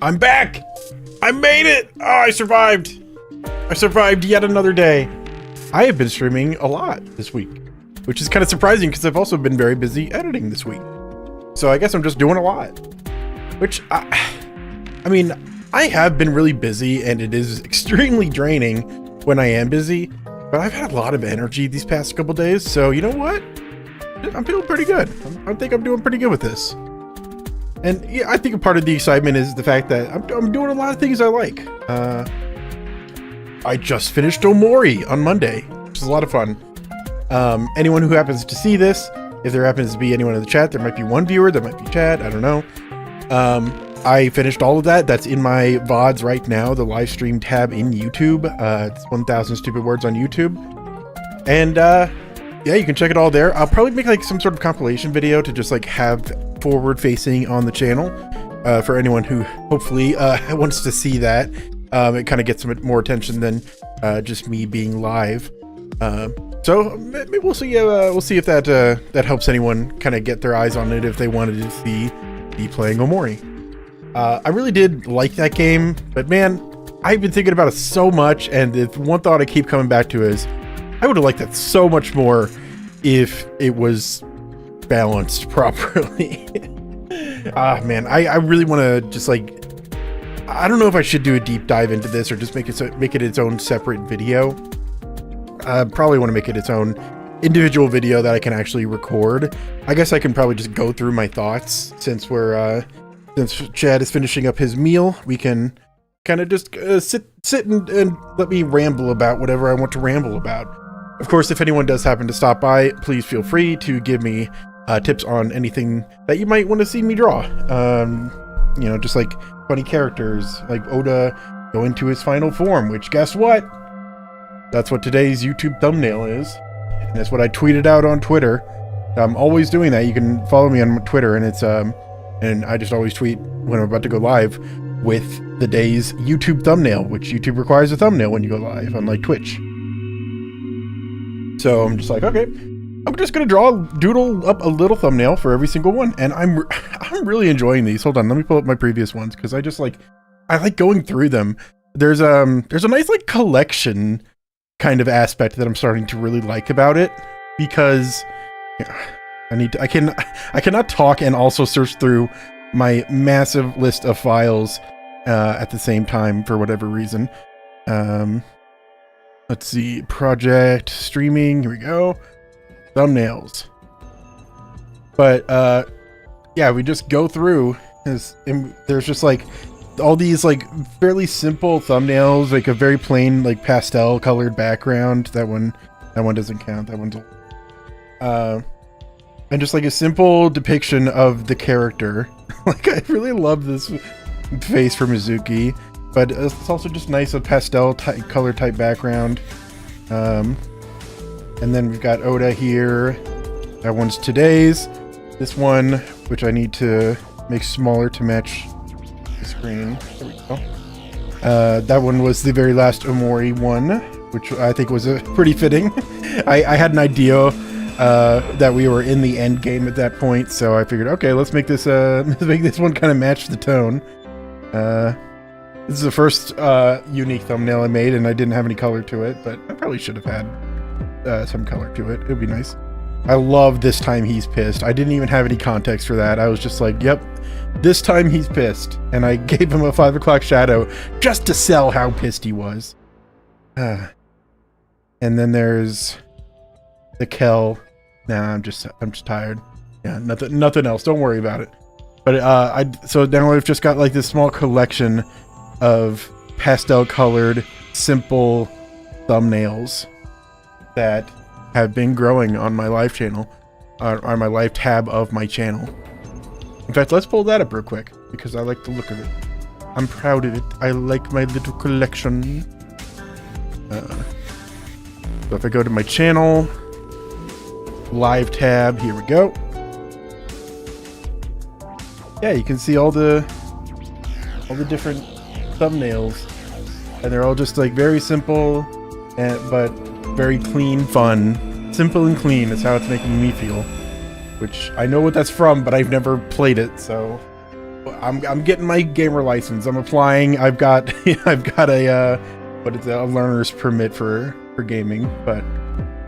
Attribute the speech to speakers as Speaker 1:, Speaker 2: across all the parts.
Speaker 1: I'm back! I made it! Oh, I survived! I survived yet another day. I have been streaming a lot this week, which is kind of surprising because I've also been very busy editing this week. So I guess I'm just doing a lot. Which, I mean, I have been really busy and it is extremely draining when I am busy, but I've had a lot of energy these past couple days, so you know what? I'm feeling pretty good. I think I'm doing pretty good with this. And yeah, I think a part of the excitement is the fact that I'm doing a lot of things I like. I just finished Omori on Monday, which is a lot of fun. Anyone who happens to see this, if there happens to be anyone in the chat, there might be one viewer, there might be chat, I don't know. I finished all of that. That's in my VODs right now, the live stream tab in YouTube. It's 1000 Stupid Words on YouTube. And yeah, you can check it all there. I'll probably make like some sort of compilation video to just like have forward facing on the channel for anyone who hopefully wants to see that. It kind of gets a bit more attention than just me being live. So maybe we'll see. We'll see if that helps anyone kind of get their eyes on it if they wanted to see me playing Omori. I really did like that game, but man, I've been thinking about it so much, and the one thought I keep coming back to is I would have liked that so much more if it was balanced properly. Man, I really want to just like, I don't know if I should do a deep dive into this or just make it its own separate video. Probably want to make it its own individual video that I can actually record. I guess I can probably just go through my thoughts since since Chad is finishing up his meal. We can kind of just sit and let me ramble about whatever I want to ramble about. Of course, if anyone does happen to stop by, please feel free to give me tips on anything that you might want to see me draw. You know, just like funny characters, like Oda going to his final form, which guess what? That's what today's YouTube thumbnail is. And that's what I tweeted out on Twitter. I'm always doing that. You can follow me on Twitter, and it's and I just always tweet when I'm about to go live with the day's YouTube thumbnail, which YouTube requires a thumbnail when you go live, unlike Twitch. So I'm just like, okay, I'm just gonna doodle up a little thumbnail for every single one, and I'm really enjoying these. Hold on, let me pull up my previous ones because I like going through them. There's a nice like collection kind of aspect that I'm starting to really like about it, because I cannot talk and also search through my massive list of files at the same time for whatever reason. Let's see, project, streaming, here we go, thumbnails. But yeah, we just go through this, and there's just like all these like fairly simple thumbnails, like a very plain like pastel colored background. That one doesn't count. That one's and just like a simple depiction of the character. Like, I really love this face for Mizuki, but it's also just nice, a pastel color type background. And then we've got Oda here. That one's today's. This one, which I need to make smaller to match the screen. There we go. That one was the very last Omori one, which I think was pretty fitting. I had an idea that we were in the end game at that point, so I figured, okay, let's make this one kind of match the tone. This is the first unique thumbnail I made, and I didn't have any color to it, but I probably should have had some color to it. It would be nice. I love this time he's pissed. I didn't even have any context for that. I was just like, yep, this time he's pissed, and I gave him a 5 o'clock shadow just to sell how pissed he was. And then there's the Kel. Nah, I'm just tired. Yeah, nothing else. Don't worry about it. But so now I've just got like this small collection of pastel colored simple thumbnails that have been growing on my live channel, on my live tab of my channel. In fact, let's pull that up real quick because I like the look of it. I'm proud of it. I like my little collection. So if I go to my channel, live tab, here we go. Yeah, you can see all the different thumbnails, and they're all just like very simple, but very clean, fun. Simple and clean is how it's making me feel, which I know what that's from, but I've never played it, so I'm getting my gamer license. I'm applying. I've got I've got a a learner's permit for gaming, but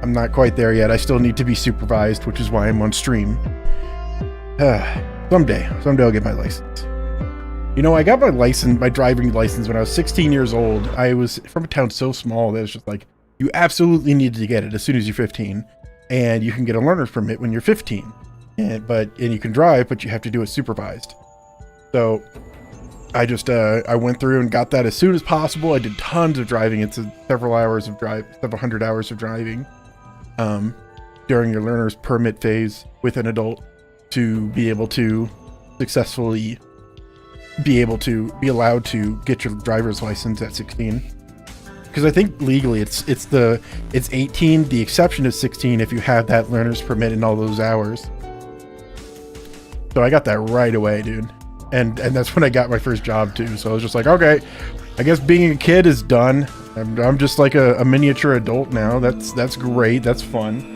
Speaker 1: I'm not quite there yet. I still need to be supervised, which is why I'm on stream. Someday I'll get my license. You know, I got my driving license when I was 16 years old. I was from a town so small that it's just like, you absolutely need to get it as soon as you're 15, and you can get a learner's permit when you're 15. And you can drive, but you have to do it supervised. So I just I went through and got that as soon as possible. I did tons of driving. It's several hundred hours of driving during your learner's permit phase with an adult to be able to successfully be allowed to get your driver's license at 16. Because I think legally it's 18. The exception is 16 if you have that learner's permit in all those hours. So I got that right away, dude. And that's when I got my first job too. So I was just like, okay, I guess being a kid is done. I'm just like a miniature adult now. That's great. That's fun.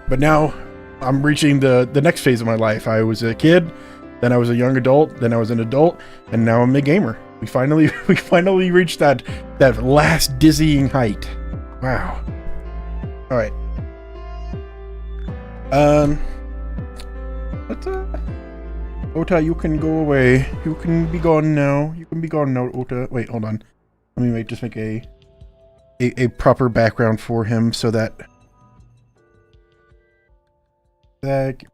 Speaker 1: But now I'm reaching the next phase of my life. I was a kid, then I was a young adult, then I was an adult, and now I'm a gamer. We finally reached that last dizzying height. Wow. All right. Ota, you can go away. You can be gone now. You can be gone now, Ota. Wait, hold on. Let me just make a proper background for him so that and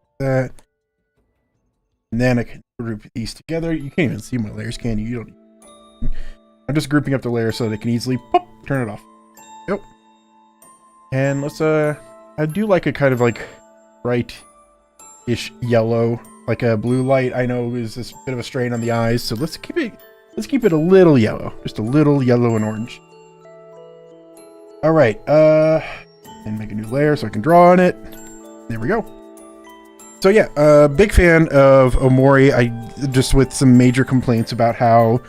Speaker 1: then I can group these together. You can't even see my layers, can you? You don't. I'm just grouping up the layers so they can easily pop, turn it off. Yep. And let's I do like a kind of like bright-ish yellow, like a blue light. I know is this bit of a strain on the eyes, so let's keep it a little yellow, just a little yellow and orange. All right, and make a new layer so I can draw on it. There we go. So yeah, big fan of Omori. I just with some major complaints about how,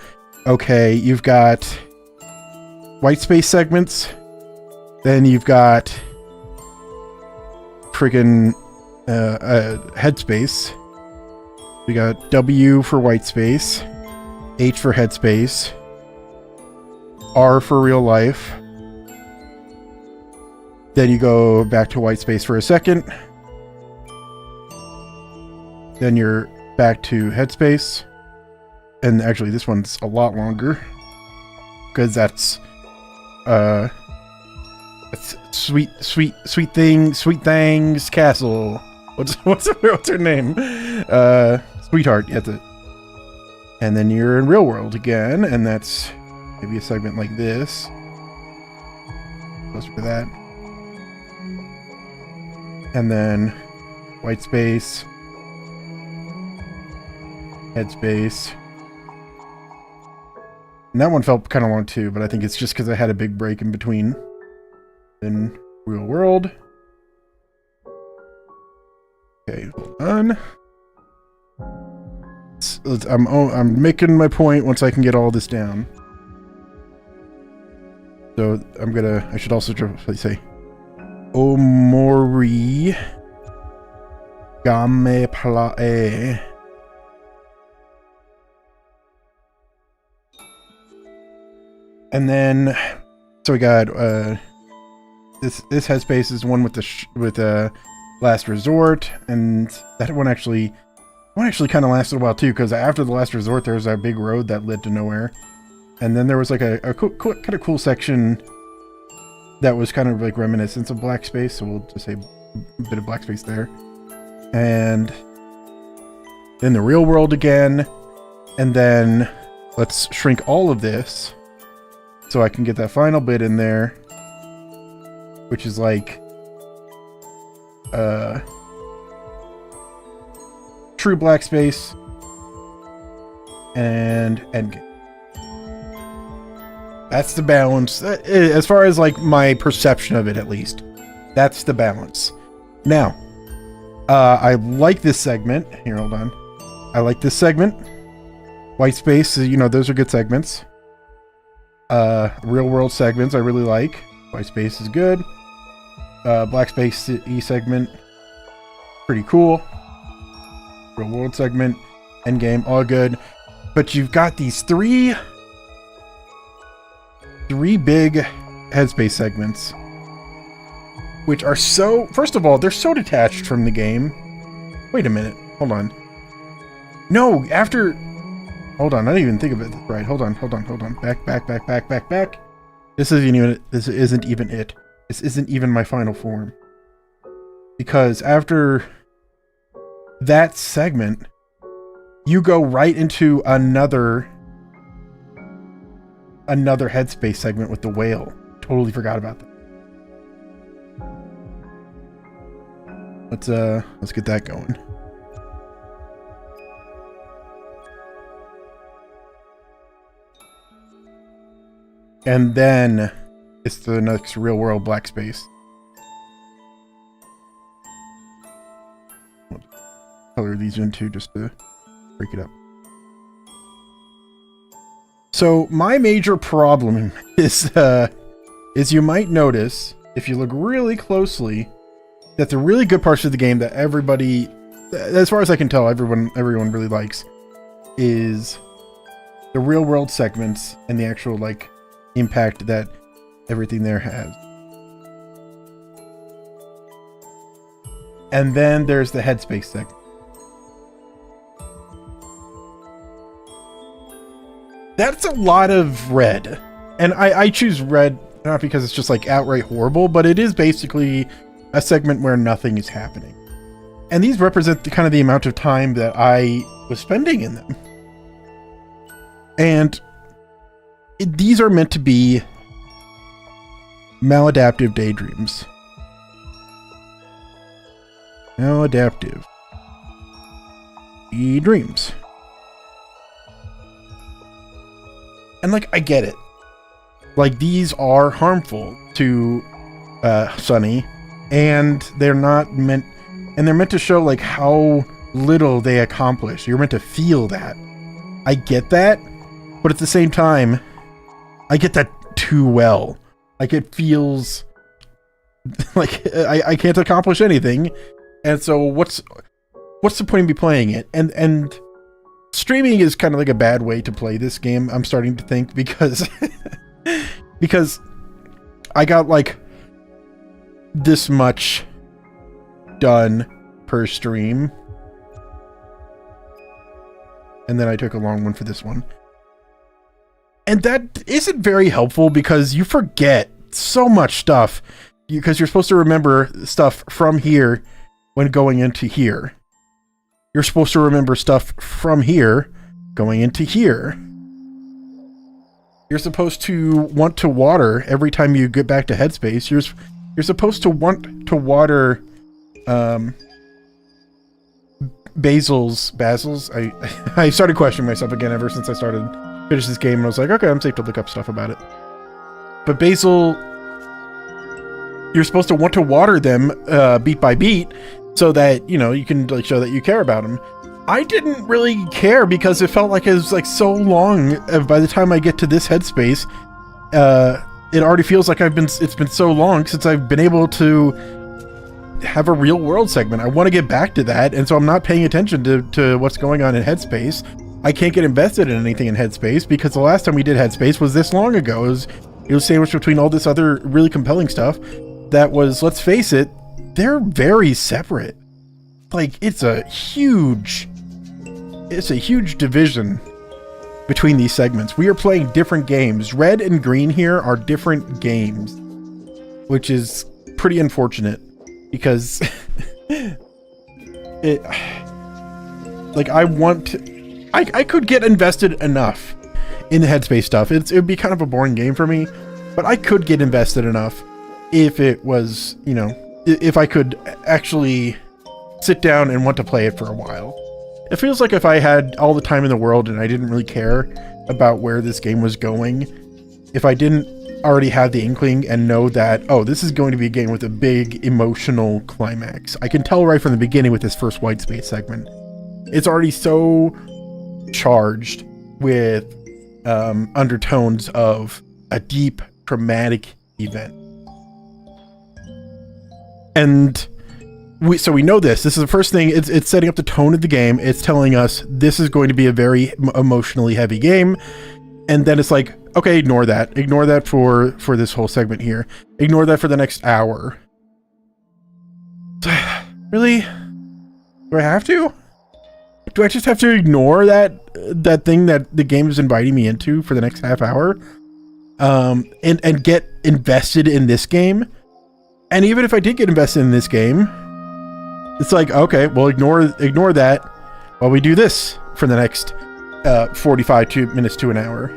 Speaker 1: okay, you've got white space segments, then you've got friggin' headspace. We got W for white space, H for headspace, R for real life. Then you go back to white space for a second. Then you're back to headspace. And actually this one's a lot longer. Because that's Sweet Thing's Castle. What's her name? Sweetheart, that's it. And then you're in real world again, and that's maybe a segment like this. Closer to that. And then white space, headspace. And that one felt kind of long too, but I think it's just because I had a big break in between. In real world. Okay, hold on. I'm making my point once I can get all this down. So I should also say Omori Game Plae. And then so we got this headspace is one with Last Resort, and that one actually kind of lasted a while too, because after the Last Resort there was a big road that led to nowhere, and then there was like a kind of cool section that was kind of like reminiscent of black space, so we'll just say a bit of black space there. And then the real world again, and then let's shrink all of this so I can get that final bit in there, which is like true black space and endgame. That's the balance, as far as like my perception of it, at least. That's the balance. Now, I like this segment. Here, hold on. I like this segment. White space, you know, those are good segments. Real world segments I really like. White space is good. Black space E segment, pretty cool. real world segment, end game, all good. But you've got these three big headspace segments, which are so, first of all, they're so detached from the game. Wait a minute, hold on. No, after, hold on, I didn't even think of it right. Hold on. Back. This isn't even it. This isn't even my final form. Because after that segment, you go right into another headspace segment with the whale. Totally forgot about that. Let's get that going. And then it's the next real world black space. Color these into just to break it up. So my major problem is you might notice, if you look really closely, that the really good parts of the game that everybody, as far as I can tell, everyone really likes, is the real world segments and the actual like impact that everything there has. And then there's the headspace segment. That's a lot of red. And I choose red not because it's just like outright horrible, but it is basically a segment where nothing is happening. And these represent the kind of the amount of time that I was spending in them. And these are meant to be maladaptive daydreams. Maladaptive daydreams. And like, I get it. Like, these are harmful to Sunny, and they're not meant, and they're meant to show like how little they accomplish. You're meant to feel that. I get that, but at the same time, I get that too well. Like, it feels like I can't accomplish anything, and so what's the point of me playing it? And streaming is kind of like a bad way to play this game, I'm starting to think, because because I got like this much done per stream, and then I took a long one for this one, and that isn't very helpful because you forget so much stuff because you're supposed to remember stuff from here when going into here. You're supposed to remember stuff from here going into here. You're supposed to want to water every time you get back to headspace. You're supposed to want to water Basil's. I started questioning myself again ever since I finished this game, and I was like, okay, I'm safe to look up stuff about it. But Basil, you're supposed to want to water them beat by beat, so that, you know, you can like show that you care about them. I didn't really care because it felt like it was like so long. By the time I get to this headspace, it already feels like it's been so long since I've been able to have a real world segment. I want to get back to that, and so I'm not paying attention to what's going on in headspace. I can't get invested in anything in headspace because the last time we did headspace was this long ago. It was sandwiched between all this other really compelling stuff that was, let's face it, they're very separate. Like, it's a huge division between these segments. We are playing different games. Red and green here are different games, which is pretty unfortunate because it, like, I could get invested enough in the headspace stuff. It would be kind of a boring game for me, but I could get invested enough if it was, you know, if I could actually sit down and want to play it for a while. It feels like if I had all the time in the world and I didn't really care about where this game was going, if I didn't already have the inkling and know that, oh, this is going to be a game with a big emotional climax. I can tell right from the beginning with this first white space segment. It's already so charged with undertones of a deep, traumatic event. And so we know this. This is the first thing. It's setting up the tone of the game. It's telling us this is going to be a very emotionally heavy game. And then it's like, okay, ignore that. Ignore that for this whole segment here. Ignore that for the next hour. Really? Do I have to? Do I just have to ignore that thing that the game is inviting me into for the next half hour? And get invested in this game? And even if I did get invested in this game, it's like, okay, well, ignore that while we do this for the next 45 minutes to an hour.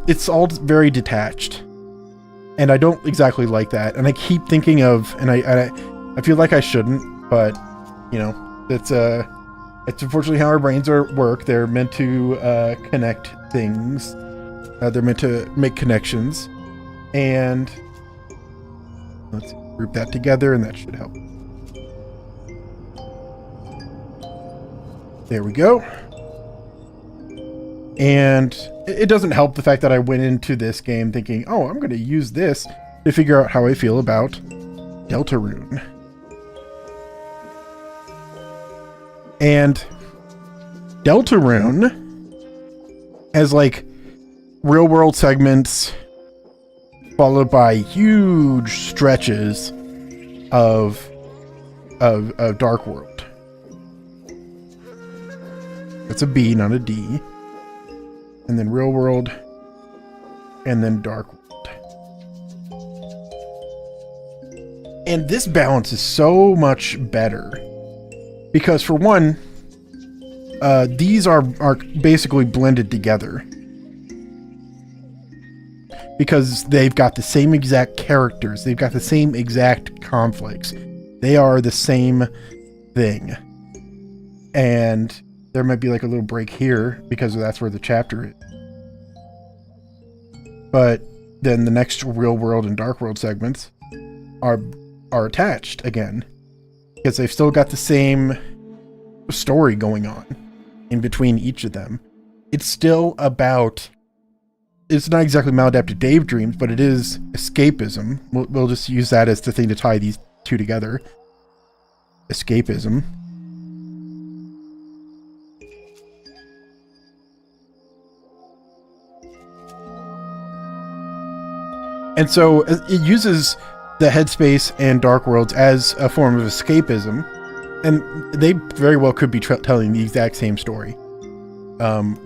Speaker 1: It's all very detached, and I don't exactly like that. And I keep thinking of, and I feel like I shouldn't, but you know, it's unfortunately how our brains work. They're meant to connect things. They're meant to make connections, and let's group that together, and that should help. There we go. And it doesn't help the fact that I went into this game thinking, oh, I'm going to use this to figure out how I feel about Deltarune. And Deltarune has like real world segments followed by huge stretches of Dark World. That's a B, not a D. And then real world, and then dark world. And this balance is so much better because, for one, these are basically blended together because they've got the same exact characters, they've got the same exact conflicts, they are the same thing. And there might be like a little break here because that's where the chapter is. But then the next real world and dark world segments are attached again because they've still got the same story going on in between each of them. It's still about, it's not exactly maladaptive daydreams, but it is escapism. We'll just use that as the thing to tie these two together. Escapism. And so it uses the headspace and dark worlds as a form of escapism, and they very well could be telling the exact same story,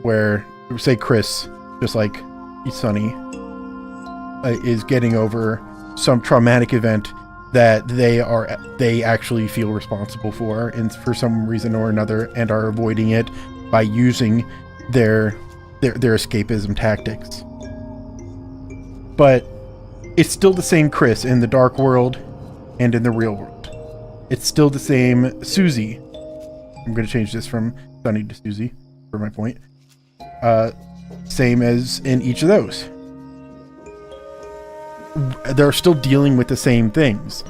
Speaker 1: where, say, Chris, just like Sunny, is getting over some traumatic event that they actually feel responsible for, and for some reason or another, and are avoiding it by using their escapism tactics. But it's still the same Chris in the dark world and in the real world. It's still the same Susie. I'm going to change this from Sunny to Susie for my point. Same as in each of those. They're still dealing with the same things.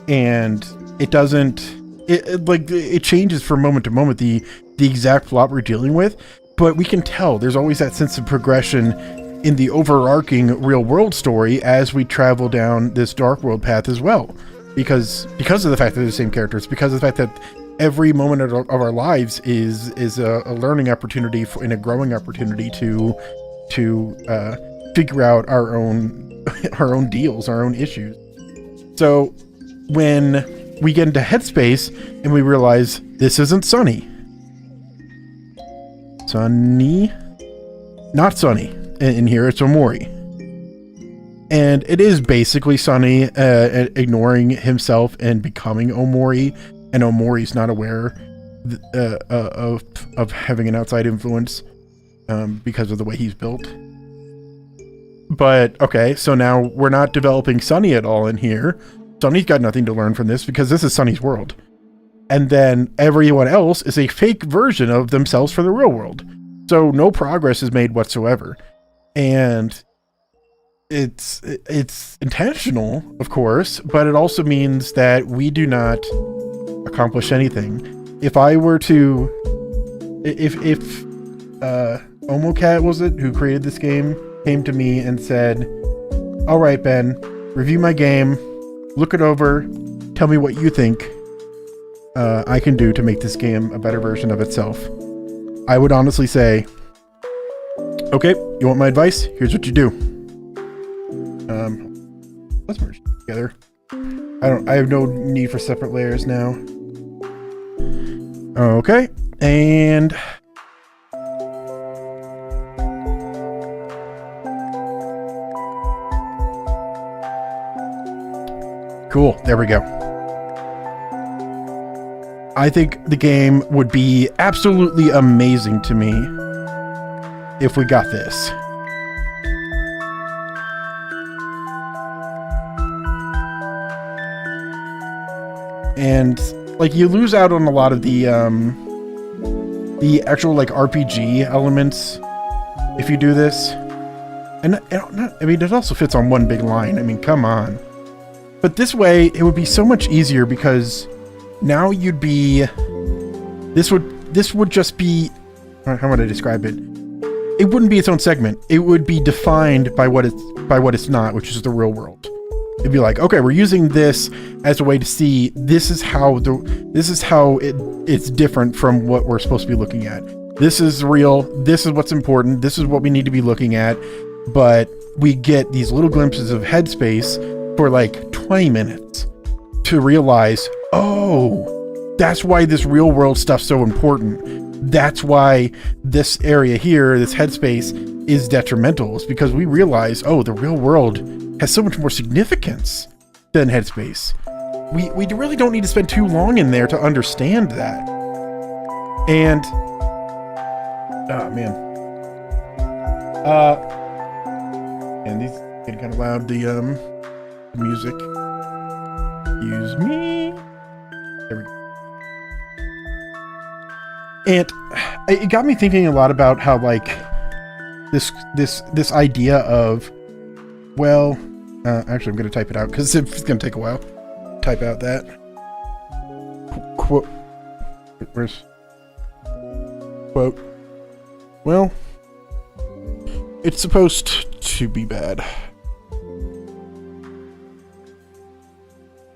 Speaker 1: And it doesn't... It changes from moment to moment, the exact plot we're dealing with. But we can tell there's always that sense of progression in the overarching real world story as we travel down this dark world path as well, because of the fact that they're the same characters, because of the fact that every moment of our lives is a learning opportunity and a growing opportunity to figure out our own deals, our own issues. So when we get into Headspace and we realize this isn't Sunny, not Sunny. In here, it's Omori. And it is basically Sunny ignoring himself and becoming Omori, and Omori's not aware of having an outside influence because of the way he's built. But, okay, so now we're not developing Sunny at all in here. Sunny's got nothing to learn from this because this is Sunny's world. And then everyone else is a fake version of themselves for the real world. So no progress is made whatsoever. And it's intentional, of course, but it also means that we do not accomplish anything. If I were to, if Omocat, was it, who created this game, came to me and said, all right, Ben, review my game, look it over, tell me what you think, I can do to make this game a better version of itself, I would honestly say, okay, you want my advice? Here's what you do. Let's merge together. I have no need for separate layers now. Okay, and cool, there we go. I think the game would be absolutely amazing to me if we got this. And like, you lose out on a lot of the actual like RPG elements if you do this. And I mean, it also fits on one big line. I mean, come on. But this way, it would be so much easier because now you'd be. This would just be. How would I describe it? It wouldn't be its own segment. It would be defined by what it's not, which is the real world. It'd be like, okay, we're using this as a way to see this is how it's different from what we're supposed to be looking at. This is real. This is what's important. This is what we need to be looking at. But we get these little glimpses of headspace for like 20 minutes to realize, oh, that's why this real world stuff's so important. That's why this area here, this headspace, is detrimental. It's because we realize, oh, the real world has so much more significance than headspace. We really don't need to spend too long in there to understand that. And oh man, and these getting kind of loud. The music. Excuse me. There we go. And it got me thinking a lot about how like this idea of, well, actually I'm going to type it out because it's going to take a while. Type out that quote. Where's quote? Well, it's supposed to be bad.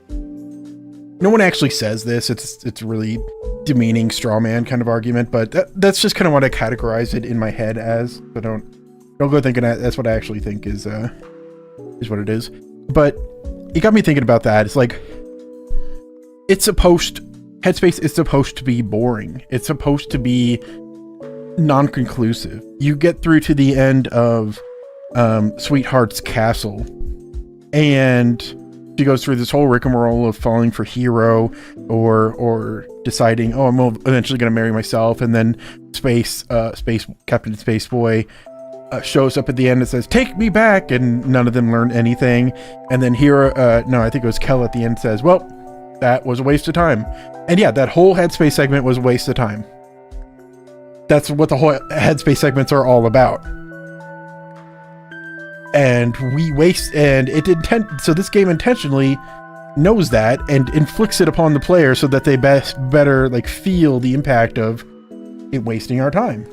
Speaker 1: No one actually says this. It's really demeaning straw man kind of argument, but that's just kind of what I categorize it in my head as. So don't go thinking that's what I actually think is what it is. But it got me thinking about that. It's like Headspace is supposed to be boring. It's supposed to be non-conclusive. You get through to the end of Sweetheart's castle, and she goes through this whole rigmarole of falling for Hero or deciding, oh, I'm eventually going to marry myself, and then Captain Spaceboy shows up at the end and says, take me back, and none of them learn anything. And then Hero, I think it was Kel at the end, says, well, that was a waste of time. And yeah, that whole Headspace segment was a waste of time. That's what the whole Headspace segments are all about. And so this game intentionally knows that and inflicts it upon the player so that they better like feel the impact of it wasting our time.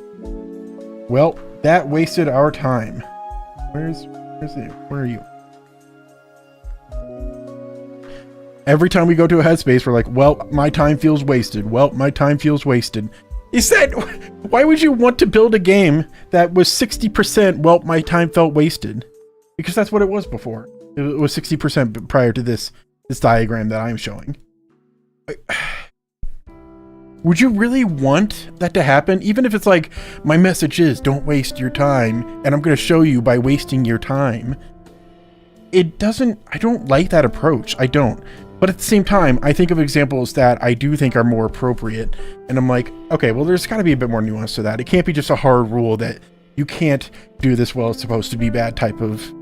Speaker 1: Well, that wasted our time. Where's it? Where are you? Every time we go to a headspace, we're like, well, my time feels wasted. Well, my time feels wasted. Why would you want to build a game that was 60%, well, my time felt wasted? Because that's what it was before. It was 60% prior to this diagram that I'm showing. Would you really want that to happen? Even if it's like, my message is, don't waste your time, and I'm going to show you by wasting your time. I don't like that approach. I don't. But at the same time, I think of examples that I do think are more appropriate. And I'm like, okay, well, there's got to be a bit more nuance to that. It can't be just a hard rule that you can't do this well, it's supposed to be bad type of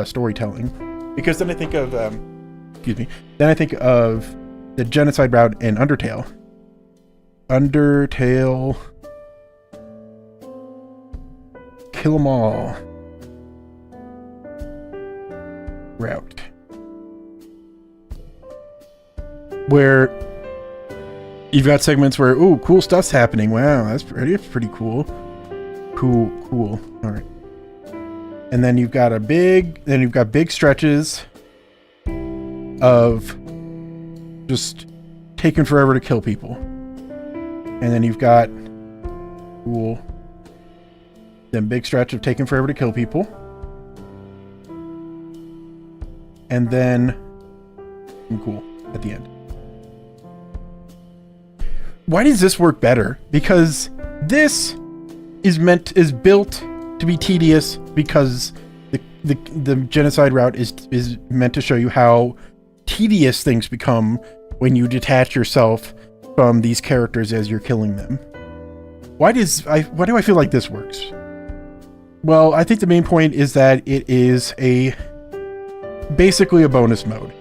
Speaker 1: storytelling. Because then I think of, then I think of the genocide route in Undertale. Kill 'em all route. Where you've got segments where, ooh, cool stuff's happening. Wow, that's pretty cool. Cool. All right. And then you've got big stretches of just taking forever to kill people. And then you've got cool, then big stretch of taking forever to kill people. And then cool at the end. Why does this work better? Because this is built to be tedious, because the genocide route is meant to show you how tedious things become when you detach yourself from these characters as you're killing them. Why do I feel like this works? Well, I think the main point is that it is basically a bonus mode.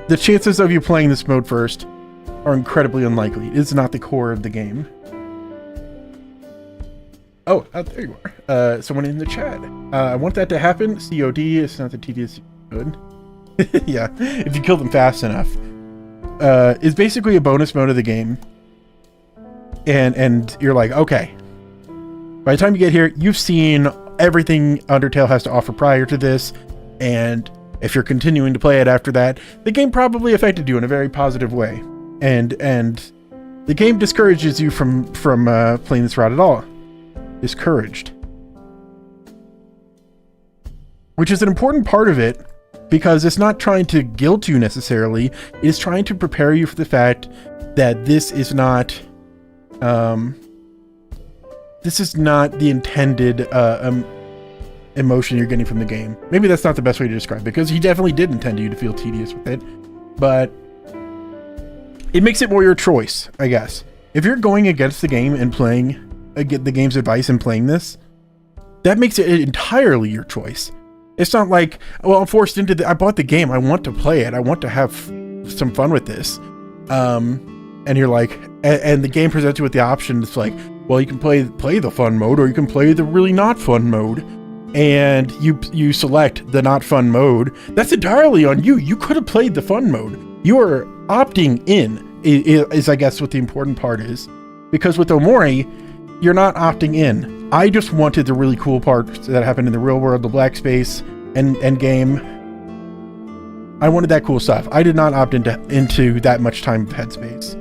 Speaker 1: The chances of you playing this mode first are incredibly unlikely. It's not the core of the game. Oh, there you are. Someone in the chat. I want that to happen. COD is not the tedious good. Yeah, if you kill them fast enough. It's basically a bonus mode of the game. And you're like, okay. By the time you get here, you've seen everything Undertale has to offer prior to this. And if you're continuing to play it after that, the game probably affected you in a very positive way. And the game discourages you from playing this route at all. Discouraged. Which is an important part of it, because it's not trying to guilt you necessarily. It's trying to prepare you for the fact that this is not the intended emotion you're getting from the game. Maybe that's not the best way to describe it, because he definitely did intend you to feel tedious with it, but it makes it more your choice, I guess. If you're going against the game and playing the game's advice and playing this, that makes it entirely your choice. It's not like, well, I'm forced into I bought the game, I want to play it, I want to have some fun with this. And you're like, and the game presents you with the option. It's like, well, you can play the fun mode, or you can play the really not fun mode. And you select the not fun mode. That's entirely on you. You could have played the fun mode. You are opting in, is I guess what the important part is. Because with Omori, you're not opting in. I just wanted the really cool parts that happened in the real world, the black space and game. I wanted that cool stuff. I did not opt into that much time of headspace.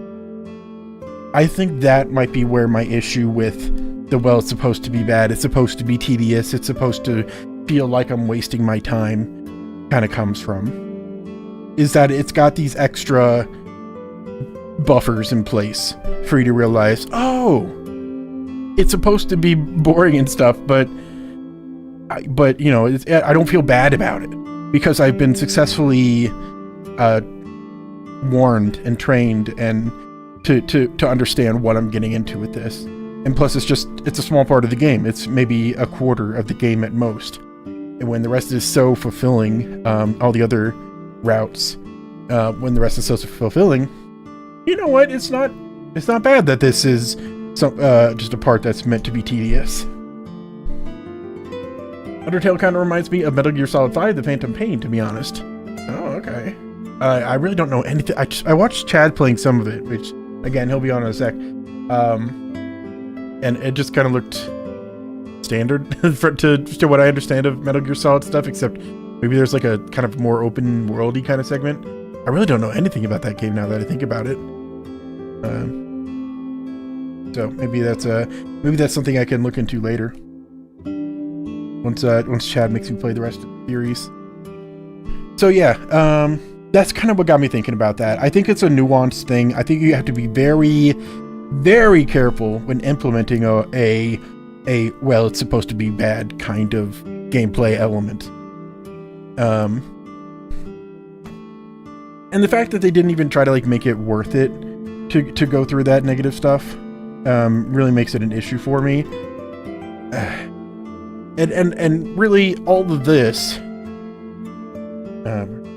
Speaker 1: I think that might be where my issue with it's supposed to be bad, it's supposed to be tedious, it's supposed to feel like I'm wasting my time, kind of comes from. Is that it's got these extra buffers in place for you to realize, oh, it's supposed to be boring and stuff, but you know, I don't feel bad about it, because I've been successfully warned and trained and to understand what I'm getting into with this. And plus, it's a small part of the game. It's maybe a quarter of the game at most. And when the rest is so fulfilling, all the other routes, when the rest is so fulfilling, you know what? It's not bad that this is just a part that's meant to be tedious. Undertale kind of reminds me of Metal Gear Solid 5: The Phantom Pain, to be honest. Oh, okay. I really don't know anything. I watched Chad playing some of it, which, again, he'll be on in a sec. And it just kind of looked standard to what I understand of Metal Gear Solid stuff, except maybe there's like a kind of more open worldy kind of segment. I really don't know anything about that game now that I think about it. So maybe that's something I can look into later. Once Chad makes me play the rest of the series. So yeah, that's kind of what got me thinking about that. I think it's a nuanced thing. I think you have to be very, very careful when implementing a well, it's supposed to be bad kind of gameplay element. And the fact that they didn't even try to like make it worth it to go through that negative stuff really makes it an issue for me. And really all of this.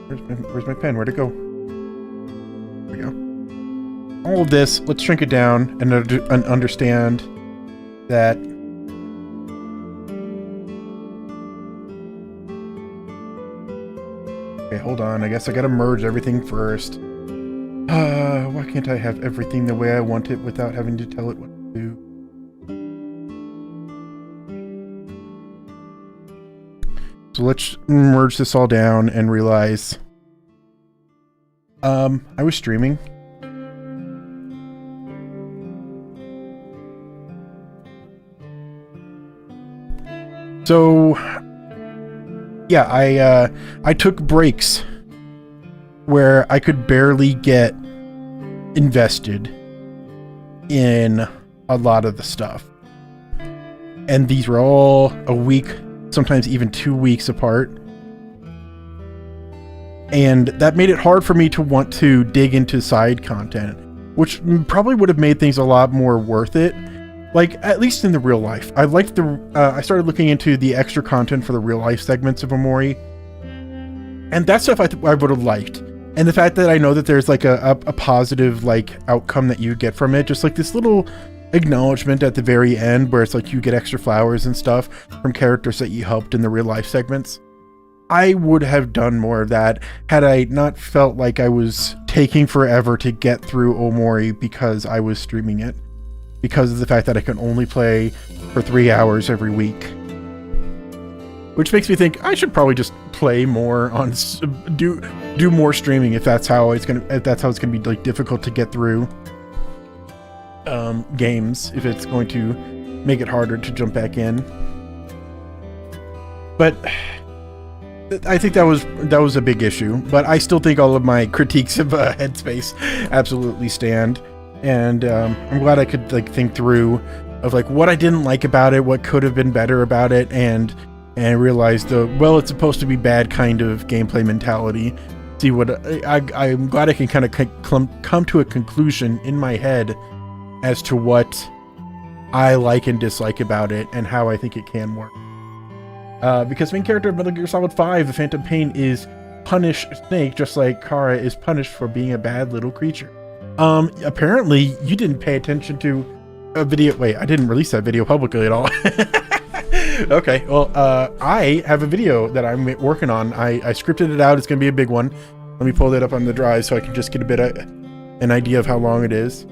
Speaker 1: Where's my pen? Where'd it go? There we go. All of this, let's shrink it down and understand that okay, hold on. I guess I gotta merge everything first. Why can't I have everything the way I want it without having to tell it what to do? So let's merge this all down and realize I was streaming So yeah, I took breaks where I could barely get invested in a lot of the stuff. And these were all a week, sometimes even 2 weeks apart. And that made it hard for me to want to dig into side content, which probably would have made things a lot more worth it. Like, at least in the real life. I started looking into the extra content for the real life segments of Omori. And that stuff I would have liked. And the fact that I know that there's like a positive like outcome that you get from it, just like this little acknowledgement at the very end where it's like you get extra flowers and stuff from characters that you helped in the real life segments. I would have done more of that had I not felt like I was taking forever to get through Omori because I was streaming it, because of the fact that I can only play for 3 hours every week. Which makes me think I should probably just play more on do more streaming if that's how it's gonna be like difficult to get through games, if it's going to make it harder to jump back in. But I think that was a big issue. But I still think all of my critiques of Headspace absolutely stand, and I'm glad I could like think through of like what I didn't like about it, what could have been better about it, and realize it's supposed to be bad kind of gameplay mentality. See what I'm glad I can kind of come to a conclusion in my head as to what I like and dislike about it and how I think it can work. Because main character of Metal Gear Solid 5, the Phantom Pain, is punish Snake just like Kara is punished for being a bad little creature. Apparently you didn't pay attention to a video. Wait, I didn't release that video publicly at all. Okay, well, I have a video that I'm working on. I scripted it out. It's going to be a big one. Let me pull that up on the drive so I can just get a bit of an idea of how long it is.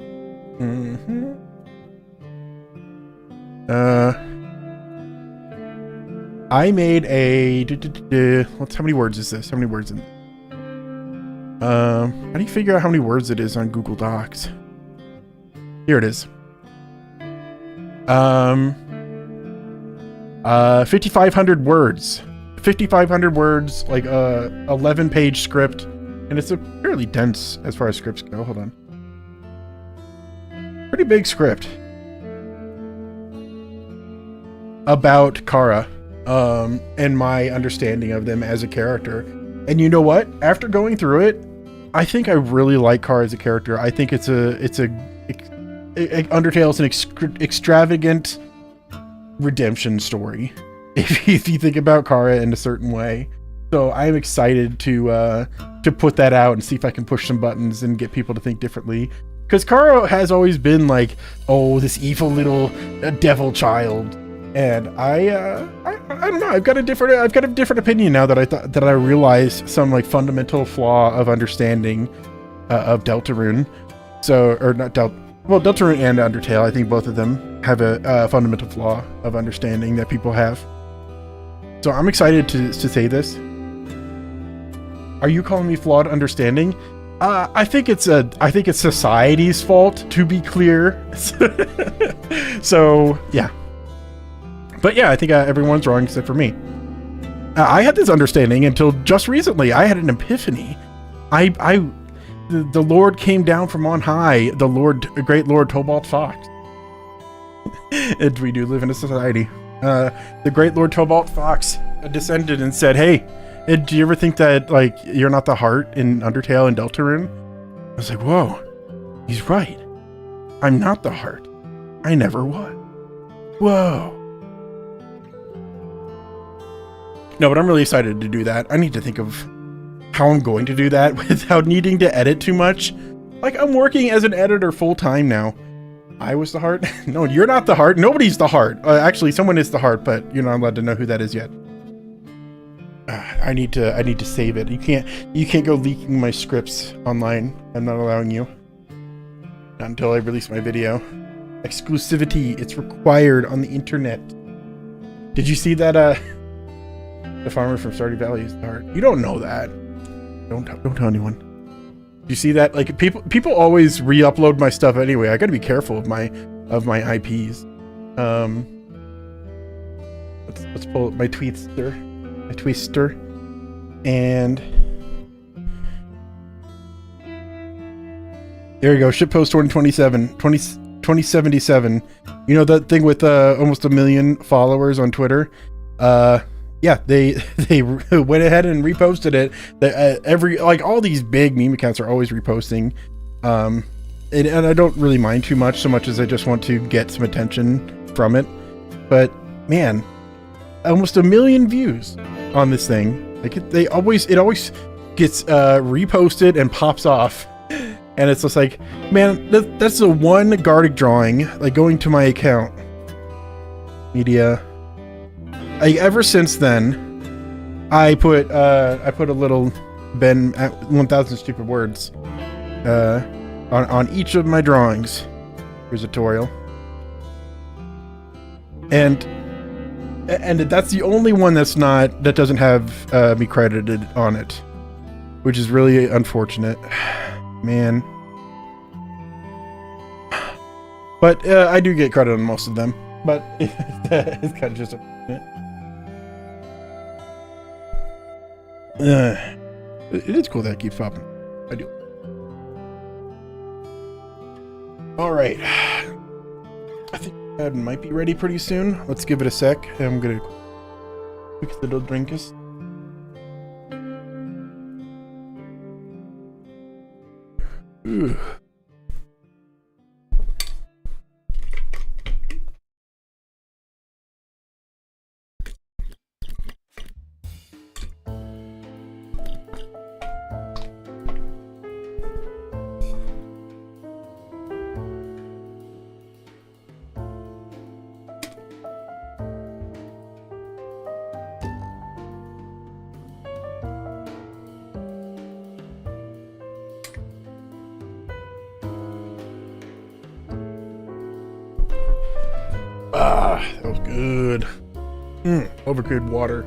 Speaker 1: I made a... how many words is this? How many words in this? How do you figure out how many words it is on Google Docs? Here it is. 5,500 words. 5,500 words, like 11-page script, and it's a fairly dense as far as scripts go. Hold on. Pretty big script about Kara, and my understanding of them as a character. And you know what? After going through it, I think I really like Kara as a character. I think Undertale's an extravagant redemption story, if you think about Kara in a certain way. So I'm excited to put that out and see if I can push some buttons and get people to think differently. Because Kara has always been like, oh, this evil little devil child, and I don't know. I've got a different opinion now that I realize some like fundamental flaw of understanding of Deltarune. Deltarune and Undertale, I think both of them have a fundamental flaw of understanding that people have. So I'm excited to say this. Are you calling me flawed understanding? I think it's society's fault, to be clear. So yeah. But yeah, I think everyone's wrong except for me. I had this understanding until just recently. I had an epiphany. The Lord came down from on high, the great Lord Tobalt Fox. And we do live in a society. The great Lord Tobalt Fox descended and said, hey, do you ever think that like you're not the heart in Undertale and Deltarune? I was like, whoa, he's right. I'm not the heart. I never was. Whoa. No, but I'm really excited to do that. I need to think of how I'm going to do that without needing to edit too much. Like, I'm working as an editor full time now. I was the heart? No, you're not the heart. Nobody's the heart. Actually, someone is the heart, but you're not allowed to know who that is yet. I need to save it. You can't go leaking my scripts online. I'm not allowing you. Not until I release my video. Exclusivity. It's required on the internet. Did you see that? The farmer from Stardew Valley is the heart. You don't know that. Don't tell anyone. You see that? Like people always re-upload my stuff anyway. I got to be careful of my IPs. let's pull up my tweetster, and there you go. Shitpost 2077. You know that thing with almost 1 million followers on Twitter? Yeah, they went ahead and reposted it. All these big meme accounts are always reposting, and I don't really mind too much, so much as I just want to get some attention from it. But man, almost 1 million views on this thing. Like it always gets reposted and pops off, and it's just like, man, that's the one Gartic drawing. Like going to my account, media. Ever since then, I put a little Ben at 1000 stupid words on each of my drawings. Here's a tutorial, and that's the only one that doesn't have me credited on it, which is really unfortunate, man. But I do get credit on most of them, but it's kind of just unfortunate. It is cool that it keeps popping. I do. All right. I think that might be ready pretty soon. Let's give it a sec. I'm gonna quick little drink us. Ooh. That was good. Overcooked water.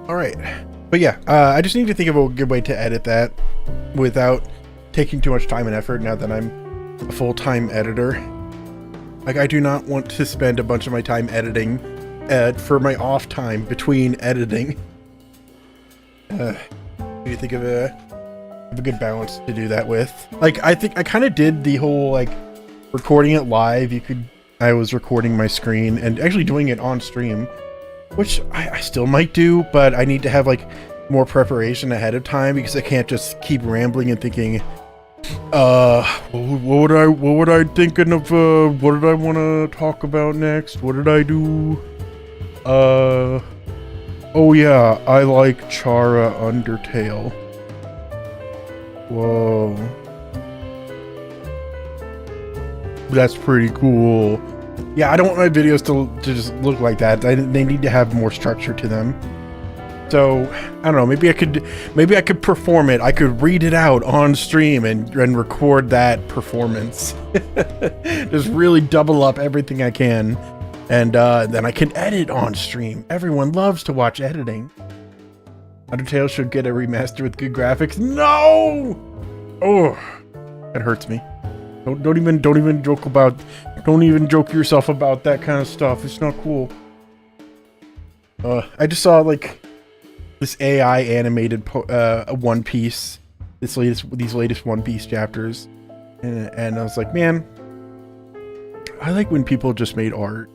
Speaker 1: All right, but yeah, I just need to think of a good way to edit that without taking too much time and effort. Now that I'm a full-time editor, like I do not want to spend a bunch of my time editing for my off time between editing. Need to think of a good balance to do that with. Like I think I kind of did the whole like recording it live. I was recording my screen and actually doing it on stream, which I still might do, but I need to have like more preparation ahead of time because I can't just keep rambling and thinking, what would I thinking of, what did I want to talk about next? What did I do? Oh yeah, I like Chara Undertale. Whoa. That's pretty cool. Yeah, I don't want my videos to just look like that. They need to have more structure to them. So, I don't know, maybe I could perform it. I could read it out on stream and record that performance. Just really double up everything I can. And then I can edit on stream. Everyone loves to watch editing. Undertale should get a remaster with good graphics. No! Oh, that hurts me. Don't even joke yourself about that kind of stuff. It's not cool. I just saw like this AI animated One Piece, these latest One Piece chapters, and I was like, man, I like when people just made art.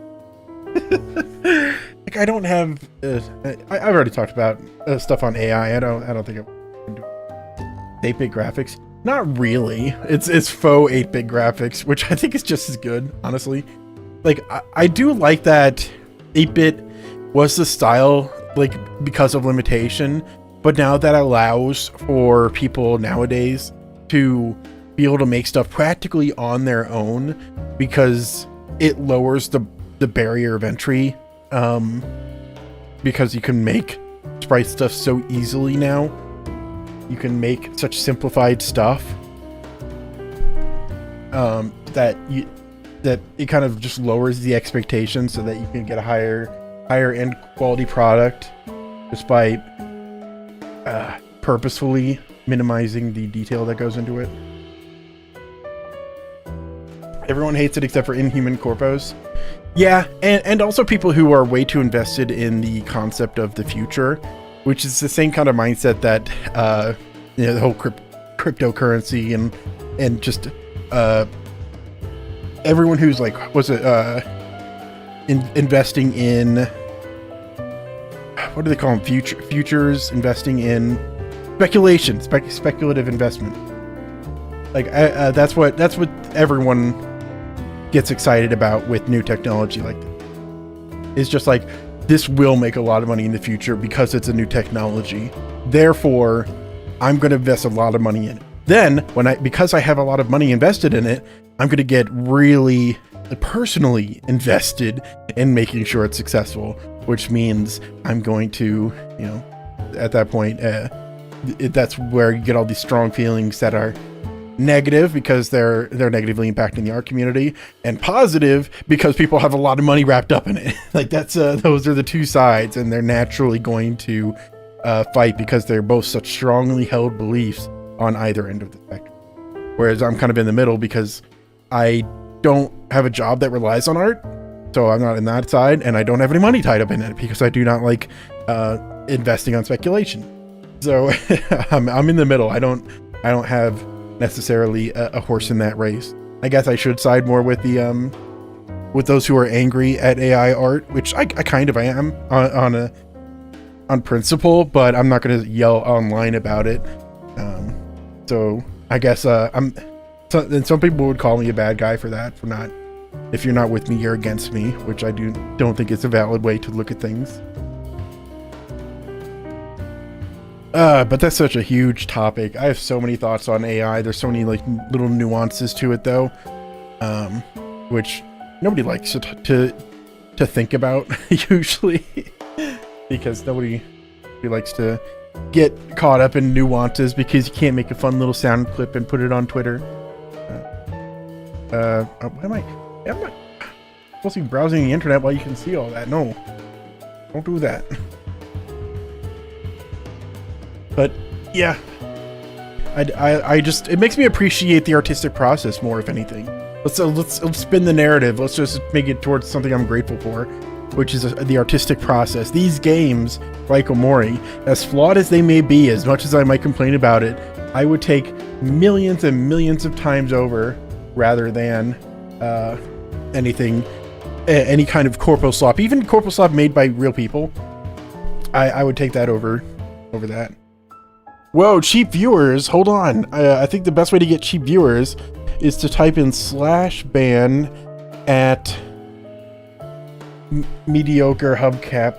Speaker 1: Like I don't have. I've already talked about stuff on AI. I don't think I can do 8-bit graphics. Not really. It's faux 8-bit graphics, which I think is just as good, honestly. Like I do like that 8-bit was the style, like because of limitation, but now that allows for people nowadays to be able to make stuff practically on their own because it lowers the barrier of entry. Because you can make sprite stuff so easily now. You can make such simplified stuff that it kind of just lowers the expectations so that you can get a higher end quality product just by purposefully minimizing the detail that goes into it. Everyone hates it except for inhuman corpos. Yeah, and also people who are way too invested in the concept of the future, which is the same kind of mindset that the whole cryptocurrency and just everyone who's like investing in, what do they call them, futures, investing in speculation, speculative investment. Like that's what everyone gets excited about with new technology like this. It's just like, this will make a lot of money in the future because it's a new technology. Therefore, I'm going to invest a lot of money in it. Then, because I have a lot of money invested in it, I'm going to get really personally invested in making sure it's successful, which means I'm going to, at that point, that's where you get all these strong feelings that are negative because they're negatively impacting the art community, and positive because people have a lot of money wrapped up in it. Like that's those are the two sides, and they're naturally going to fight because they're both such strongly held beliefs on either end of the spectrum. Whereas I'm kind of in the middle because I don't have a job that relies on art, so I'm not in that side, and I don't have any money tied up in it because I do not like investing on speculation. So I'm in the middle. I don't have necessarily a horse in that race. I guess I should side more with the with those who are angry at AI art, which I kind of am on principle, but I'm not going to yell online about it. So I guess and some people would call me a bad guy for that, for not, if you're not with me, you're against me, which I don't think it's a valid way to look at things. But that's such a huge topic. I have so many thoughts on AI. There's so many like little nuances to it though, which nobody likes to think about usually, because nobody likes to get caught up in nuances because you can't make a fun little sound clip and put it on Twitter. What am I? I'm not supposed to be browsing the internet while you can see all that. No, don't do that. But yeah, I just, it makes me appreciate the artistic process more, if anything. Let's spin the narrative. Let's just make it towards something I'm grateful for, which is the artistic process. These games, like Omori, as flawed as they may be, as much as I might complain about it, I would take millions and millions of times over rather than anything, any kind of corpo slop, even corpo slop made by real people. I would take that over that. Whoa, cheap viewers, hold on. I think the best way to get cheap viewers is to type in /ban at mediocre hubcap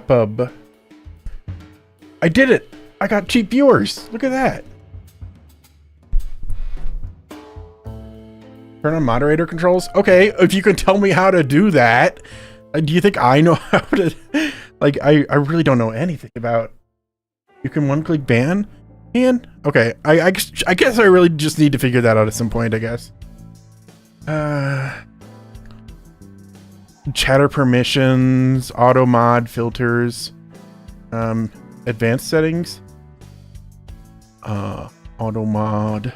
Speaker 1: hub. I did it. I got cheap viewers. Look at that. Turn on moderator controls. Okay, if you can tell me how to do that. Do you think I know how to? Like, I really don't know anything about. You can one-click ban? And okay, I guess I really just need to figure that out at some point, I guess. Chatter permissions, auto mod filters, advanced settings, auto mod,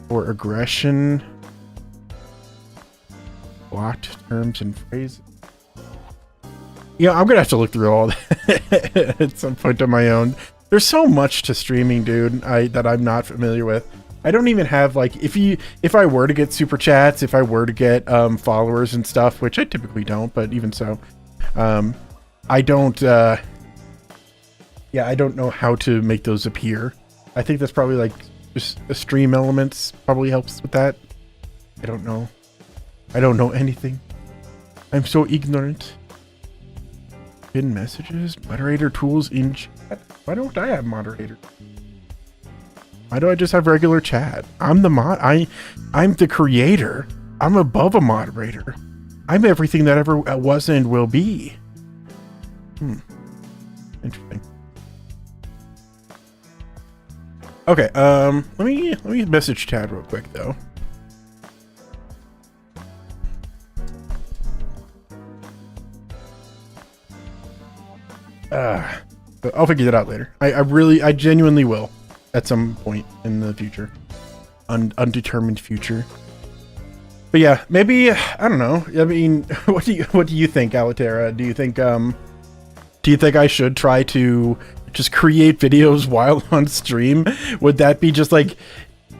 Speaker 1: or aggression. Blocked terms and phrases. Yeah, I'm gonna have to look through all that at some point on my own. There's so much to streaming, dude, that I'm not familiar with. I don't even have, like, if I were to get super chats, if I were to get followers and stuff, which I typically don't, but even so, I don't I don't know how to make those appear. I think that's probably like just a stream elements probably helps with that. I don't know. I don't know anything. I'm so ignorant. Hidden messages, moderator tools in chat. Why don't I have moderator? Why do I just have regular chat? I'm the I'm the creator. I'm above a moderator. I'm everything that ever was and will be. Interesting. Okay, let me message Chad real quick though. But I'll figure that out later. I genuinely will at some point in the future. Undetermined future. But yeah, maybe, I don't know. I mean, what do you think, Alitera? Do you think I should try to just create videos while on stream? Would that be just like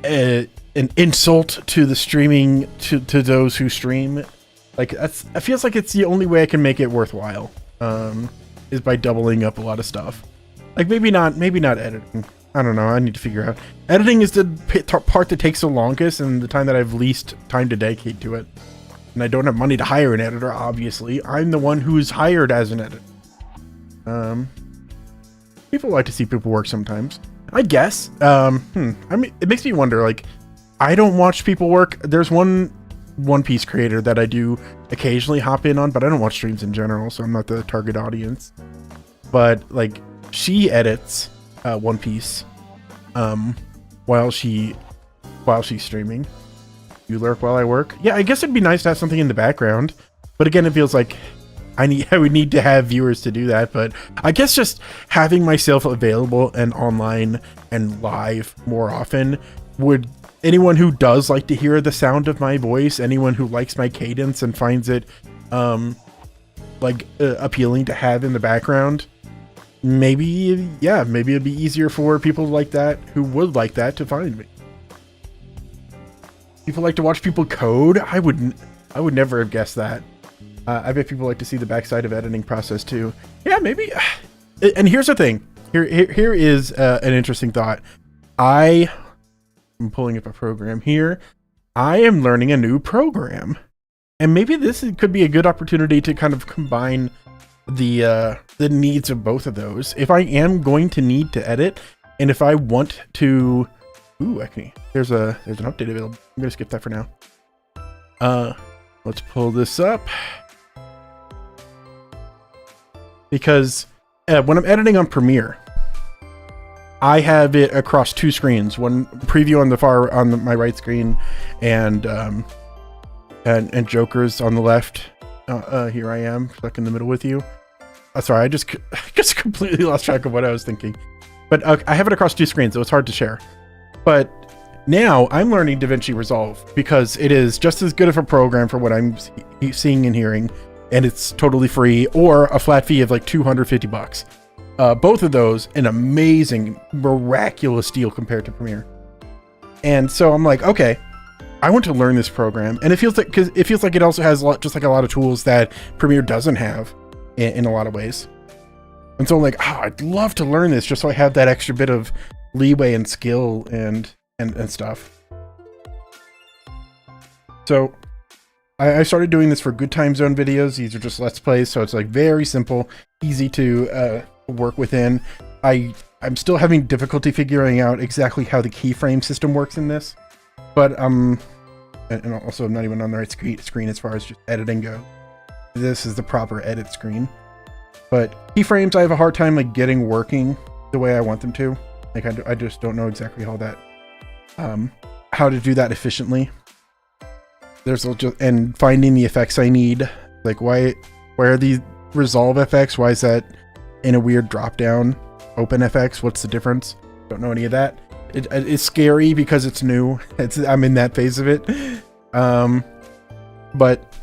Speaker 1: an insult to the streaming, to those who stream? Like, it feels like it's the only way I can make it worthwhile, is by doubling up a lot of stuff. Like, maybe not editing. I don't know. I need to figure out. Editing is the part that takes the longest and the time that I've least time to dedicate to it. And I don't have money to hire an editor, obviously. I'm the one who's hired as an editor. People like to see people work sometimes, I guess. I mean, it makes me wonder, like, I don't watch people work. There's one One Piece creator that I do occasionally hop in on, but I don't watch streams in general, so I'm not the target audience. But like, she edits One Piece while she's streaming. You lurk while I work. Yeah, I guess it'd be nice to have something in the background, but again, it feels like I would need to have viewers to do that. But I guess just having myself available and online and live more often would, anyone who does like to hear the sound of my voice, anyone who likes my cadence and finds it appealing to have in the background, maybe it'd be easier for people like that who would like that to find me. People like to watch people code. I would never have guessed that. I bet people like to see the backside of editing process too. Yeah, maybe. And here's the thing. Here is an interesting thought. I'm pulling up a program here. I am learning a new program, and maybe this could be a good opportunity to kind of combine the needs of both of those. If I am going to need to edit, and if I want to, actually, there's an update available. I'm gonna skip that for now. Let's pull this up. Because when I'm editing on Premiere, I have it across two screens. One preview on my right screen, and Joker's on the left. Here I am, stuck in the middle with you. Sorry, I just completely lost track of what I was thinking. But I have it across two screens, so it's hard to share. But now I'm learning DaVinci Resolve because it is just as good of a program for what I'm seeing and hearing. And it's totally free, or a flat fee of like $250. Both of those, an amazing, miraculous deal compared to Premiere. And so I'm like, okay, I want to learn this program, and it feels like it also has a lot of tools that Premiere doesn't have in a lot of ways. And so I'm like, I'd love to learn this just so I have that extra bit of leeway and skill and stuff. So I started doing this for Good Time Zone videos. These are just Let's Plays, so it's like very simple, easy to work within. I'm still having difficulty figuring out exactly how the keyframe system works in this, but and also I'm not even on the right screen as far as just editing go. This is the proper edit screen, but keyframes I have a hard time like getting working the way I want them to. Like I just don't know exactly how to do that efficiently. And finding the effects I need, like why are these resolve effects? Why is that in a weird drop down? Open FX, what's the difference? Don't know any of that. It's scary because it's new. I'm in that phase of it. But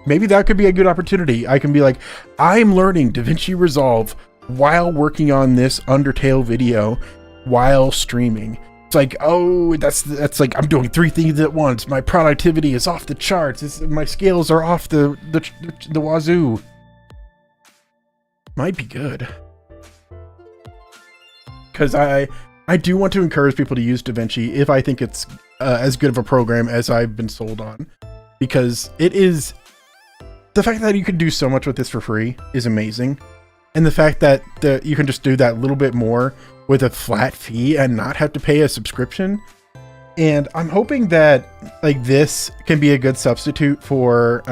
Speaker 1: maybe that could be a good opportunity. I can be like, I'm learning DaVinci Resolve while working on this Undertale video while streaming. It's like, oh, that's like I'm doing three things at once. My productivity is off the charts. My scales are off the wazoo. Might be good. Because I do want to encourage people to use DaVinci if I think it's as good of a program as I've been sold on. Because it is, the fact that you can do so much with this for free is amazing. And the fact that you can just do that little bit more with a flat fee and not have to pay a subscription. And I'm hoping that like this can be a good substitute for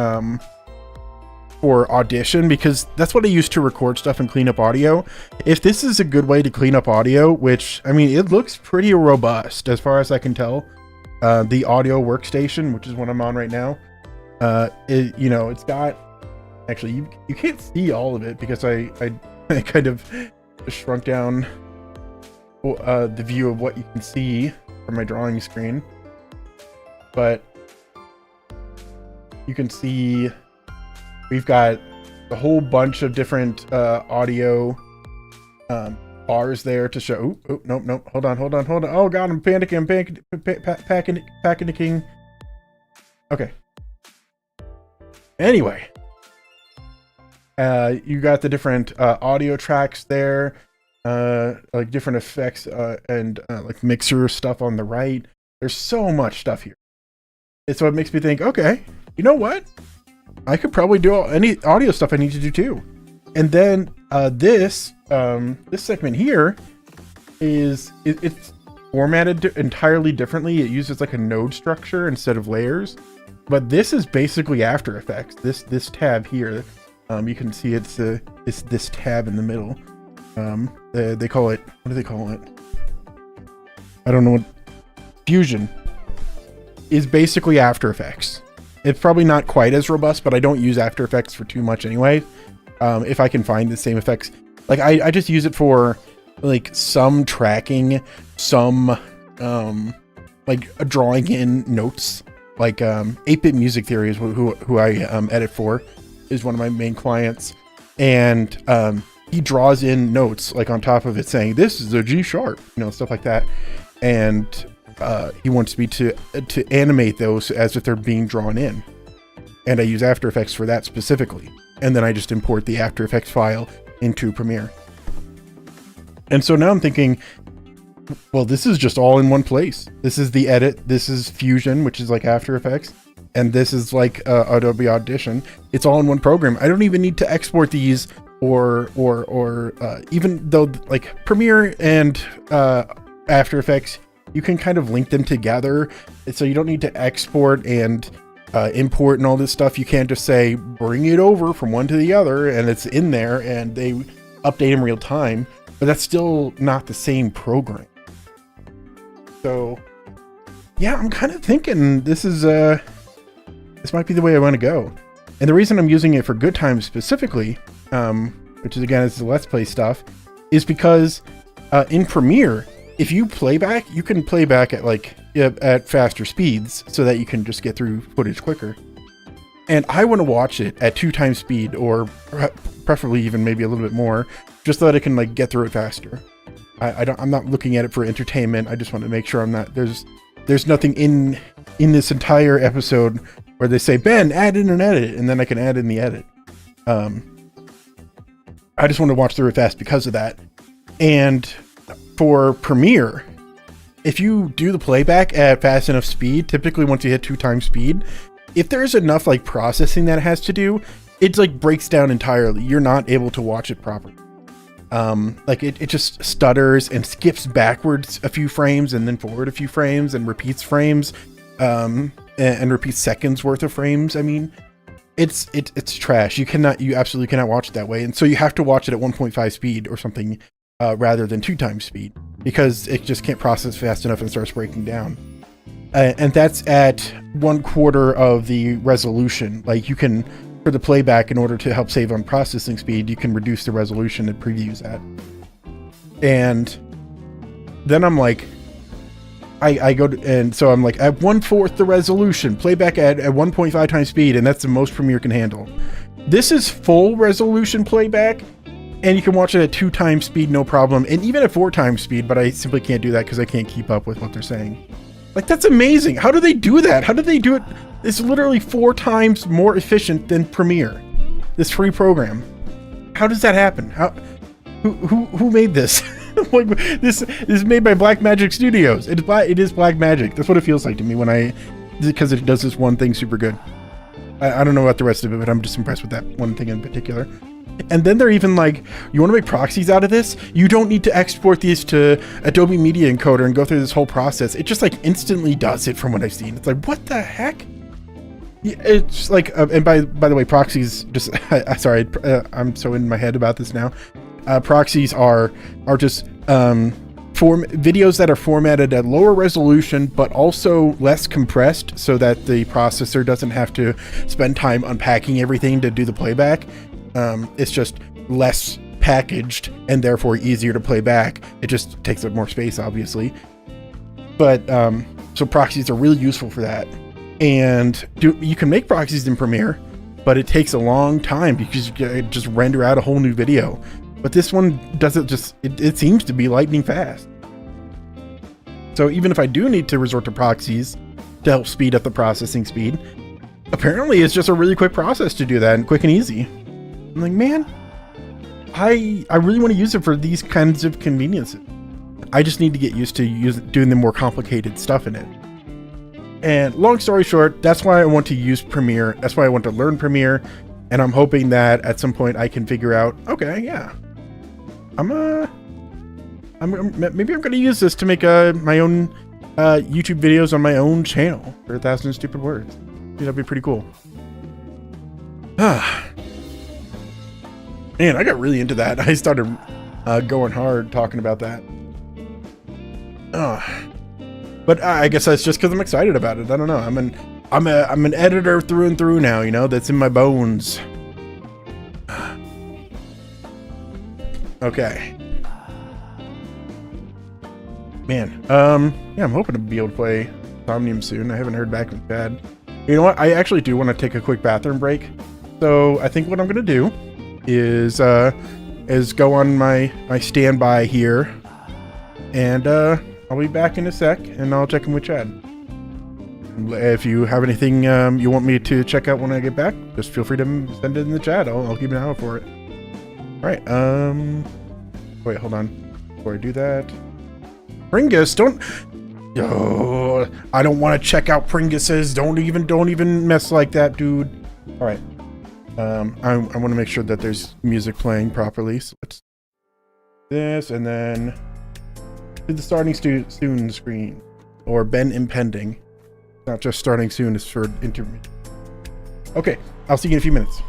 Speaker 1: Audition, because that's what I use to record stuff and clean up audio. If this is a good way to clean up audio, which I mean, it looks pretty robust as far as I can tell. The audio workstation, which is what I'm on right now, it's got, actually you can't see all of it because I kind of just shrunk down the view of what you can see from my drawing screen, but you can see we've got a whole bunch of different audio bars there to show. Oh, nope. Hold on. Oh God, I'm panicking. Panicking. Okay. Anyway, you got the different audio tracks there, like different effects and like mixer stuff on the right. There's so much stuff here. And so it makes me think, okay, you know what? I could probably do any audio stuff I need to do too. And then this segment here it's formatted entirely differently. It uses like a node structure instead of layers. But this is basically After Effects. This tab here, you can see it's this tab in the middle. They call it, what do they call it? I don't know what. Fusion is basically After Effects. It's probably not quite as robust, but I don't use After Effects for too much anyway. If I can find the same effects, like I just use it for like some tracking, some like drawing in notes. Like 8-Bit Music Theory is who I edit for, is one of my main clients, and he draws in notes like on top of it saying this is a G sharp, you know, stuff like that, and he wants me to animate those as if they're being drawn in, and I use After Effects for that specifically, and then I just import the After Effects file into Premiere. And so now I'm thinking, well, this is just all in one place. This is the edit. This is Fusion, which is like After Effects. And this is like Adobe Audition. It's all in one program. I don't even need to export these or even though like Premiere and After Effects, you can kind of link them together. So you don't need to export and import and all this stuff. You can't just say, bring it over from one to the other and it's in there and they update in real time. But that's still not the same program. So yeah, I'm kind of thinking this might be the way I want to go. And the reason I'm using it for Good Times specifically, which is again, is the Let's Play stuff, is because in Premiere, if you playback, you can play back at like at faster speeds so that you can just get through footage quicker. And I want to watch it at 2 times speed, or preferably even maybe a little bit more, just so that I can like get through it faster. I'm not looking at it for entertainment. I just want to make sure I'm not, there's nothing in this entire episode where they say, Ben, add in an edit, and then I can add in the edit. I just want to watch through it fast because of that. And for Premiere, if you do the playback at fast enough speed, typically once you hit 2 times speed, if there's enough like processing that it has to do, it's like breaks down entirely. You're not able to watch it properly. Like it just stutters and skips backwards a few frames and then forward a few frames and repeats frames, and repeats seconds worth of frames. I mean, it's trash. You absolutely cannot watch it that way. And so you have to watch it at 1.5 speed or something, rather than 2 times speed, because it just can't process fast enough and starts breaking down. And that's at 1/4 of the resolution. Like you can, for the playback, in order to help save on processing speed, you can reduce the resolution it previews at. And then I'm like, I go to, and so I'm like, at 1/4 the resolution, playback at 1.5 times speed, and that's the most Premiere can handle. This is full resolution playback, and you can watch it at 2 times speed, no problem, and even at 4 times speed, but I simply can't do that because I can't keep up with what they're saying. Like, that's amazing. How do they do that? How do they do it? It's literally 4 times more efficient than Premiere, this free program. How does that happen? Who made this? Like, this is made by Blackmagic Studios. It is Blackmagic. That's what it feels like to me because it does this one thing super good. I don't know about the rest of it, but I'm just impressed with that one thing in particular. And then they're even like, you want to make proxies out of this? You don't need to export these to Adobe Media Encoder and go through this whole process. It just like instantly does it from what I've seen. It's like, what the heck? It's like, and by the way, proxies, just, sorry, I'm so in my head about this now. Proxies are just videos that are formatted at lower resolution, but also less compressed so that the processor doesn't have to spend time unpacking everything to do the playback. It's just less packaged and therefore easier to play back. It just takes up more space, obviously. But so proxies are really useful for that. And you can make proxies in Premiere, but it takes a long time because you just render out a whole new video. But this one doesn't it seems to be lightning fast. So even if I do need to resort to proxies to help speed up the processing speed, apparently it's just a really quick process to do that, and quick and easy. I'm like, man, I really want to use it for these kinds of conveniences. I just need to get used to doing the more complicated stuff in it. And long story short, that's why I want to use Premiere. That's why I want to learn Premiere. And I'm hoping that at some point I can figure out, okay, yeah, maybe I'm going to use this to make my own YouTube videos on my own channel for 1,000 Stupid Words. That'd be pretty cool. Man, I got really into that. I started going hard talking about that. But I guess that's just because I'm excited about it. I don't know. I'm an editor through and through now. You know, that's in my bones. Okay. Man, yeah, I'm hoping to be able to play Somnium soon. I haven't heard back from Chad. You know what? I actually do want to take a quick bathroom break. So I think what I'm gonna do is go on my standby here, and I'll be back in a sec, and I'll check in with Chad. If you have anything you want me to check out when I get back, just feel free to send it in the chat. I'll keep an eye out for it. All right. Wait, hold on. Before I do that, Pringus, don't. Oh, I don't want to check out Pringus's. Don't even mess like that, dude. All right. I want to make sure that there's music playing properly. So let's do this, and then do the starting soon screen, or been impending. Not just starting soon, it's for intermittent. Okay, I'll see you in a few minutes.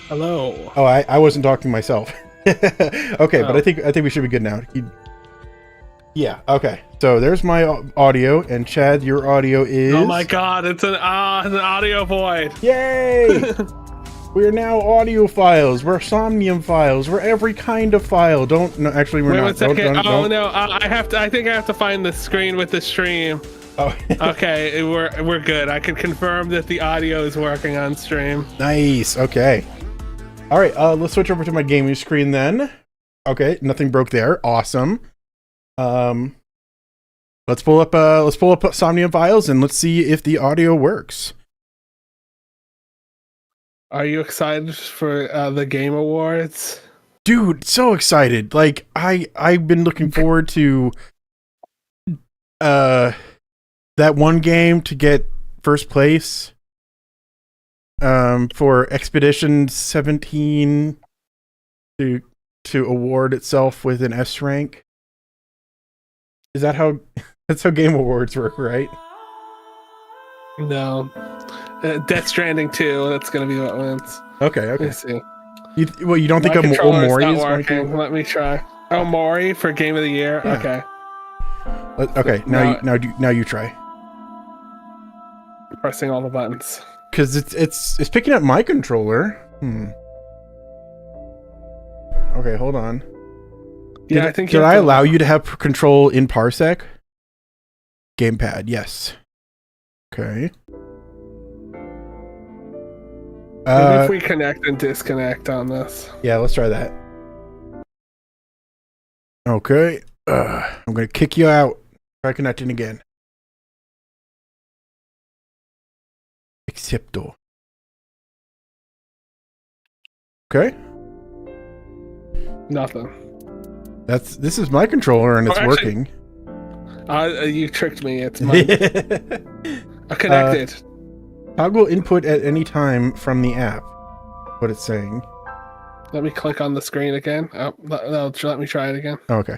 Speaker 2: Hello.
Speaker 1: Oh, I wasn't talking to myself. Okay, but I think we should be good now. Yeah. Okay. So there's my audio, and Chad, your audio is.
Speaker 2: Oh my God! It's an audio void.
Speaker 1: Yay! We are now audio files. We're Somnium files. We're every kind of file. Don't no, actually we're
Speaker 2: Wait
Speaker 1: not.
Speaker 2: 1 second.
Speaker 1: Don't.
Speaker 2: No, I have to. I think I have to find the screen with the stream.
Speaker 1: Oh.
Speaker 2: Okay, we're good. I can confirm that the audio is working on stream.
Speaker 1: Nice. Okay. All right. Let's switch over to my gaming screen then. Okay. Nothing broke there. Awesome. Let's pull up Somnium files and let's see if the audio works.
Speaker 2: Are you excited for the Game Awards?
Speaker 1: Dude, so excited. Like I've been looking forward to that one game to get first place for Expedition 17 to award itself with an S rank. Is that how that's how Game Awards work, right?
Speaker 2: No. Death Stranding 2, that's gonna be what wins.
Speaker 1: Okay.
Speaker 2: Let's see.
Speaker 1: You don't think Omori is working?
Speaker 2: Let me try. Omori for Game of the Year.
Speaker 1: Yeah.
Speaker 2: Okay.
Speaker 1: Okay. Now you try.
Speaker 2: Pressing all the buttons.
Speaker 1: Because it's picking up my controller. Okay, hold on.
Speaker 2: Yeah, I think.
Speaker 1: Did I allow you to have control in Parsec? Gamepad, yes. Okay.
Speaker 2: Maybe if we connect and disconnect on this.
Speaker 1: Yeah, let's try that. Okay. I'm gonna kick you out. Try connecting again. Accepto. Okay.
Speaker 2: Nothing.
Speaker 1: This is my controller and it's working.
Speaker 2: You tricked me. It's mine. Connected.
Speaker 1: Toggle input at any time from the app. What it's saying.
Speaker 2: Let me click on the screen again. Oh, let me try it again.
Speaker 1: Oh, okay.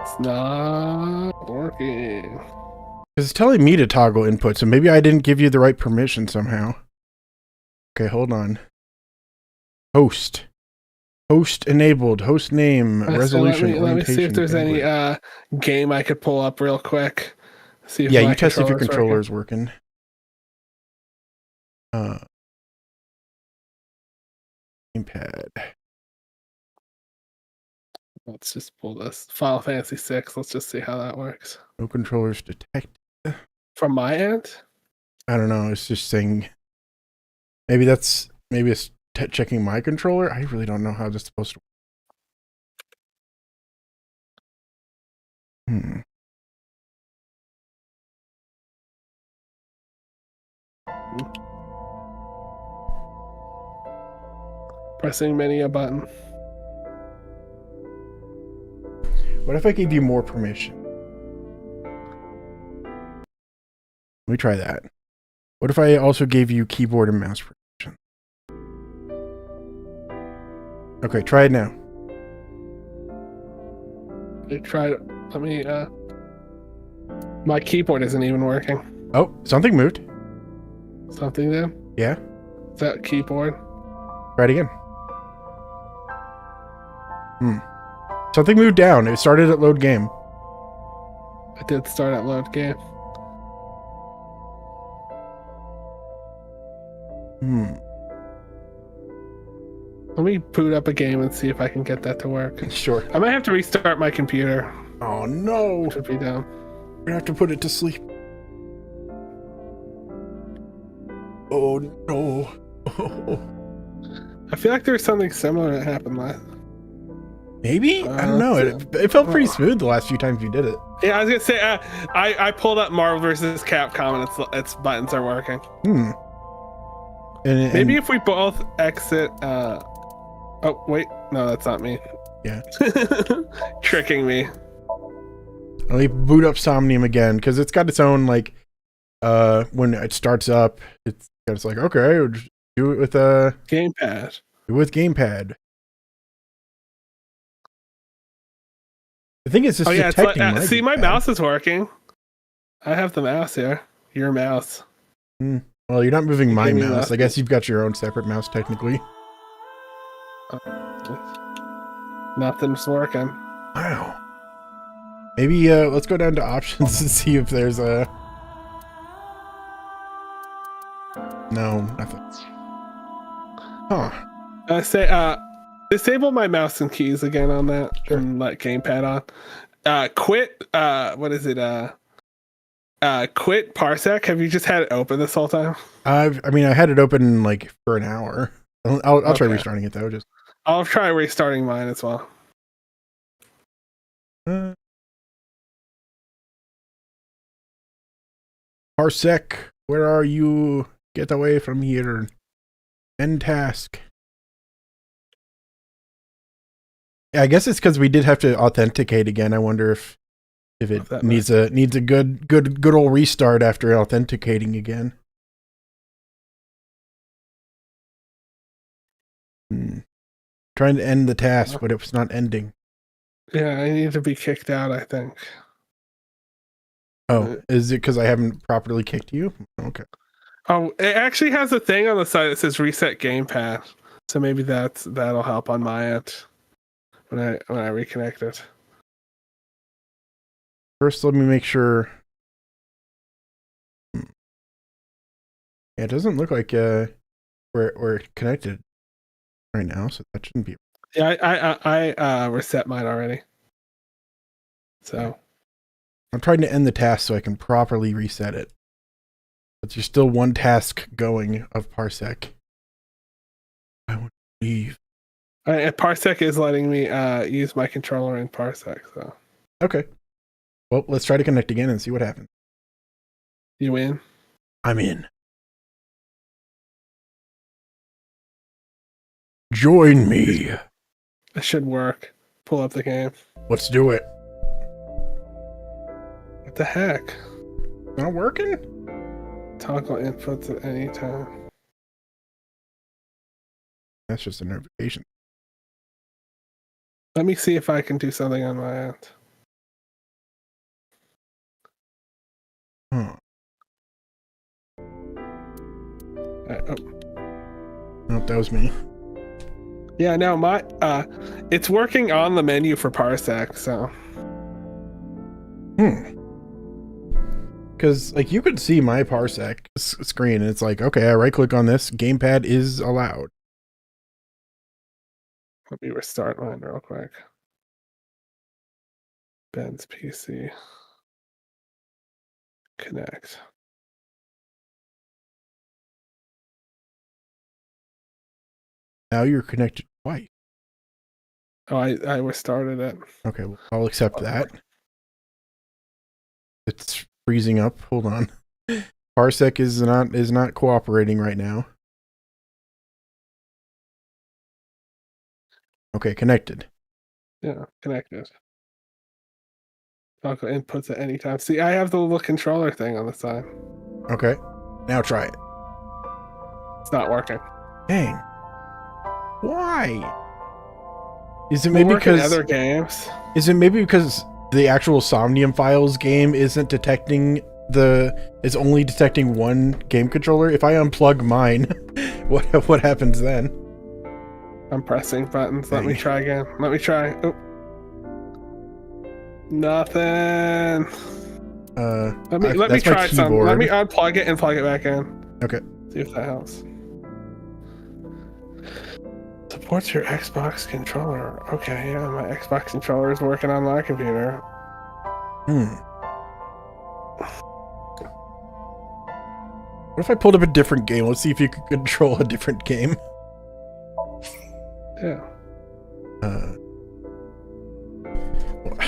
Speaker 2: It's not working.
Speaker 1: It's telling me to toggle input, so maybe I didn't give you the right permission somehow. Okay, hold on. Host enabled. Host name. Resolution.
Speaker 2: Let me see if there's any game I could pull up real quick. See if
Speaker 1: you test if your controller is working. Gamepad.
Speaker 2: Let's just pull this Final Fantasy 6. Let's just see how that works.
Speaker 1: No controllers detected.
Speaker 2: From my end?
Speaker 1: I don't know. It's just saying. Maybe it's checking my controller. I really don't know how this is supposed to.
Speaker 2: Pressing many a button.
Speaker 1: What if I gave you more permission? Let me try that. What if I also gave you keyboard and mouse permission? Okay, try it now.
Speaker 2: Try it. Let me. My keyboard isn't even working.
Speaker 1: Oh, something moved.
Speaker 2: Something did?
Speaker 1: Yeah.
Speaker 2: Is that keyboard?
Speaker 1: Try it again. Something moved down. It started at load game.
Speaker 2: It did start at load game. Let me boot up a game and see if I can get that to work.
Speaker 1: Sure.
Speaker 2: I might have to restart my computer.
Speaker 1: Oh no.
Speaker 2: Should be down.
Speaker 1: We're gonna have to put it to sleep. Oh no.
Speaker 2: I feel like there was something similar that happened last.
Speaker 1: Maybe? I don't know. It felt pretty smooth the last few times you did it.
Speaker 2: Yeah, I was gonna say I pulled up Marvel vs. Capcom and its buttons are working.
Speaker 1: And
Speaker 2: maybe if we both exit. Oh wait, no, that's not me.
Speaker 1: Yeah.
Speaker 2: Tricking me.
Speaker 1: Let me boot up Somnium again because it's got its own like. When it starts up, it's like okay, we'll just do it with
Speaker 2: gamepad.
Speaker 1: Do it with gamepad. I think it's just detecting
Speaker 2: it's like, see, my mouse is working. I have the mouse here. Your mouse.
Speaker 1: Well, you're not moving my
Speaker 2: Give me
Speaker 1: mouse. I
Speaker 2: nothing.
Speaker 1: guess you've got your own separate mouse technically.
Speaker 2: Nothing's working.
Speaker 1: Wow. Maybe let's go down to options and see if there's a... No, nothing. Huh.
Speaker 2: Disable my mouse and keys again on that,
Speaker 1: Sure.
Speaker 2: and let gamepad on. Quit. What is it? Quit Parsec. Have you just had it open this whole time?
Speaker 1: I mean, I had it open like for an hour. I'll try
Speaker 2: Okay.
Speaker 1: restarting it though. Just
Speaker 2: I'll try restarting mine as well.
Speaker 1: Parsec, where are you? Get away from here. End task. Yeah, I guess it's because we did have to authenticate again. I wonder if it needs a good old restart after authenticating again. Trying to end the task, but it was not ending.
Speaker 2: Yeah, I need to be kicked out, I think.
Speaker 1: Oh, is it because I haven't properly kicked you? Okay.
Speaker 2: Oh, it actually has a thing on the side that says reset gamepad. So maybe that'll help on my end when I reconnect it.
Speaker 1: First, let me make sure. Yeah, it doesn't look like we're connected right now, so that shouldn't be.
Speaker 2: Yeah, I reset mine already. So
Speaker 1: I'm trying to end the task so I can properly reset it. But there's still one task going of Parsec. I want to leave.
Speaker 2: Parsec is letting me use my controller in Parsec. So
Speaker 1: Okay. Well, let's try to connect again and see what happens.
Speaker 2: you in?
Speaker 1: I'm in. Join me.
Speaker 2: It should work. Pull up the game.
Speaker 1: Let's do it.
Speaker 2: What the heck?
Speaker 1: Not working?
Speaker 2: Toggle inputs at any time.
Speaker 1: That's just a notification.
Speaker 2: Let me see if I can do something on my end.
Speaker 1: Huh.
Speaker 2: Oh.
Speaker 1: Nope, that was me.
Speaker 2: Yeah, no, it's working on the menu for Parsec, so.
Speaker 1: Because, like, you could see my Parsec screen, and it's like, okay, I right-click on this, gamepad is allowed.
Speaker 2: Let me restart mine real quick. Ben's PC. Connect.
Speaker 1: Now you're connected twice.
Speaker 2: Oh, I restarted it.
Speaker 1: Okay, well, I'll accept that. It's freezing up. Hold on. Parsec is not cooperating right now. Okay, connected.
Speaker 2: Yeah, connected. Toggle inputs at any time. See, I have the little controller thing on the side.
Speaker 1: Okay, now try it.
Speaker 2: It's not working.
Speaker 1: Dang. Why? Is it
Speaker 2: Will
Speaker 1: maybe
Speaker 2: work in
Speaker 1: because
Speaker 2: other games?
Speaker 1: Is it maybe because the actual Somnium Files game isn't detecting it's only detecting one game controller? If I unplug mine, what happens then?
Speaker 2: I'm pressing buttons. Let
Speaker 1: Dang.
Speaker 2: me try again. Let me try. Oh. Nothing. Let me try something. Let me unplug it and plug it back in.
Speaker 1: Okay.
Speaker 2: See if that helps. Supports your Xbox controller. Okay, yeah, my Xbox controller is working on my computer.
Speaker 1: What if I pulled up a different game? Let's see if you could control a different game.
Speaker 2: Yeah.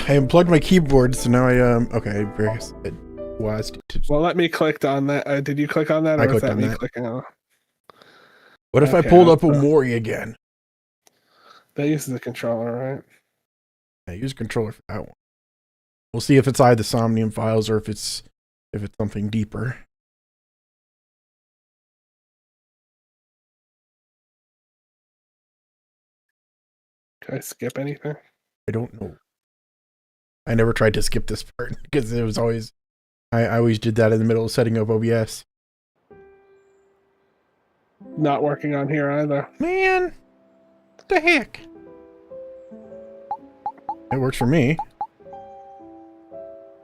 Speaker 1: I unplugged my keyboard, so now okay, I guess it was.
Speaker 2: Well, let me click on that. Did you click on that, or was that me clicking on it?
Speaker 1: What if I pulled up Omori again?
Speaker 2: That uses a controller, right?
Speaker 1: I use a controller for that one. We'll see if it's either Somnium Files or if it's something deeper.
Speaker 2: Can I skip anything?
Speaker 1: I don't know. I never tried to skip this part because it was always I always did that in the middle of setting up OBS.
Speaker 2: not working on here either.
Speaker 1: Man, what the heck? It works for me.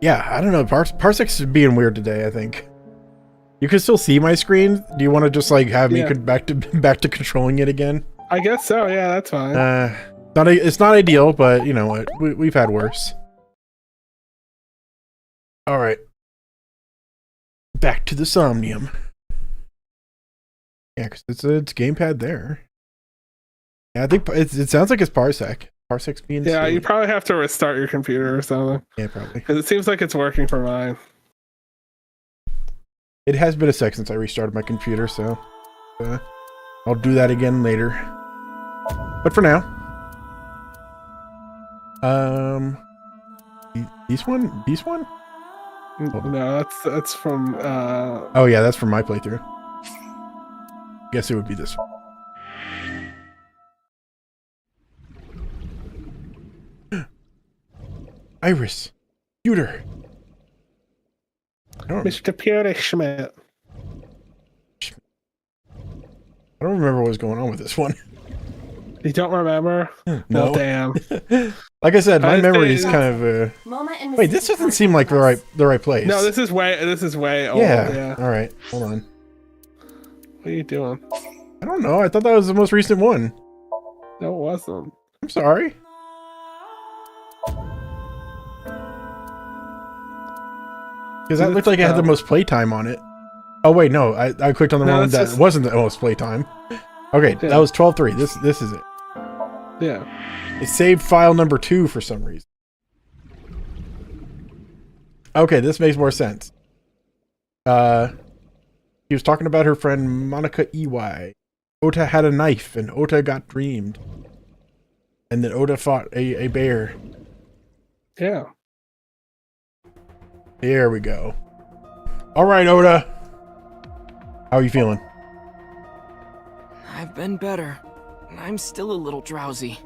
Speaker 1: Yeah, I don't know. Parsecs is being weird today, I think. You can still see my screen. Do you want to just like have me back to controlling it again?
Speaker 2: I guess so. Yeah, that's fine.
Speaker 1: It's not ideal, but you know what? We've had worse. All right. Back to the Somnium. Yeah, because it's gamepad there. Yeah, I think it sounds like it's Parsec. Parsec's being silly.
Speaker 2: You probably have to restart your computer or something.
Speaker 1: Yeah, probably.
Speaker 2: Because it seems like it's working for mine.
Speaker 1: It has been a sec since I restarted my computer, so I'll do that again later. But for now, this one?
Speaker 2: No, that's from.
Speaker 1: Oh yeah, that's from my playthrough. Guess it would be this one. Iris, Pewter.
Speaker 2: Mr. Pierre Schmidt.
Speaker 1: I don't remember what was going on with this one.
Speaker 2: You don't remember?
Speaker 1: No.
Speaker 2: Well, damn.
Speaker 1: Like I said, my memory is kind of. Wait, this doesn't seem like the right place.
Speaker 2: No, this is way old.
Speaker 1: Yeah. All right, hold on.
Speaker 2: What are you doing?
Speaker 1: I don't know. I thought that was the most recent one.
Speaker 2: No, it wasn't.
Speaker 1: I'm sorry. Because that looked like it had the most playtime on it. Oh wait, no, I clicked on the one that wasn't the most playtime. Okay, that was 12.3. This is it.
Speaker 2: Yeah.
Speaker 1: It saved file number 2 for some reason. Okay, this makes more sense. He was talking about her friend Monica EY. Ota had a knife and Ota got dreamed. And then Ota fought a bear.
Speaker 2: Yeah.
Speaker 1: There we go. All right, Ota. How are you feeling?
Speaker 3: I've been better. I'm still a little drowsy.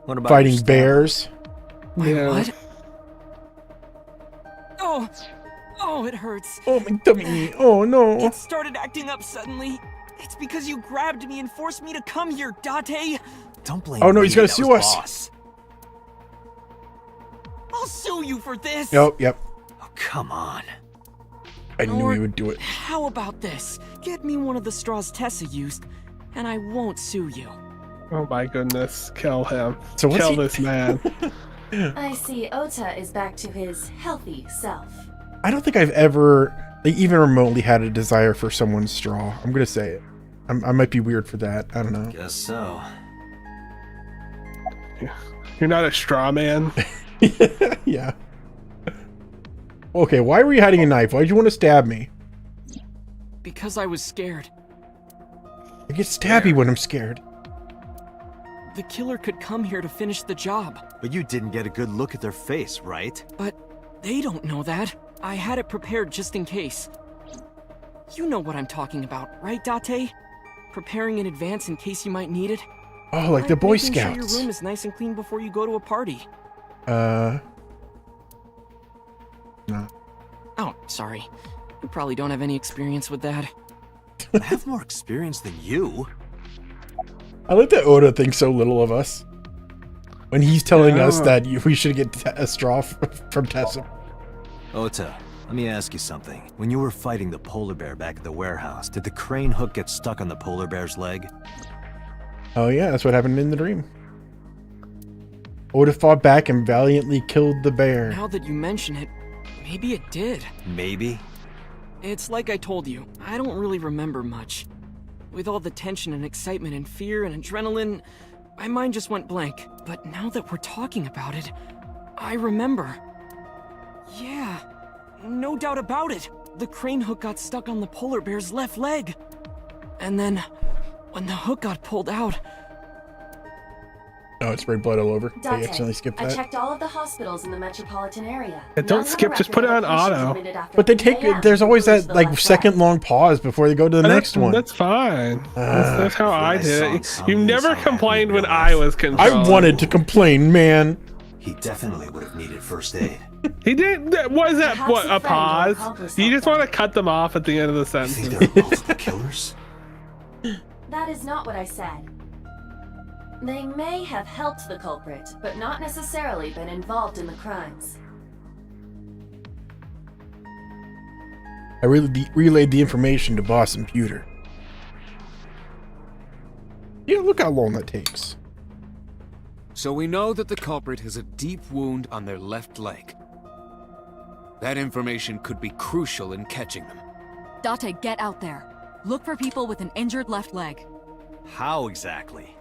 Speaker 4: What about
Speaker 1: fighting bears?
Speaker 3: Wait,
Speaker 2: Yeah.
Speaker 3: what? Oh, it hurts.
Speaker 1: Oh, my tummy. Oh, no.
Speaker 3: It started acting up suddenly. It's because you grabbed me and forced me to come here, Date.
Speaker 4: Don't blame
Speaker 1: Oh, no,
Speaker 4: me.
Speaker 1: he's gonna
Speaker 4: That
Speaker 1: sue
Speaker 4: was
Speaker 1: us.
Speaker 4: Boss.
Speaker 3: I'll sue you for this.
Speaker 1: Yep.
Speaker 4: Oh, come on.
Speaker 1: I knew he would do it.
Speaker 3: How about this? Get me one of the straws Tessa used, and I won't sue you.
Speaker 2: Oh my goodness. Kill him.
Speaker 1: So what's
Speaker 2: Kill this man.
Speaker 5: I see Ota is back to his healthy self.
Speaker 1: I don't think I've ever even remotely had a desire for someone's straw. I'm gonna say it. I might be weird for that. I don't know.
Speaker 4: Guess so.
Speaker 2: You're not a straw man.
Speaker 1: Yeah. Okay, why were you hiding a knife? Why'd you want to stab me?
Speaker 3: Because I was scared.
Speaker 1: I get stabby when I'm scared.
Speaker 3: The killer could come here to finish the job.
Speaker 4: But you didn't get a good look at their face, right?
Speaker 3: But they don't know that. I had it prepared just in case. You know what I'm talking about, right, Date? Preparing in advance in case you might need it.
Speaker 1: Oh, like the Boy
Speaker 3: Making sure
Speaker 1: Scouts.
Speaker 3: your room is nice and clean before you go to a party.
Speaker 1: No.
Speaker 3: Oh, sorry. You probably don't have any experience with that.
Speaker 4: I have more experience than you.
Speaker 1: I like that Oda thinks so little of us. When he's telling us that we should get a straw from Tessa.
Speaker 4: Ota, let me ask you something. When you were fighting the polar bear back at the warehouse, did the crane hook get stuck on the polar bear's leg?
Speaker 1: Oh yeah, that's what happened in the dream. Oda fought back and valiantly killed the bear.
Speaker 3: Now that you mention it, maybe it did.
Speaker 4: Maybe.
Speaker 3: It's like I told you, I don't really remember much. With all the tension and excitement and fear and adrenaline, my mind just went blank. But now that we're talking about it, I remember. Yeah, no doubt about it. The crane hook got stuck on the polar bear's left leg. And then, when the hook got pulled out...
Speaker 1: Oh, it sprayed blood all over. I
Speaker 5: Date,
Speaker 1: accidentally skipped
Speaker 5: I
Speaker 1: that.
Speaker 5: checked all of the hospitals in the metropolitan area.
Speaker 2: Don't skip, just put it on auto.
Speaker 1: But they take, there's always that like second long pause before they go to the next one.
Speaker 2: That's fine. That's how I did it. You
Speaker 4: Somnium
Speaker 2: never
Speaker 4: is
Speaker 2: complained when
Speaker 4: happening in
Speaker 2: I
Speaker 4: real
Speaker 2: was
Speaker 4: life.
Speaker 2: controlling.
Speaker 1: I wanted to complain, man.
Speaker 4: He definitely would have needed first aid.
Speaker 2: He did. Was that
Speaker 5: Perhaps
Speaker 2: what
Speaker 5: a
Speaker 2: a
Speaker 5: friend will
Speaker 2: pause?
Speaker 5: accomplish
Speaker 2: You just
Speaker 5: something.
Speaker 2: want to cut them off at the end of the
Speaker 4: You think
Speaker 2: sentence.
Speaker 4: there are multiple killers?
Speaker 5: That is not what I said. They may have helped the culprit, but not necessarily been involved in the crimes.
Speaker 1: I relayed the information to Boss and Pewter. Yeah, look how long that takes.
Speaker 6: So we know that the culprit has a deep wound on their left leg. That information could be crucial in catching them.
Speaker 7: Date, get out there. Look for people with an injured left leg.
Speaker 4: How exactly?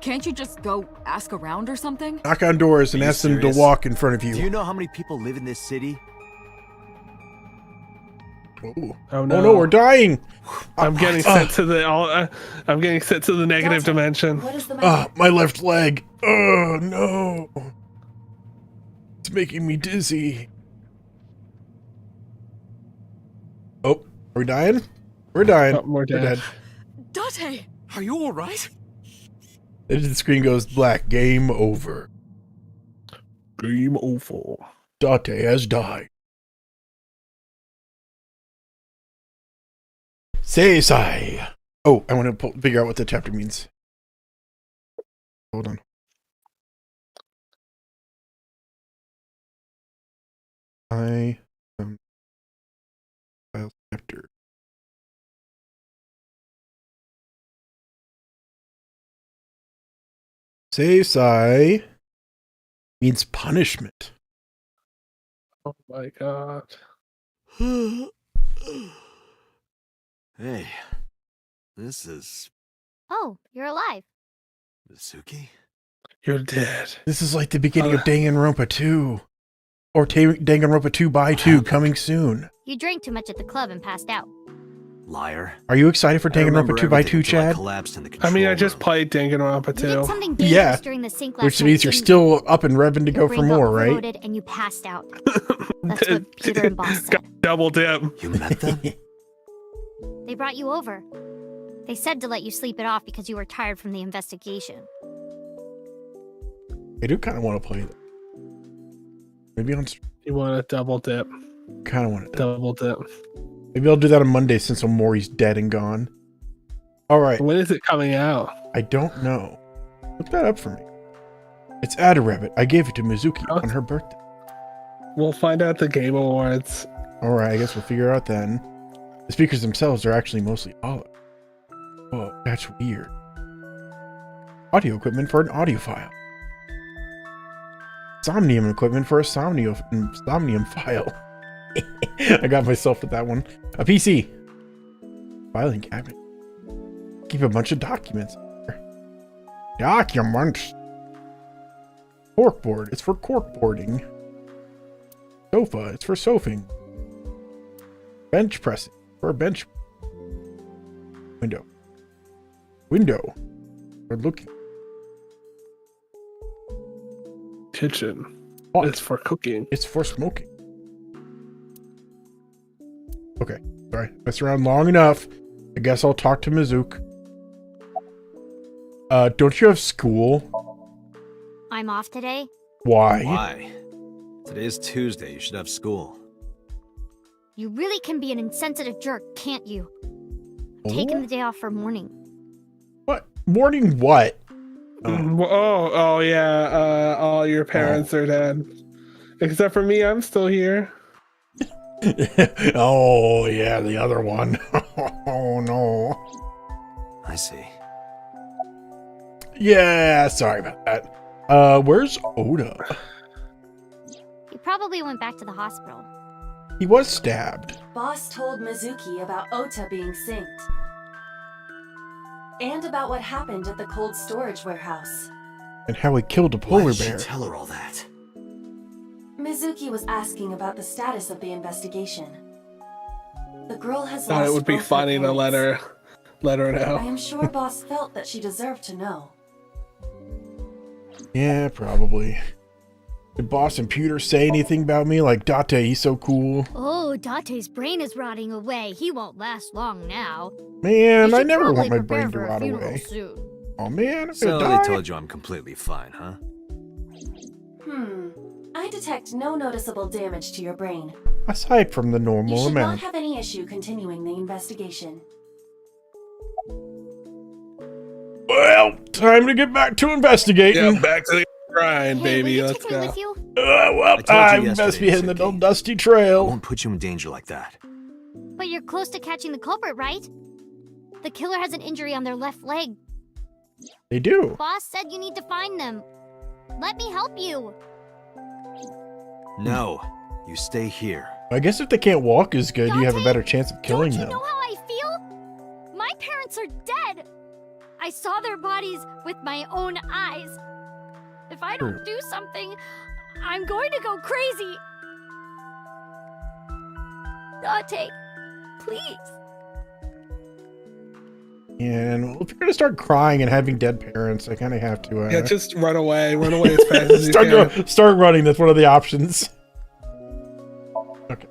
Speaker 7: Can't you just go ask around or something?
Speaker 1: Knock on doors and
Speaker 4: Are you
Speaker 1: ask them to
Speaker 4: serious?
Speaker 1: walk in front of you.
Speaker 4: Do you know how many people live in this city?
Speaker 1: Oh,
Speaker 2: Oh no,
Speaker 1: oh no, we're dying.
Speaker 2: I'm getting sent to the I'm getting sent to the negative
Speaker 5: Dante,
Speaker 2: dimension.
Speaker 5: What is the matter?
Speaker 1: My left leg. Oh no. It's making me dizzy. Oh, are we dying? We're dying.
Speaker 2: Oh, we're dead.
Speaker 7: Date!
Speaker 6: Are you all right?
Speaker 1: And the screen goes black. Game over.
Speaker 2: Game over.
Speaker 1: Date has died. Say. Oh, I want to figure out what the chapter means. Hold on. I am file chapter. Say means punishment.
Speaker 2: Oh my god.
Speaker 4: Hey, this is
Speaker 8: Oh, you're alive.
Speaker 4: Mizuki?
Speaker 2: You're dead.
Speaker 1: This is like the beginning of Danganronpa 2. Or Danganronpa 2 by 2 coming soon.
Speaker 8: You drank too much at the club and passed out.
Speaker 4: Liar.
Speaker 1: Are you excited for
Speaker 4: I remember
Speaker 1: Danganronpa 2 by
Speaker 4: everything
Speaker 1: 2,
Speaker 4: until I
Speaker 1: Chad?
Speaker 4: collapsed in the
Speaker 2: I mean, I
Speaker 4: control
Speaker 2: just
Speaker 4: room.
Speaker 2: played Danganronpa
Speaker 8: You did
Speaker 2: 2.
Speaker 8: something dangerous
Speaker 1: Yeah.
Speaker 8: during the sink last
Speaker 1: Which
Speaker 8: night,
Speaker 1: means you're
Speaker 8: didn't
Speaker 1: still up and revving to
Speaker 8: you? Your
Speaker 1: go for
Speaker 8: brain got
Speaker 1: more, right?
Speaker 8: overloaded and you passed out. That's what Peter and Boss said.
Speaker 2: Double dip.
Speaker 4: You met them?
Speaker 8: They brought you over. They said to let you sleep it off because you were tired from the investigation.
Speaker 1: I do kind of want to play that. Maybe on
Speaker 2: You want a double dip?
Speaker 1: kind of want to.
Speaker 2: Double dip.
Speaker 1: Maybe I'll do that on Monday since Omori's dead and gone. All right.
Speaker 2: When is it coming out?
Speaker 1: I don't know. Look that up for me. It's Ada Rabbit. I gave it to Mizuki on her birthday.
Speaker 2: We'll find out the Game Awards.
Speaker 1: All right. I guess we'll figure out then. The speakers themselves are actually mostly hollow. Whoa, that's weird. Audio equipment for an audiophile. Somnium equipment for a Somnium file. I got myself with that one. A PC. Filing cabinet. Keep a bunch of documents. Documents. Corkboard. It's for corkboarding. Sofa. It's for sofing. Bench pressing. For a bench. Window. Window. We're looking.
Speaker 2: Kitchen.
Speaker 1: Pot.
Speaker 2: It's for cooking.
Speaker 1: It's for smoking. Okay. Sorry. Messed around long enough. I guess I'll talk to Mizuki. Don't you have school?
Speaker 8: I'm off today.
Speaker 1: Why?
Speaker 4: Why? Today's Tuesday. You should have school.
Speaker 8: You really can be an insensitive jerk, can't you? Taking the day off for mourning.
Speaker 1: What? Morning what?
Speaker 2: Oh yeah. All your parents are dead. Except for me, I'm still here.
Speaker 1: Oh, yeah, the other one. Oh, no.
Speaker 4: I see.
Speaker 1: Yeah, sorry about that. Where's Oda?
Speaker 8: He probably went back to the hospital.
Speaker 1: He was stabbed.
Speaker 5: Boss told Mizuki about Ota being synced. And about what happened at the cold storage warehouse.
Speaker 1: And how he killed a
Speaker 4: Why
Speaker 1: polar
Speaker 4: did she
Speaker 1: bear.
Speaker 4: tell her all that?
Speaker 5: Mizuki was asking about the status of the investigation. The girl has
Speaker 2: Thought
Speaker 5: lost
Speaker 2: it would be
Speaker 5: both her
Speaker 2: funny to let
Speaker 5: parents.
Speaker 2: her
Speaker 5: I
Speaker 2: know.
Speaker 5: am sure Boss felt that she deserved to know.
Speaker 1: Yeah, probably. Did Boss and Pewter say anything about me? Like, Date, he's so cool.
Speaker 8: Oh, Date's brain is rotting away. He won't last long now.
Speaker 1: Man,
Speaker 8: You
Speaker 1: I
Speaker 8: should
Speaker 1: never
Speaker 8: probably
Speaker 1: want my
Speaker 8: prepare
Speaker 1: brain to
Speaker 8: for a
Speaker 1: rot
Speaker 8: funeral
Speaker 1: away.
Speaker 8: soon.
Speaker 1: Oh man, I'm
Speaker 4: So
Speaker 1: gonna
Speaker 4: they
Speaker 1: die.
Speaker 4: told you I'm completely fine, huh?
Speaker 5: I detect no noticeable damage to your brain.
Speaker 1: Aside from the
Speaker 5: You
Speaker 1: normal
Speaker 5: should not
Speaker 1: amount.
Speaker 5: have any issue continuing the investigation.
Speaker 1: Well, time to get back to investigating.
Speaker 2: Yeah, back to the grind,
Speaker 8: Hey,
Speaker 2: baby.
Speaker 8: will you
Speaker 2: Let's
Speaker 8: take me
Speaker 2: go.
Speaker 8: with you?
Speaker 1: Well,
Speaker 4: I told you
Speaker 1: I
Speaker 4: yesterday,
Speaker 1: must be hitting the
Speaker 4: Suki.
Speaker 1: old dusty
Speaker 4: I
Speaker 1: trail.
Speaker 4: won't put you in danger like that.
Speaker 8: But you're close to catching the culprit, right? The killer has an injury on their left leg.
Speaker 1: They do.
Speaker 8: Boss said you need to find them. Let me help you.
Speaker 4: No, you stay here.
Speaker 1: I guess if they can't walk as good, you have a
Speaker 8: Dante,
Speaker 1: better chance of killing
Speaker 8: Don't you
Speaker 1: them.
Speaker 8: know how I feel? My parents are dead. I saw their bodies with my own eyes. If I don't do something, I'm going to go crazy. Dante, please.
Speaker 1: And if you're gonna start crying and having dead parents, I kind of have to.
Speaker 2: Yeah, just run away. Run away as fast as you can.
Speaker 1: start running. That's one of the options. Okay.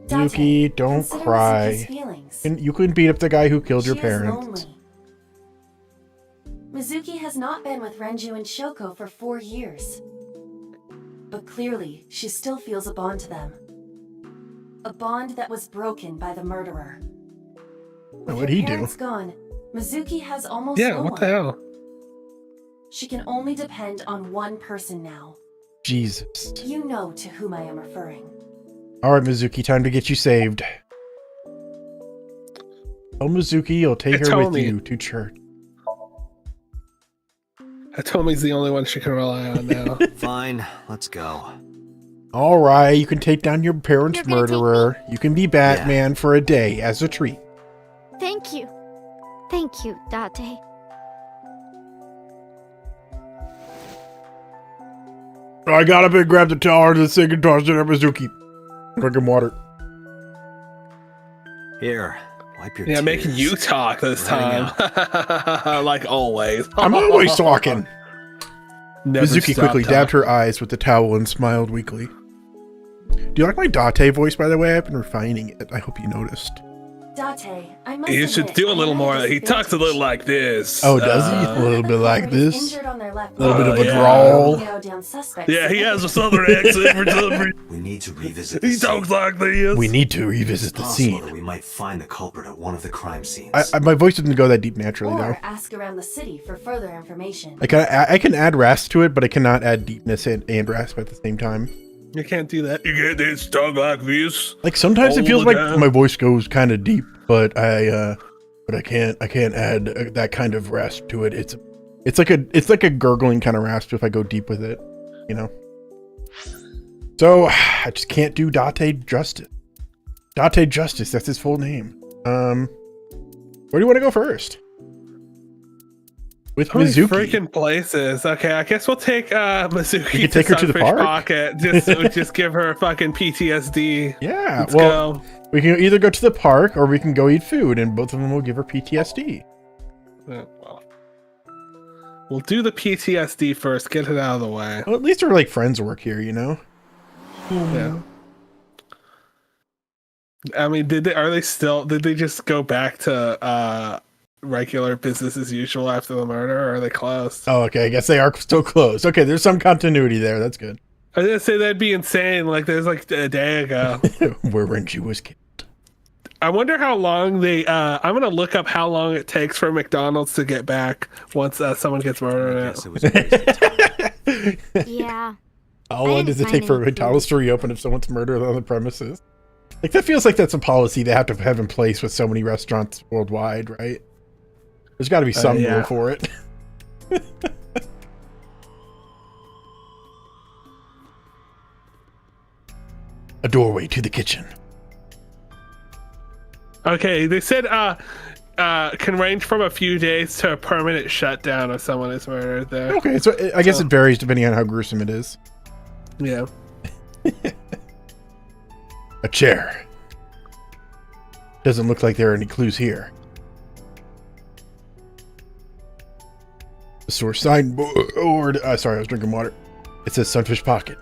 Speaker 5: Dante,
Speaker 1: Yuki, don't
Speaker 5: consider
Speaker 1: cry.
Speaker 5: Mizuki's feelings.
Speaker 1: You couldn't beat up the guy who killed your
Speaker 5: She is
Speaker 1: parents.
Speaker 5: lonely. Mizuki has not been with Renju and Shoko for 4 years. But clearly, she still feels a bond to them. A bond that was broken by the murderer. With
Speaker 1: What'd
Speaker 5: her
Speaker 1: he do?
Speaker 5: parents gone, Mizuki has almost
Speaker 2: Yeah,
Speaker 5: no
Speaker 2: what
Speaker 5: one.
Speaker 2: the hell?
Speaker 5: She can only depend on one person now.
Speaker 1: Jesus.
Speaker 5: You know to whom I am referring.
Speaker 1: All right, Mizuki, time to get you saved. Tell Mizuki you'll take her with
Speaker 2: Hitomi.
Speaker 1: you to church.
Speaker 2: Hitomi's the only one she can rely on now.
Speaker 4: Fine, let's go.
Speaker 1: All right, you can take down your parents'
Speaker 8: You're gonna take
Speaker 1: murderer. You can be Batman for a day as a treat.
Speaker 8: Thank you. Thank you, Date.
Speaker 1: I got up and grabbed the towel and the sink and tossed it at Mizuki. Drinking water.
Speaker 4: Here, wipe your
Speaker 2: Yeah,
Speaker 4: tears.
Speaker 2: making you talk this
Speaker 4: Running
Speaker 2: time. Like always.
Speaker 1: I'm always talking.
Speaker 2: Never
Speaker 1: Mizuki
Speaker 2: stop
Speaker 1: quickly
Speaker 2: talking.
Speaker 1: dabbed her eyes with the towel and smiled weakly. Do you like my Date voice, by the way? I've been refining it. I hope you noticed.
Speaker 5: Date, I must
Speaker 2: You should
Speaker 5: admit,
Speaker 2: do a
Speaker 5: I'm
Speaker 2: little
Speaker 5: at
Speaker 2: more. He
Speaker 5: disadvantage.
Speaker 2: talks a little like this.
Speaker 1: Oh, does he? A little bit like
Speaker 5: Culprit is
Speaker 1: this.
Speaker 5: injured on their left
Speaker 1: A little bit of
Speaker 5: leg.
Speaker 1: a
Speaker 2: yeah.
Speaker 1: drawl.
Speaker 5: Narrow down suspects
Speaker 2: Yeah, he has a southern accent for some reason.
Speaker 4: We need to revisit the
Speaker 2: He
Speaker 4: scene.
Speaker 2: talks like this.
Speaker 1: We need to revisit
Speaker 4: It's
Speaker 1: the
Speaker 4: possible that
Speaker 1: scene.
Speaker 4: we might find the culprit at one of the crime scenes.
Speaker 1: My voice didn't go that deep naturally,
Speaker 5: Or
Speaker 1: though.
Speaker 5: ask around the city for further information.
Speaker 1: I can add rasp to it, but I cannot add deepness and rasp at the same time.
Speaker 2: You can't do that. You can't just talk like this.
Speaker 1: Like sometimes it
Speaker 2: All
Speaker 1: feels
Speaker 2: the
Speaker 1: like
Speaker 2: time.
Speaker 1: my voice goes kind of deep, but I can't add that kind of rasp to it. It's like a gurgling kind of rasp if I go deep with it, you know. So I just can't do Date justice. Date Justice, that's his full name. Where do you want to go first? With
Speaker 2: How many
Speaker 1: Mizuki.
Speaker 2: freaking places? Okay, I guess we'll take Mizuki
Speaker 1: We can take her to the
Speaker 2: Sunfish
Speaker 1: park.
Speaker 2: Pocket. Just give her fucking PTSD.
Speaker 1: Yeah,
Speaker 2: Let's
Speaker 1: well,
Speaker 2: go.
Speaker 1: we can either go to the park or we can go eat food, and both of them will give her PTSD.
Speaker 2: Well, we'll do the PTSD first. Get it out of the way.
Speaker 1: Well, at least our like friends work here, you know.
Speaker 2: Yeah. I mean, did they just go back to regular business as usual after the murder, or are they closed?
Speaker 1: Oh, okay. I guess they are still closed. Okay, there's some continuity there. That's good.
Speaker 2: I was gonna say that'd be insane. Like there's like a day ago.
Speaker 1: Where Renju was killed.
Speaker 2: I wonder how long they. I'm gonna look up how long it takes for McDonald's to get back once someone gets
Speaker 4: I
Speaker 2: murdered.
Speaker 4: guess it was wasted time.
Speaker 8: Yeah.
Speaker 1: How long
Speaker 8: didn't
Speaker 1: does it
Speaker 8: find
Speaker 1: take for
Speaker 8: any
Speaker 1: McDonald's to reopen if someone's murdered on the premises? Like that feels like that's a policy they have to have in place with so many restaurants worldwide, right? There's got to be some
Speaker 2: yeah.
Speaker 1: rule for it. A doorway to the kitchen.
Speaker 2: Okay, they said can range from a few days to a permanent shutdown if someone is murdered there.
Speaker 1: Okay, so I guess it varies depending on how gruesome it is.
Speaker 2: Yeah.
Speaker 1: A chair. Doesn't look like there are any clues here. The source signboard. Sorry, I was drinking water. It says Sunfish Pocket.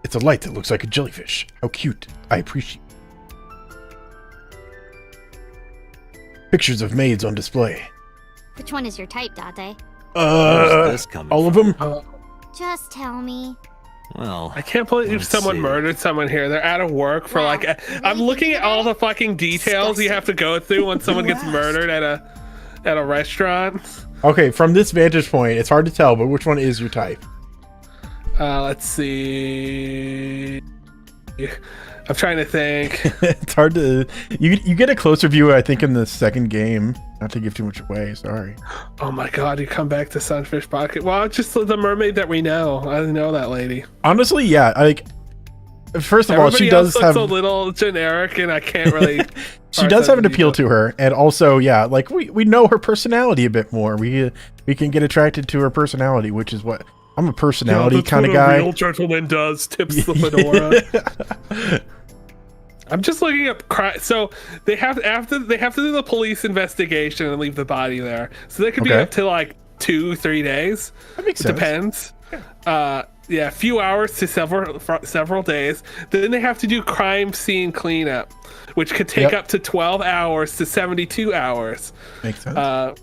Speaker 1: It's a light that looks like a jellyfish. How cute. I appreciate it. Pictures of maids on display.
Speaker 8: Which one is your type, Date?
Speaker 4: Where's this coming
Speaker 1: All of
Speaker 4: from?
Speaker 1: them?
Speaker 8: Just tell me.
Speaker 4: Well,
Speaker 2: I can't believe
Speaker 4: let's
Speaker 2: someone
Speaker 4: see.
Speaker 2: murdered someone here. They're out of work for
Speaker 8: Wow.
Speaker 2: like.
Speaker 8: You
Speaker 2: I'm
Speaker 8: really
Speaker 2: looking
Speaker 8: thinking
Speaker 2: at all
Speaker 8: about
Speaker 2: the fucking details you have to go through when someone gets murdered at a restaurant.
Speaker 1: Okay, from this vantage point, it's hard to tell, but which one is your type?
Speaker 2: Let's see. I'm trying to think.
Speaker 1: It's hard to you get a closer view, I think, in the second game. Not to give too much away, sorry.
Speaker 2: Oh my god, you come back to Sunfish Pocket. Well, it's just the mermaid that we know. I know that lady.
Speaker 1: Honestly, yeah, like first of all, she
Speaker 2: Everybody
Speaker 1: does
Speaker 2: else
Speaker 1: have
Speaker 2: looks a little generic, and I can't really.
Speaker 1: she does have an appeal to her, and also, yeah, like we know her personality a bit more. We can get attracted to her personality, which is what I'm a personality kind of guy.
Speaker 2: A real gentleman does tips the fedora. I'm just looking up so they have to do the police investigation and leave the body there. So they could be
Speaker 1: Okay.
Speaker 2: up to like 2-3 days.
Speaker 1: That makes
Speaker 2: It
Speaker 1: sense.
Speaker 2: depends. Yeah, a few hours to several days. Then they have to do crime scene cleanup, which could take
Speaker 1: Yep.
Speaker 2: up to 12 hours to 72 hours.
Speaker 1: Makes sense.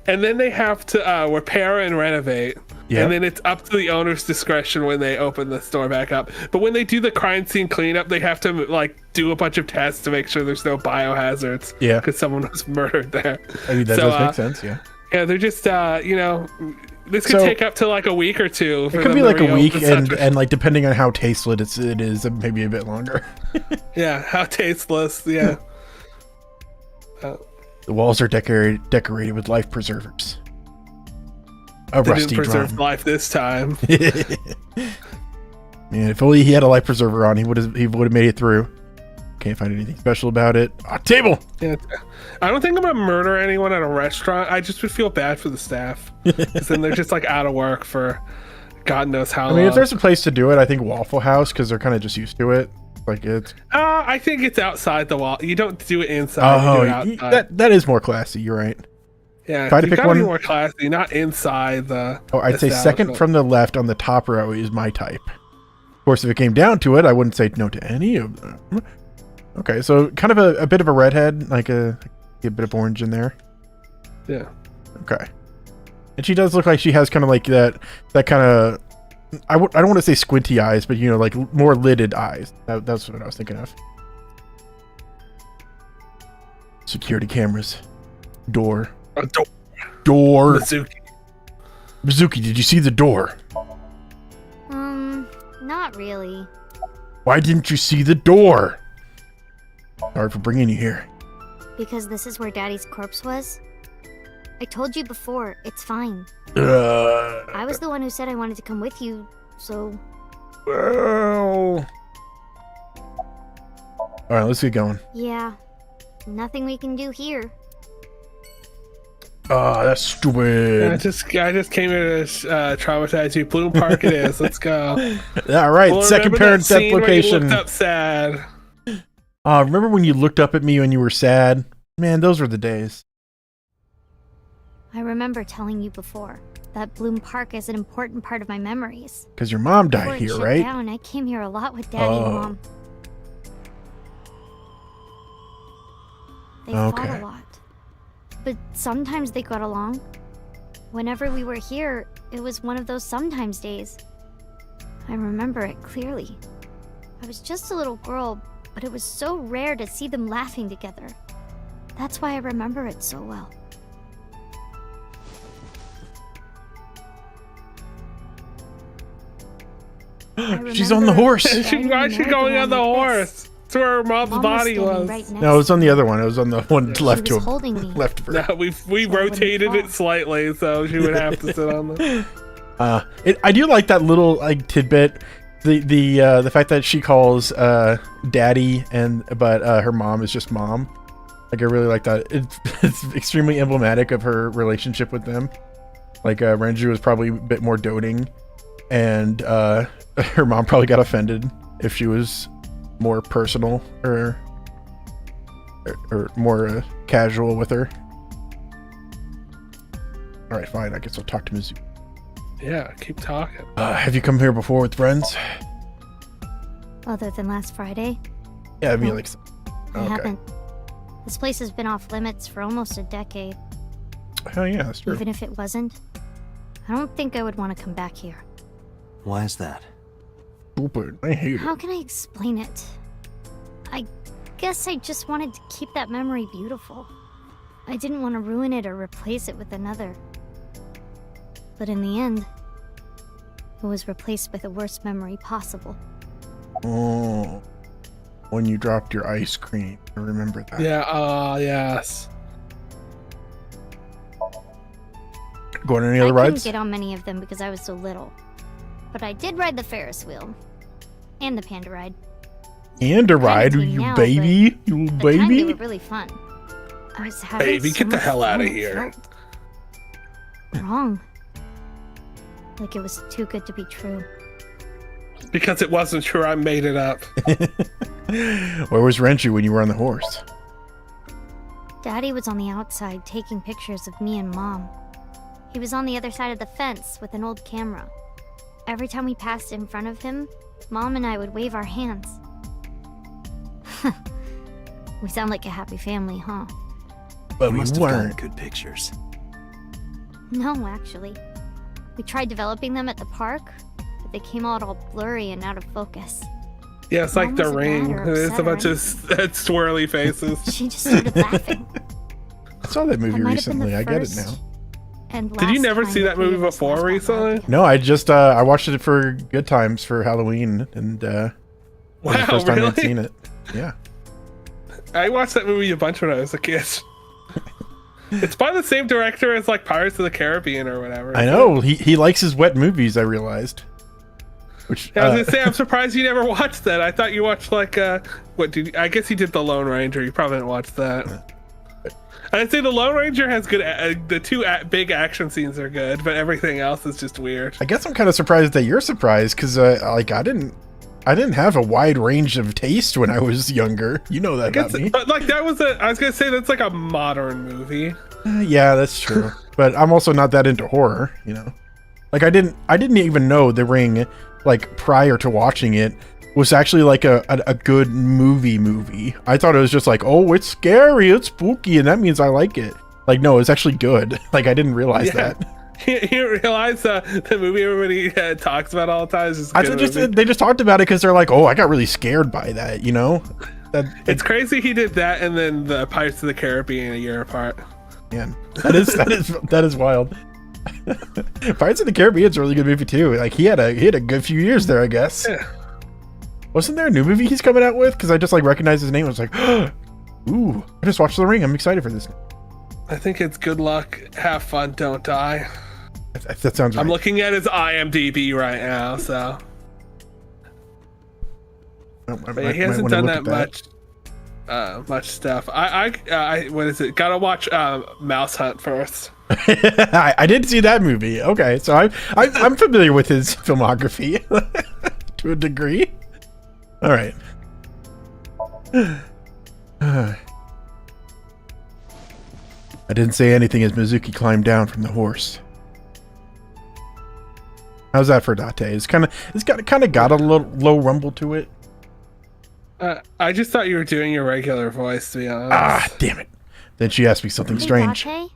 Speaker 2: And then they have to repair and renovate.
Speaker 1: Yep.
Speaker 2: And then it's up to the owner's discretion when they open the store back up. But when they do the crime scene cleanup, they have to like do a bunch of tests to make sure there's no biohazards.
Speaker 1: Yeah.
Speaker 2: Because someone was murdered there.
Speaker 1: I mean, that
Speaker 2: so,
Speaker 1: does make sense, yeah.
Speaker 2: Yeah, they're just this could
Speaker 1: So,
Speaker 2: take up to like a week or two.
Speaker 1: It
Speaker 2: for
Speaker 1: could
Speaker 2: them
Speaker 1: be
Speaker 2: to
Speaker 1: like a week,
Speaker 2: reopen
Speaker 1: and
Speaker 2: such
Speaker 1: like depending on how tasteless it is, maybe a bit longer.
Speaker 2: yeah, how tasteless. Yeah.
Speaker 1: The walls are decorated with life preservers. A
Speaker 2: They
Speaker 1: rusty
Speaker 2: didn't preserve
Speaker 1: drum.
Speaker 2: life this time.
Speaker 1: Man, if only he had a life preserver on, he would have made it through. Can't find anything special about it. Table.
Speaker 2: Yeah, I don't think I'm gonna murder anyone at a restaurant. I just would feel bad for the staff, 'cause then they're just like out of work for God knows how
Speaker 1: I mean, if
Speaker 2: long.
Speaker 1: there's a place to do it, I think Waffle House, because they're kind of just used to it. Like it's.
Speaker 2: I think it's outside the wall. You don't do it inside.
Speaker 1: Oh,
Speaker 2: you do it outside.
Speaker 1: that is more classy. You're right.
Speaker 2: Yeah,
Speaker 1: if I had to
Speaker 2: you
Speaker 1: pick
Speaker 2: gotta be
Speaker 1: one-
Speaker 2: more classy, not inside the.
Speaker 1: Oh, I'd say second
Speaker 2: establishment.
Speaker 1: from the left on the top row is my type. Of course, if it came down to it, I wouldn't say no to any of them. Okay, so kind of a bit of a redhead, like a bit of orange in there.
Speaker 2: Yeah.
Speaker 1: Okay. And she does look like she has kind of like that kind of. I don't want to say squinty eyes, but like more lidded eyes. That's what I was thinking of. Security cameras. Door. Door.
Speaker 2: Mizuki.
Speaker 1: Mizuki, did you see the door?
Speaker 8: Not really.
Speaker 1: Why didn't you see the door? Sorry for bringing you here.
Speaker 8: Because this is where Daddy's corpse was? I told you before, it's fine. I was the one who said I wanted to come with you, so...
Speaker 1: Well... Alright, let's get going.
Speaker 8: Yeah. Nothing we can do here.
Speaker 1: That's stupid.
Speaker 2: I just came here to traumatize you. Bloom Park it is. Let's go.
Speaker 1: Alright,
Speaker 2: Well,
Speaker 1: second
Speaker 2: remember
Speaker 1: parent
Speaker 2: that scene where you
Speaker 1: location.
Speaker 2: looked up sad.
Speaker 1: Remember when you looked up at me when you were sad? Man, those were the days.
Speaker 8: I remember telling you before that Bloom Park is an important part of my memories.
Speaker 1: Because your mom
Speaker 8: Before
Speaker 1: died
Speaker 8: it
Speaker 1: here,
Speaker 8: shut
Speaker 1: right?
Speaker 8: down, I came here a lot with Daddy
Speaker 1: Oh.
Speaker 8: and Mom. They
Speaker 1: Okay.
Speaker 8: fought a lot. But sometimes they got along. Whenever we were here, it was one of those sometimes days. I remember it clearly. I was just a little girl, but it was so rare to see them laughing together. That's why I remember it so well.
Speaker 1: She's on the horse.
Speaker 2: Why is she going on the horse? It's where her mom's
Speaker 8: Mom
Speaker 2: body
Speaker 8: standing
Speaker 2: was.
Speaker 8: right next
Speaker 1: No, it was
Speaker 8: to
Speaker 1: on
Speaker 8: me.
Speaker 1: the other one. It was on the one
Speaker 8: She
Speaker 1: left
Speaker 8: was
Speaker 1: to him.
Speaker 8: holding me.
Speaker 1: Left of her.
Speaker 2: No, we
Speaker 8: So I wouldn't
Speaker 2: rotated it
Speaker 8: fall.
Speaker 2: slightly, so she would have to sit on the.
Speaker 1: I do like that little like tidbit, the fact that she calls daddy but her mom is just mom. Like I really like that. It's extremely emblematic of her relationship with them. Like Renju was probably a bit more doting, and her mom probably got offended if she was more personal or more casual with her. All right, fine. I guess I'll talk to Mizuki.
Speaker 2: Yeah, keep talking.
Speaker 1: Have you come here before with friends?
Speaker 8: Other than last Friday,
Speaker 1: Yeah, I mean,
Speaker 8: No.
Speaker 1: like,
Speaker 8: I
Speaker 1: okay.
Speaker 8: haven't. This place has been off limits for almost a decade.
Speaker 1: Hell yeah, that's true.
Speaker 8: Even if it wasn't, I don't think I would want to come back here.
Speaker 4: Why is that?
Speaker 1: stupid. I hate it.
Speaker 8: How can I explain it? I guess I just wanted to keep that memory beautiful. I didn't want to ruin it or replace it with another. But in the end, it was replaced with the worst memory possible.
Speaker 1: Oh, when you dropped your ice cream. I remember that.
Speaker 2: Yeah, yes.
Speaker 1: Going on any
Speaker 8: I
Speaker 1: other
Speaker 8: couldn't
Speaker 1: rides?
Speaker 8: get on many of them because I was so little. But I did ride the Ferris wheel. And the panda ride.
Speaker 1: And a
Speaker 8: I'm
Speaker 1: ride,
Speaker 8: a teen
Speaker 1: you
Speaker 8: now,
Speaker 1: baby? You
Speaker 8: At the time, they
Speaker 1: baby?
Speaker 8: were really fun. I was having
Speaker 2: Baby,
Speaker 8: so
Speaker 2: get the
Speaker 8: much
Speaker 2: hell outta
Speaker 8: fun, it
Speaker 2: here.
Speaker 8: felt wrong. Like it was too good to be true.
Speaker 2: Because it wasn't true, I made it up.
Speaker 1: Where was Renju when you were on the horse?
Speaker 8: Daddy was on the outside taking pictures of me and Mom. He was on the other side of the fence with an old camera. Every time we passed in front of him, Mom and I would wave our hands. We sound like a happy family, huh?
Speaker 1: But
Speaker 4: You
Speaker 1: we
Speaker 4: must have gotten
Speaker 1: weren't.
Speaker 4: good pictures.
Speaker 8: No, actually. We tried developing them at the park, but they came out all blurry and out of focus.
Speaker 2: Yeah, it's like
Speaker 8: Mom
Speaker 2: The
Speaker 8: wasn't
Speaker 2: Ring.
Speaker 8: mad or
Speaker 2: It's a
Speaker 8: upset or
Speaker 2: bunch of swirly faces.
Speaker 8: She just started laughing.
Speaker 1: I saw that movie
Speaker 8: That might have been
Speaker 1: recently.
Speaker 8: the
Speaker 1: I get it
Speaker 8: first
Speaker 1: now.
Speaker 8: and
Speaker 2: Did you
Speaker 8: last
Speaker 2: never
Speaker 8: time
Speaker 2: see
Speaker 8: the
Speaker 2: that movie
Speaker 8: three of us
Speaker 2: before
Speaker 8: laughed out loud
Speaker 2: recently?
Speaker 8: together.
Speaker 1: No, I just I watched it for good times for Halloween, and was the
Speaker 2: Wow,
Speaker 1: first time I'd
Speaker 2: really?
Speaker 1: seen it. Yeah.
Speaker 2: I watched that movie a bunch when I was a kid. It's by the same director as like Pirates of the Caribbean or whatever.
Speaker 1: I know. He likes his wet movies, I realized. Which
Speaker 2: Yeah, I was gonna say, I'm surprised you never watched that. I thought you watched like what did I guess he did The Lone Ranger. You probably didn't watch that. I'd say The Lone Ranger has good. The two big action scenes are good, but everything else is just weird.
Speaker 1: I guess I'm kind of surprised that you're surprised, because like I didn't have a wide range of taste when I was younger. You know that about me.
Speaker 2: But like that was I was gonna say that's like a modern movie.
Speaker 1: Yeah, that's true. But I'm also not that into horror, you know. Like I didn't even know The Ring, like prior to watching it, was actually like a good movie. I thought it was just like, oh, it's scary, it's spooky, and that means I like it. Like, no, it's actually good. Like I didn't realize that.
Speaker 2: You realize the movie everybody talks about all the time is just a
Speaker 1: I
Speaker 2: good
Speaker 1: just
Speaker 2: movie?
Speaker 1: they just talked about it because they're like, oh, I got really scared by that, you know.
Speaker 2: It's crazy he did that and then the Pirates of the Caribbean a year apart.
Speaker 1: Man, that is wild. Pirates of the Caribbean's a really good movie too. Like he had a good few years there, I guess.
Speaker 2: Yeah.
Speaker 1: Wasn't there a new movie he's coming out with? Because I just like recognized his name. I was like, ooh, I just watched The Ring. I'm excited for this.
Speaker 2: I think it's Good Luck, Have Fun, Don't Die.
Speaker 1: That sounds right.
Speaker 2: I'm looking at his IMDb right now, so. But he hasn't done that much stuff. I what is it? Gotta watch Mouse Hunt first.
Speaker 1: I did see that movie. Okay, so I'm familiar with his filmography to a degree. All right. I didn't say anything as Mizuki climbed down from the horse. How's that for Date? It's kind of got a little low rumble to it.
Speaker 2: I just thought you were doing your regular voice, to be honest.
Speaker 1: Ah, damn it! Then she asked me something
Speaker 8: Hey,
Speaker 1: strange.
Speaker 8: Date?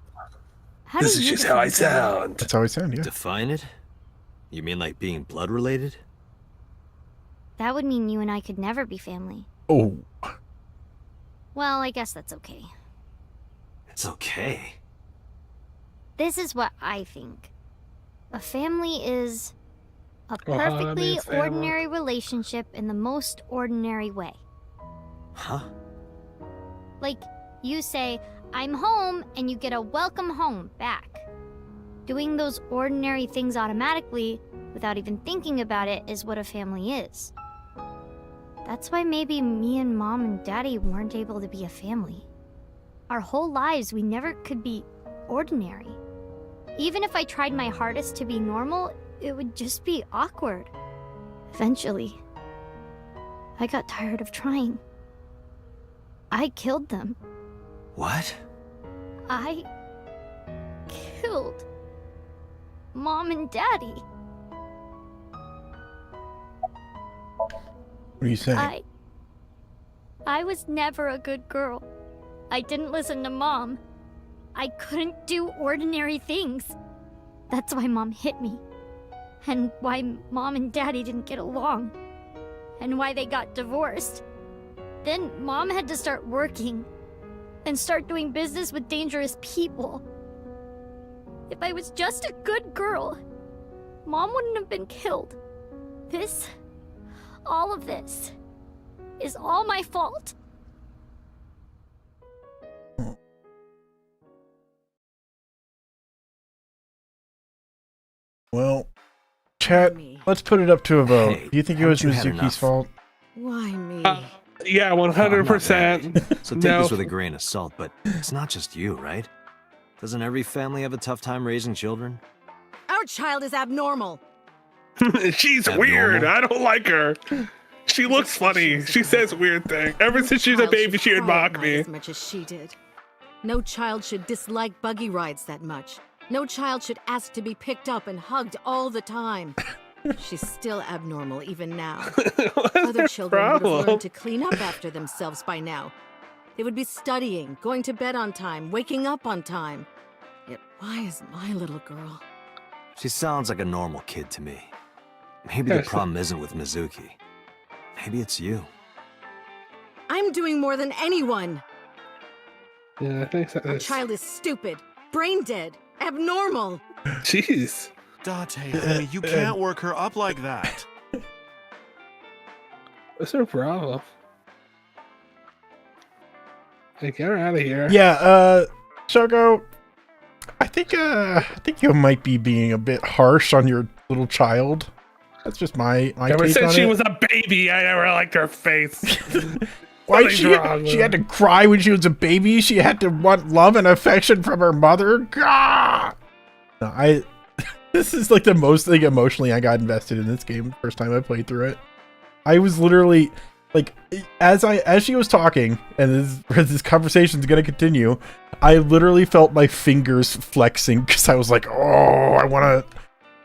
Speaker 8: How
Speaker 2: This
Speaker 8: do
Speaker 2: is
Speaker 8: you
Speaker 2: just how I
Speaker 8: define family?
Speaker 2: sound.
Speaker 1: That's how I sound. Yeah.
Speaker 4: Define it? You mean like being blood related?
Speaker 8: That would mean you and I could never be family.
Speaker 1: Oh.
Speaker 8: Well, I guess that's okay.
Speaker 4: It's okay.
Speaker 8: This is what I think. A family is a
Speaker 2: Oh,
Speaker 8: perfectly
Speaker 2: honey, family.
Speaker 8: ordinary relationship in the most ordinary way.
Speaker 4: Huh?
Speaker 8: Like, you say, I'm home, and you get a welcome home back. Doing those ordinary things automatically, without even thinking about it, is what a family is. That's why maybe me and Mom and Daddy weren't able to be a family. Our whole lives, we never could be ordinary. Even if I tried my hardest to be normal, it would just be awkward. Eventually, I got tired of trying. I killed them.
Speaker 4: What?
Speaker 8: I killed Mom and Daddy.
Speaker 1: What are you saying?
Speaker 8: I was never a good girl. I didn't listen to Mom. I couldn't do ordinary things. That's why Mom hit me. And why Mom and Daddy didn't get along. and why they got divorced. Then Mom had to start working and start doing business with dangerous people. If I was just a good girl, Mom wouldn't have been killed. All of this, is all my fault.
Speaker 1: Well, chat, let's put it up to a vote.
Speaker 4: Hey,
Speaker 1: Do you think it was
Speaker 4: haven't you had
Speaker 1: Mizuki's
Speaker 4: enough?
Speaker 1: fault?
Speaker 7: Why me?
Speaker 2: Yeah,
Speaker 4: I'm not
Speaker 2: 100%.
Speaker 4: married, so take
Speaker 2: No.
Speaker 4: this with a grain of salt, but it's not just you, right? Doesn't every family have a tough time raising children?
Speaker 7: Our child is abnormal.
Speaker 2: She's
Speaker 4: Abnormal?
Speaker 2: weird. I don't like her. She looks funny. She says weird things. Ever since she was a
Speaker 7: Child
Speaker 2: baby,
Speaker 7: should
Speaker 2: she would
Speaker 7: cry at
Speaker 2: mock
Speaker 7: night
Speaker 2: me.
Speaker 7: as much as she did. No child should dislike buggy rides that much. No child should ask to be picked up and hugged all the time. She's still abnormal even now.
Speaker 2: What's
Speaker 7: Other
Speaker 2: her
Speaker 7: children would have
Speaker 2: problem?
Speaker 7: learned to clean up after themselves by now. They would be studying, going to bed on time, waking up on time. Yet why is my little girl?
Speaker 4: She sounds like a normal kid to me. Maybe the problem isn't with Mizuki. Maybe it's you.
Speaker 7: I'm doing more than anyone.
Speaker 2: Yeah, I think so.
Speaker 7: Our child is stupid, brain dead, abnormal.
Speaker 2: Jeez.
Speaker 9: Date, honey, you can't work her up like that.
Speaker 2: What's her problem? Hey, get her out of here.
Speaker 1: Yeah, Shoko, I think you might be being a bit harsh on your little child. That's just my
Speaker 2: Ever
Speaker 1: take
Speaker 2: since
Speaker 1: on
Speaker 2: she
Speaker 1: it.
Speaker 2: was a baby, I never liked her face.
Speaker 1: Why
Speaker 2: Something's wrong with
Speaker 1: she
Speaker 2: her.
Speaker 1: had to cry when she was a baby? She had to want love and affection from her mother? God! No, this is like the most like emotionally I got invested in this game the first time I played through it. I was literally like, as she was talking, and this conversation's gonna continue, I literally felt my fingers flexing because I was like,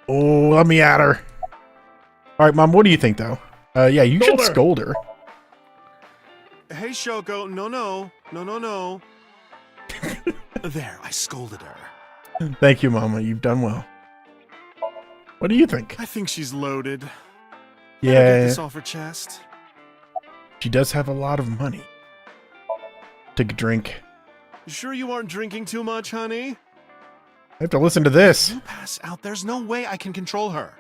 Speaker 1: let me at her. All right, Mom, what do you think though? Yeah, you should scold her.
Speaker 9: Hey, Shoko, no. There, I scolded her.
Speaker 1: Thank you, Mama. You've done well. What do you think?
Speaker 9: I think she's loaded. Get
Speaker 1: Yeah,
Speaker 9: this off her chest.
Speaker 1: she does have a lot of money. Take a drink.
Speaker 9: You sure you aren't drinking too much, honey?
Speaker 1: I have to listen to this.
Speaker 9: You pass out. There's no way I can control her.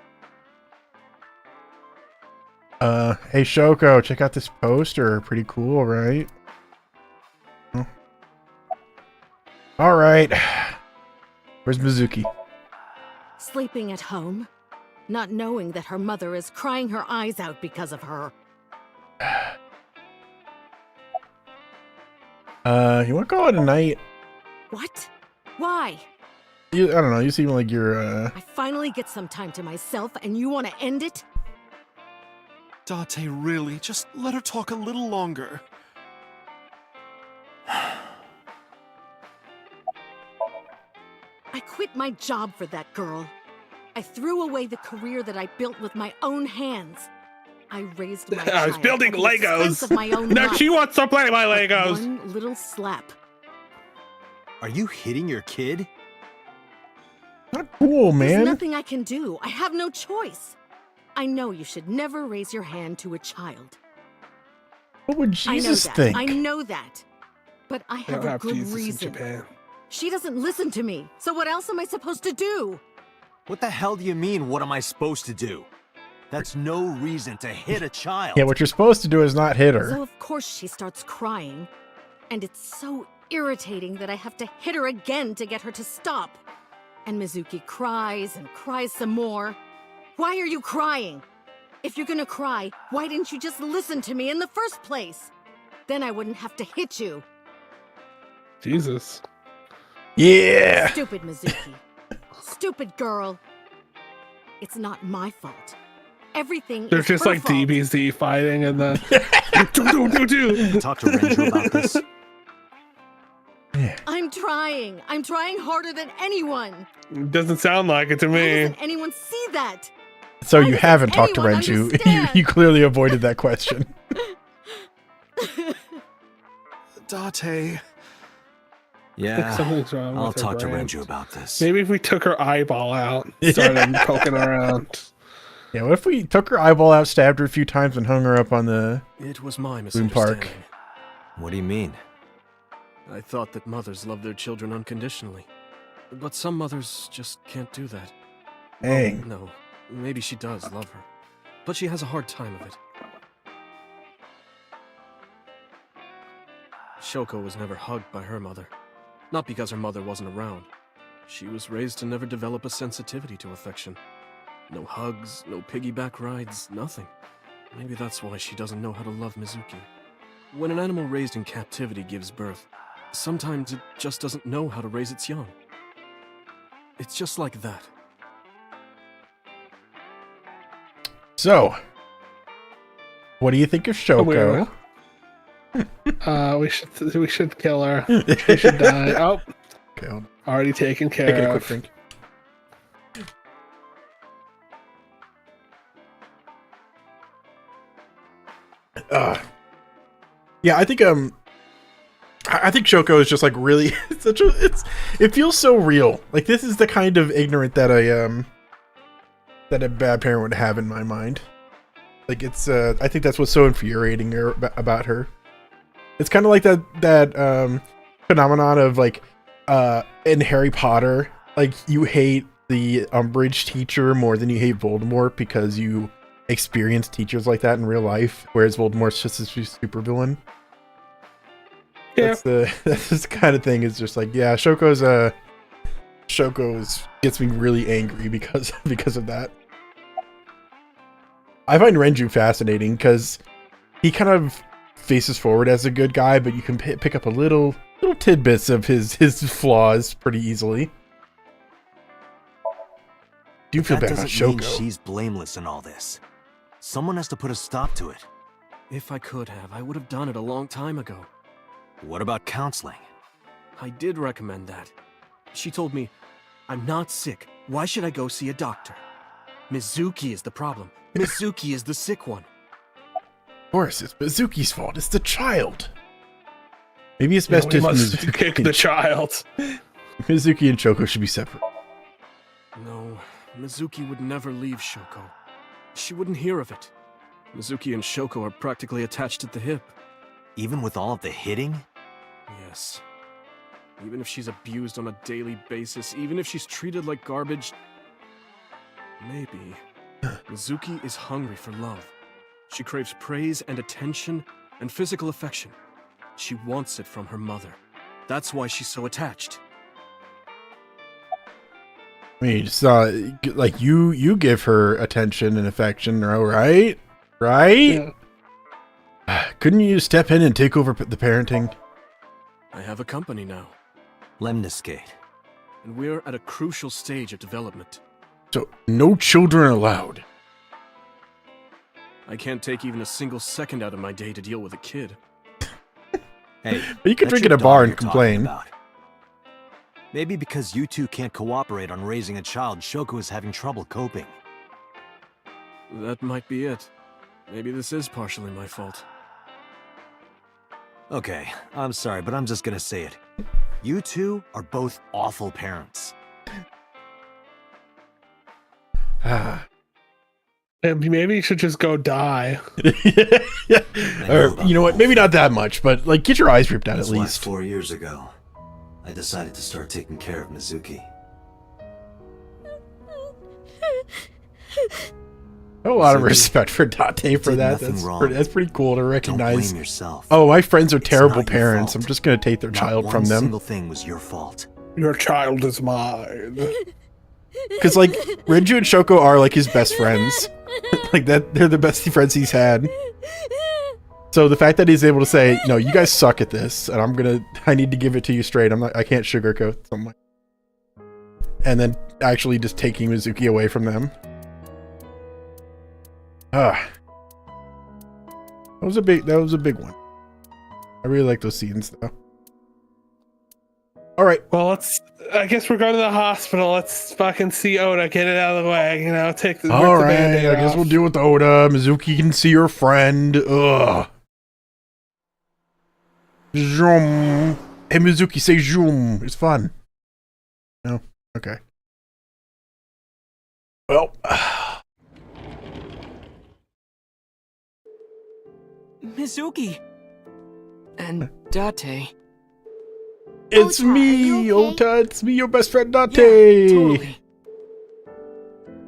Speaker 1: Hey Shoko, check out this poster. Pretty cool, right? Oh. All right. Where's Mizuki?
Speaker 7: Sleeping at home, not knowing that her mother is crying her eyes out because of her.
Speaker 1: You want to call it a night?
Speaker 7: What? Why?
Speaker 1: I don't know. You seem like you're
Speaker 7: I finally get some time to myself and you want to end it?
Speaker 9: Date, really? Just let her talk a little longer.
Speaker 7: I quit my job for that girl. I threw away the career that I built with my own hands. I raised my
Speaker 2: I was
Speaker 7: child
Speaker 2: building
Speaker 7: at the expense
Speaker 2: Legos.
Speaker 7: of my own
Speaker 2: Now
Speaker 7: life.
Speaker 2: she wants to play my
Speaker 7: But
Speaker 2: Legos.
Speaker 7: One little slap.
Speaker 4: Are you hitting your kid?
Speaker 1: not cool,
Speaker 7: There's
Speaker 1: man.
Speaker 7: nothing I can do. I have no choice. I know you should never raise your hand to a child.
Speaker 1: What would Jesus think?
Speaker 7: I know that. But I
Speaker 2: They
Speaker 7: have
Speaker 2: don't
Speaker 7: a
Speaker 2: have
Speaker 7: good
Speaker 2: Jesus in
Speaker 7: reason.
Speaker 2: Japan.
Speaker 7: She doesn't listen to me. So what else am I supposed to do?
Speaker 4: What the hell do you mean, what am I supposed to do? That's no reason to hit a child.
Speaker 1: Yeah, what you're supposed to do is not hit her.
Speaker 7: So of course she starts crying. And it's so irritating that I have to hit her again to get her to stop. And Mizuki cries and cries some more. Why are you crying? If you're gonna cry, why didn't you just listen to me in the first place? Then I wouldn't have to hit you.
Speaker 2: Jesus.
Speaker 1: Yeah.
Speaker 7: Stupid Mizuki. Stupid girl. It's not my fault. Everything
Speaker 2: They're
Speaker 7: is
Speaker 2: just
Speaker 7: her
Speaker 2: like
Speaker 7: fault.
Speaker 2: DBZ fighting and the do.
Speaker 4: Talk to Renju about this.
Speaker 7: I'm trying. I'm trying harder than anyone.
Speaker 2: Doesn't sound like it to
Speaker 7: Why
Speaker 2: me.
Speaker 7: doesn't anyone see that?
Speaker 1: So
Speaker 7: Why
Speaker 1: you
Speaker 7: doesn't
Speaker 1: haven't talked to
Speaker 7: anyone
Speaker 1: Renju. You,
Speaker 7: understand?
Speaker 1: you clearly avoided that question.
Speaker 9: Date.
Speaker 4: Yeah,
Speaker 2: Something's wrong
Speaker 4: I'll
Speaker 2: with her
Speaker 4: talk to
Speaker 2: brain.
Speaker 4: Renju about this.
Speaker 2: Maybe if we took her eyeball out and started poking around.
Speaker 1: Yeah, what if we took her eyeball out, stabbed her a few times, and hung her up on the
Speaker 10: It was my
Speaker 1: Boone Park?
Speaker 10: misunderstanding.
Speaker 4: What do you mean?
Speaker 10: I thought that mothers love their children unconditionally. But some mothers just can't do that.
Speaker 1: Dang.
Speaker 10: Oh, no, maybe she does love her. But she has a hard time of it. Shoko was never hugged by her mother. Not because her mother wasn't around. She was raised to never develop a sensitivity to affection. No hugs, no piggyback rides, nothing. Maybe that's why she doesn't know how to love Mizuki. When an animal raised in captivity gives birth, sometimes it just doesn't know how to raise its young. It's just like that.
Speaker 1: So, what do you think of Shoko?
Speaker 2: We should kill her. She should die. Oh,
Speaker 1: Okay, hold on.
Speaker 2: already taken care
Speaker 1: Taking a
Speaker 2: of.
Speaker 1: quick drink. Yeah, I think Shoko is just like really it feels so real. Like this is the kind of ignorant that that a bad parent would have in my mind. Like it's I think that's what's so infuriating about her. It's kind of like that phenomenon of like in Harry Potter, like you hate the Umbridge teacher more than you hate Voldemort because you experience teachers like that in real life, whereas Voldemort's just a super villain.
Speaker 2: Yeah.
Speaker 1: That's this kind of thing. Is just like, yeah, Shoko's gets me really angry because of that. I find Renju fascinating because he kind of faces forward as a good guy, but you can pick up a little tidbits of his flaws pretty easily. Do you feel bad about
Speaker 4: That doesn't mean
Speaker 1: Shoko?
Speaker 4: she's blameless in all this. Someone has to put a stop to it.
Speaker 10: If I could have, I would have done it a long time ago.
Speaker 4: What about counseling?
Speaker 10: I did recommend that. She told me, I'm not sick. Why should I go see a doctor? Mizuki is the problem. Mizuki is the sick one.
Speaker 1: Of course, it's Mizuki's fault. It's the child. Maybe it's best
Speaker 2: We
Speaker 1: if
Speaker 2: must kick the child.
Speaker 1: Mizuki and Shoko should be separate.
Speaker 10: No, Mizuki would never leave Shoko. She wouldn't hear of it. Mizuki and Shoko are practically attached at the hip.
Speaker 4: Even with all of the hitting?
Speaker 10: Yes. Even if she's abused on a daily basis, even if she's treated like garbage, maybe. Mizuki is hungry for love. She craves praise and attention and physical affection. She wants it from her mother. That's why she's so attached.
Speaker 1: I mean, just, like you give her attention and affection, right? Right?
Speaker 2: Yeah.
Speaker 1: Couldn't you step in and take over the parenting?
Speaker 10: I have a company now,
Speaker 4: Lemniscate.
Speaker 10: and we're at a crucial stage of development.
Speaker 1: So no children allowed.
Speaker 10: I can't take even a single second out of my day to deal with a kid.
Speaker 4: Hey,
Speaker 1: But you could
Speaker 4: that's
Speaker 1: drink
Speaker 4: your
Speaker 1: at a bar
Speaker 4: daughter
Speaker 1: and
Speaker 4: you're talking
Speaker 1: complain.
Speaker 4: about. Maybe because you two can't cooperate on raising a child, Shoko is having trouble coping.
Speaker 10: That might be it. Maybe this is partially my fault.
Speaker 4: Okay, I'm sorry, but I'm just gonna say it. You two are both awful parents.
Speaker 2: And maybe you should just go die.
Speaker 1: Yeah. Or, you know what? Maybe not that much, but like get your eyes ripped out
Speaker 4: That's
Speaker 1: at
Speaker 4: why
Speaker 1: least.
Speaker 4: 4 years ago, I decided to start taking care of Mizuki.
Speaker 1: I have a lot of
Speaker 4: So you
Speaker 1: respect for Date for
Speaker 4: did
Speaker 1: that.
Speaker 4: nothing
Speaker 1: That's
Speaker 4: wrong.
Speaker 1: that's pretty cool to
Speaker 4: Don't
Speaker 1: recognize.
Speaker 4: blame yourself.
Speaker 1: Oh, my friends are
Speaker 4: It's
Speaker 1: terrible
Speaker 4: not your
Speaker 1: parents.
Speaker 4: fault.
Speaker 1: I'm just gonna take their
Speaker 4: Not
Speaker 1: child
Speaker 4: one
Speaker 1: from them.
Speaker 4: single thing was your fault.
Speaker 2: Your child is mine.
Speaker 1: Because like Renju and Shoko are like his best friends. Like that, they're the best friends he's had. So the fact that he's able to say, "No, you guys suck at this, and I need to give it to you straight. I can't sugarcoat something." And then actually just taking Mizuki away from them. That was a big one. I really like those scenes though. All right.
Speaker 2: Well, I guess we're going to the hospital. Let's fucking see Oda. Get it out of the way. You know, take the.
Speaker 1: All
Speaker 2: rip the
Speaker 1: right.
Speaker 2: Band-Aid
Speaker 1: I guess
Speaker 2: off.
Speaker 1: we'll deal with Oda. Mizuki can see her friend. Ugh. Zoom. Hey, Mizuki, say zoom. It's fun. No? Okay. Well.
Speaker 3: Mizuki! And Date.
Speaker 1: It's
Speaker 8: Ota, are
Speaker 1: me,
Speaker 8: you okay?
Speaker 1: Ota. It's me, your best friend, Date.
Speaker 3: Yeah, totally.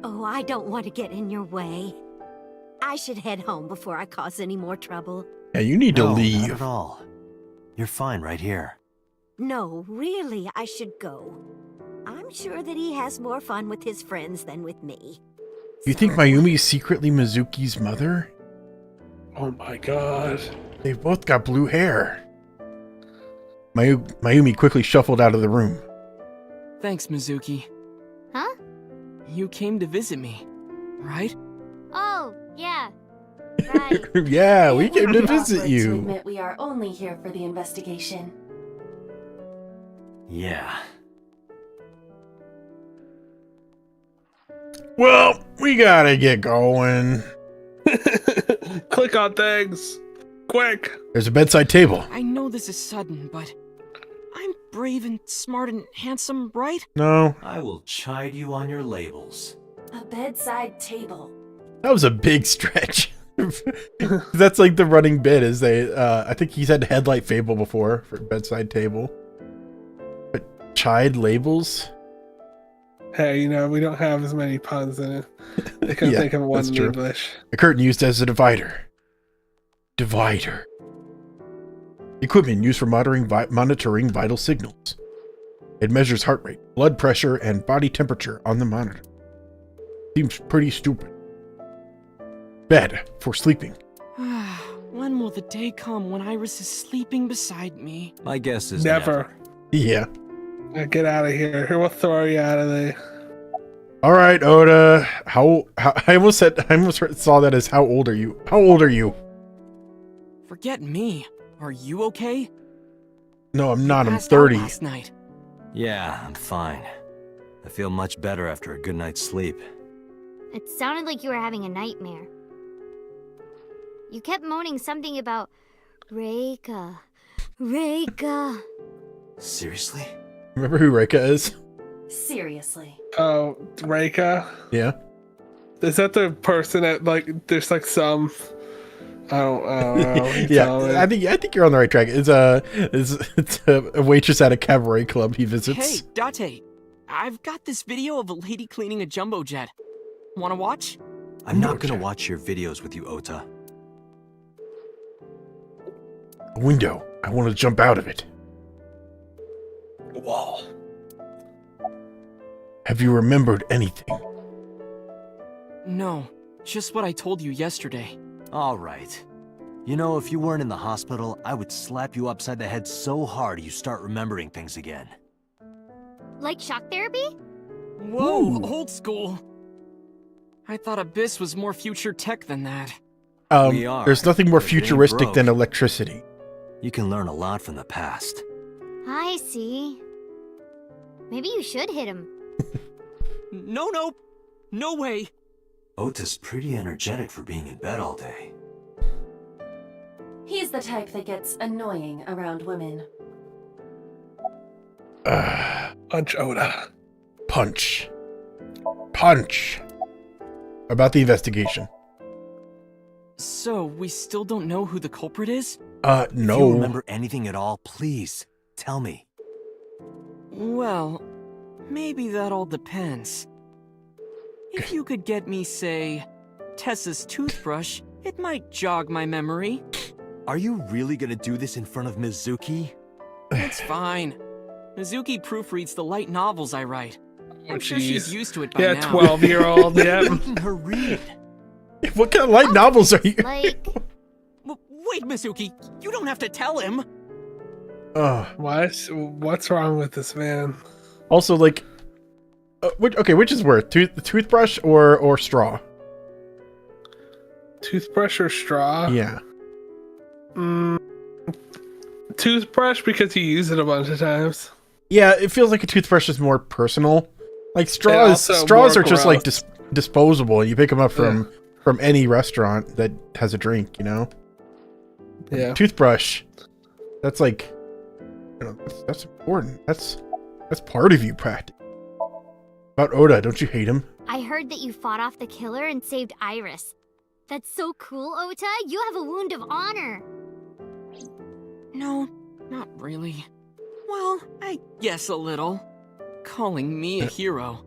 Speaker 11: Oh, I don't want to get in your way. I should head home before I cause any more trouble.
Speaker 1: Yeah, you need to
Speaker 4: No,
Speaker 1: leave.
Speaker 4: not at all. You're fine right here.
Speaker 11: No, really, I should go. I'm sure that he has more fun with his friends than with me.
Speaker 1: You think Mayumi is secretly Mizuki's mother?
Speaker 2: Oh my god.
Speaker 1: They've both got blue hair. Mayumi quickly shuffled out of the room.
Speaker 3: Thanks, Mizuki.
Speaker 8: Huh?
Speaker 3: You came to visit me, right?
Speaker 8: Oh, yeah. Right.
Speaker 1: Yeah, we
Speaker 5: It
Speaker 1: came
Speaker 5: would
Speaker 1: to
Speaker 5: be
Speaker 1: visit
Speaker 5: awkward to
Speaker 1: you.
Speaker 5: admit we are only here for the investigation.
Speaker 4: Yeah.
Speaker 1: Well, we gotta get going.
Speaker 2: Click on things. Quick.
Speaker 1: There's a bedside table.
Speaker 3: I know this is sudden, but I'm brave and smart and handsome, right?
Speaker 1: No,
Speaker 4: I will chide you on your labels.
Speaker 5: A bedside table.
Speaker 1: that was a big stretch. That's like the running bit is they, I think he's had headlight fable before for bedside table. But chide labels?
Speaker 2: Hey, you know, we don't have as many puns in it. They couldn't
Speaker 1: Yeah,
Speaker 2: think of one
Speaker 1: that's
Speaker 2: in
Speaker 1: true.
Speaker 2: English.
Speaker 1: A curtain used as a divider. Divider. Equipment used for monitoring vital signals. It measures heart rate, blood pressure, and body temperature on the monitor. Seems pretty stupid. Bed for sleeping.
Speaker 3: When will the day come when Iris is sleeping beside me?
Speaker 4: My guess is
Speaker 2: Never.
Speaker 1: Yeah.
Speaker 2: Get out of here. We'll throw you out of there.
Speaker 1: All right, Oda. How I almost saw that as how old are you? How old are you?
Speaker 3: Forget me. Are you okay?
Speaker 1: No, I'm not. I'm
Speaker 3: Passed out
Speaker 1: 30.
Speaker 3: last night.
Speaker 4: Yeah, I'm fine. I feel much better after a good night's sleep.
Speaker 8: It sounded like you were having a nightmare. You kept moaning something about Reika. Reika.
Speaker 4: Seriously?
Speaker 1: Remember who Reika is?
Speaker 5: Seriously.
Speaker 2: Oh, Reika?
Speaker 1: Yeah.
Speaker 2: Is that the person that, like, there's like some... I don't know. You tell me.
Speaker 1: Yeah, I think you're on the right track. It's a waitress at a cabaret club he visits.
Speaker 3: Hey, Date. I've got this video of a lady cleaning a jumbo jet. Wanna watch?
Speaker 4: I'm not gonna watch your videos with you, Ota.
Speaker 1: A window. I want to jump out of it.
Speaker 2: Wall.
Speaker 1: Have you remembered anything?
Speaker 3: No, just what I told you yesterday.
Speaker 4: All right. You know, if you weren't in the hospital, I would slap you upside the head so hard you start remembering things again.
Speaker 8: Like shock therapy?
Speaker 3: Whoa,
Speaker 1: Ooh.
Speaker 3: old school. I thought Abyss was more future tech than that.
Speaker 4: We are,
Speaker 1: There's nothing more
Speaker 4: but it ain't
Speaker 1: futuristic
Speaker 4: broke.
Speaker 1: than electricity.
Speaker 4: You can learn a lot from the past.
Speaker 8: I see. Maybe you should hit him.
Speaker 3: No way.
Speaker 4: Ota's pretty energetic for being in bed all day.
Speaker 5: He's the type that gets annoying around women.
Speaker 2: Punch Oda.
Speaker 1: Punch. Punch. About the investigation.
Speaker 3: So, we still don't know who the culprit is?
Speaker 4: If you
Speaker 1: No.
Speaker 4: remember anything at all, please, tell me.
Speaker 3: Well, maybe that all depends. If you could get me, say, Tessa's toothbrush, it might jog my memory.
Speaker 4: Are you really gonna do this in front of Mizuki?
Speaker 3: It's fine. Mizuki proofreads the light novels I write. I'm sure she's
Speaker 2: jeez.
Speaker 3: used to it by
Speaker 2: Yeah,
Speaker 3: now.
Speaker 2: 12-year-old, yeah.
Speaker 4: Making her read.
Speaker 1: What kind of light novels are you?
Speaker 8: Like,
Speaker 3: Wait, Mizuki, you don't have to tell him.
Speaker 2: What's wrong with this man?
Speaker 1: Also, like, which is worse, toothbrush or straw?
Speaker 2: Toothbrush or straw?
Speaker 1: Yeah.
Speaker 2: Toothbrush because you use it a bunch of times.
Speaker 1: Yeah, it feels like a toothbrush is more personal. Like straws
Speaker 2: also
Speaker 1: are
Speaker 2: more
Speaker 1: just like
Speaker 2: gross.
Speaker 1: disposable. You pick them up from any restaurant that has a drink, you know?
Speaker 2: Yeah.
Speaker 1: Toothbrush, that's like, you know, that's important. That's part of you practically. About Oda, don't you hate him?
Speaker 8: I heard that you fought off the killer and saved Iris. That's so cool, Ota. You have a wound of honor.
Speaker 3: No, not really. Well, I guess a little. Calling me a hero.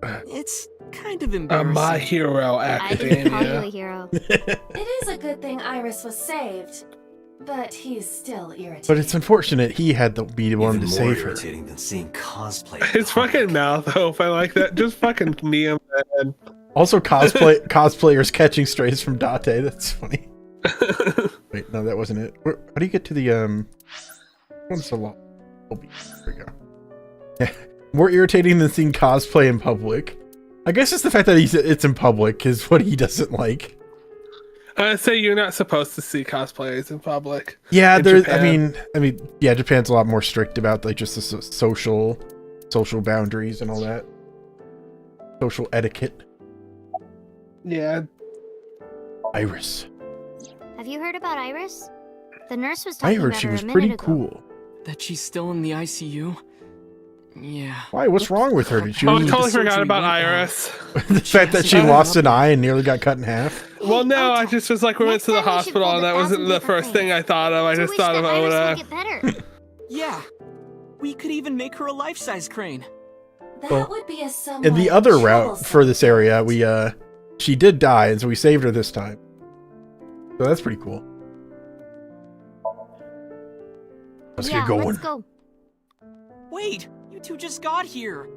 Speaker 3: It's kind of embarrassing.
Speaker 2: My hero,
Speaker 8: I didn't call you a
Speaker 2: Academia.
Speaker 8: hero.
Speaker 5: It is a good thing Iris was saved, but he's still irritated.
Speaker 1: But it's unfortunate he had to be the one
Speaker 4: Even
Speaker 1: to
Speaker 4: more
Speaker 1: save her.
Speaker 4: irritating than seeing cosplay.
Speaker 2: His fucking mouth open like that. Just fucking knee him, man.
Speaker 1: Also, cosplayers catching strays from Date. That's funny. Wait, no, that wasn't it. How do you get to the What's the law? There we go. Yeah, more irritating than seeing cosplay in public. I guess it's the fact that it's in public is what he doesn't like.
Speaker 2: I say you're not supposed to see cosplayers in public.
Speaker 1: Yeah,
Speaker 2: in
Speaker 1: there's.
Speaker 2: Japan.
Speaker 1: I mean, yeah, Japan's a lot more strict about like just the social boundaries and all that, social etiquette.
Speaker 2: Yeah.
Speaker 1: Iris.
Speaker 8: Have you heard about Iris? The nurse was
Speaker 1: I
Speaker 8: talking
Speaker 1: heard
Speaker 8: about
Speaker 1: she
Speaker 8: her
Speaker 1: was
Speaker 8: a minute
Speaker 1: pretty
Speaker 8: ago.
Speaker 1: cool.
Speaker 3: That she's still in the ICU? Yeah.
Speaker 1: Why? What's wrong with her? Did she
Speaker 2: Oh, I
Speaker 1: lose
Speaker 2: totally
Speaker 3: the
Speaker 2: forgot
Speaker 3: surgery
Speaker 2: about
Speaker 3: went wrong.
Speaker 2: Iris.
Speaker 1: the fact that she lost an eye and nearly got cut in half?
Speaker 2: Well, no, I just was like, we went
Speaker 8: Next
Speaker 2: to the
Speaker 8: time we should
Speaker 2: hospital,
Speaker 8: fold
Speaker 2: and that
Speaker 8: 1,000
Speaker 2: wasn't the
Speaker 8: paper
Speaker 2: first thing I
Speaker 8: planes.
Speaker 2: thought of. I
Speaker 8: To
Speaker 2: just
Speaker 8: wish
Speaker 2: thought
Speaker 8: that
Speaker 2: of
Speaker 8: Iris
Speaker 2: Oda.
Speaker 8: will get better.
Speaker 3: Yeah. We could even make her a life-size crane.
Speaker 5: That
Speaker 1: Well,
Speaker 5: would be a somewhat
Speaker 1: In the other route
Speaker 5: troublesome
Speaker 1: for this area,
Speaker 5: event.
Speaker 1: she did die, and so we saved her this time. So that's pretty cool. Let's
Speaker 8: yeah,
Speaker 1: get going.
Speaker 8: let's go.
Speaker 3: Wait, you two just got here.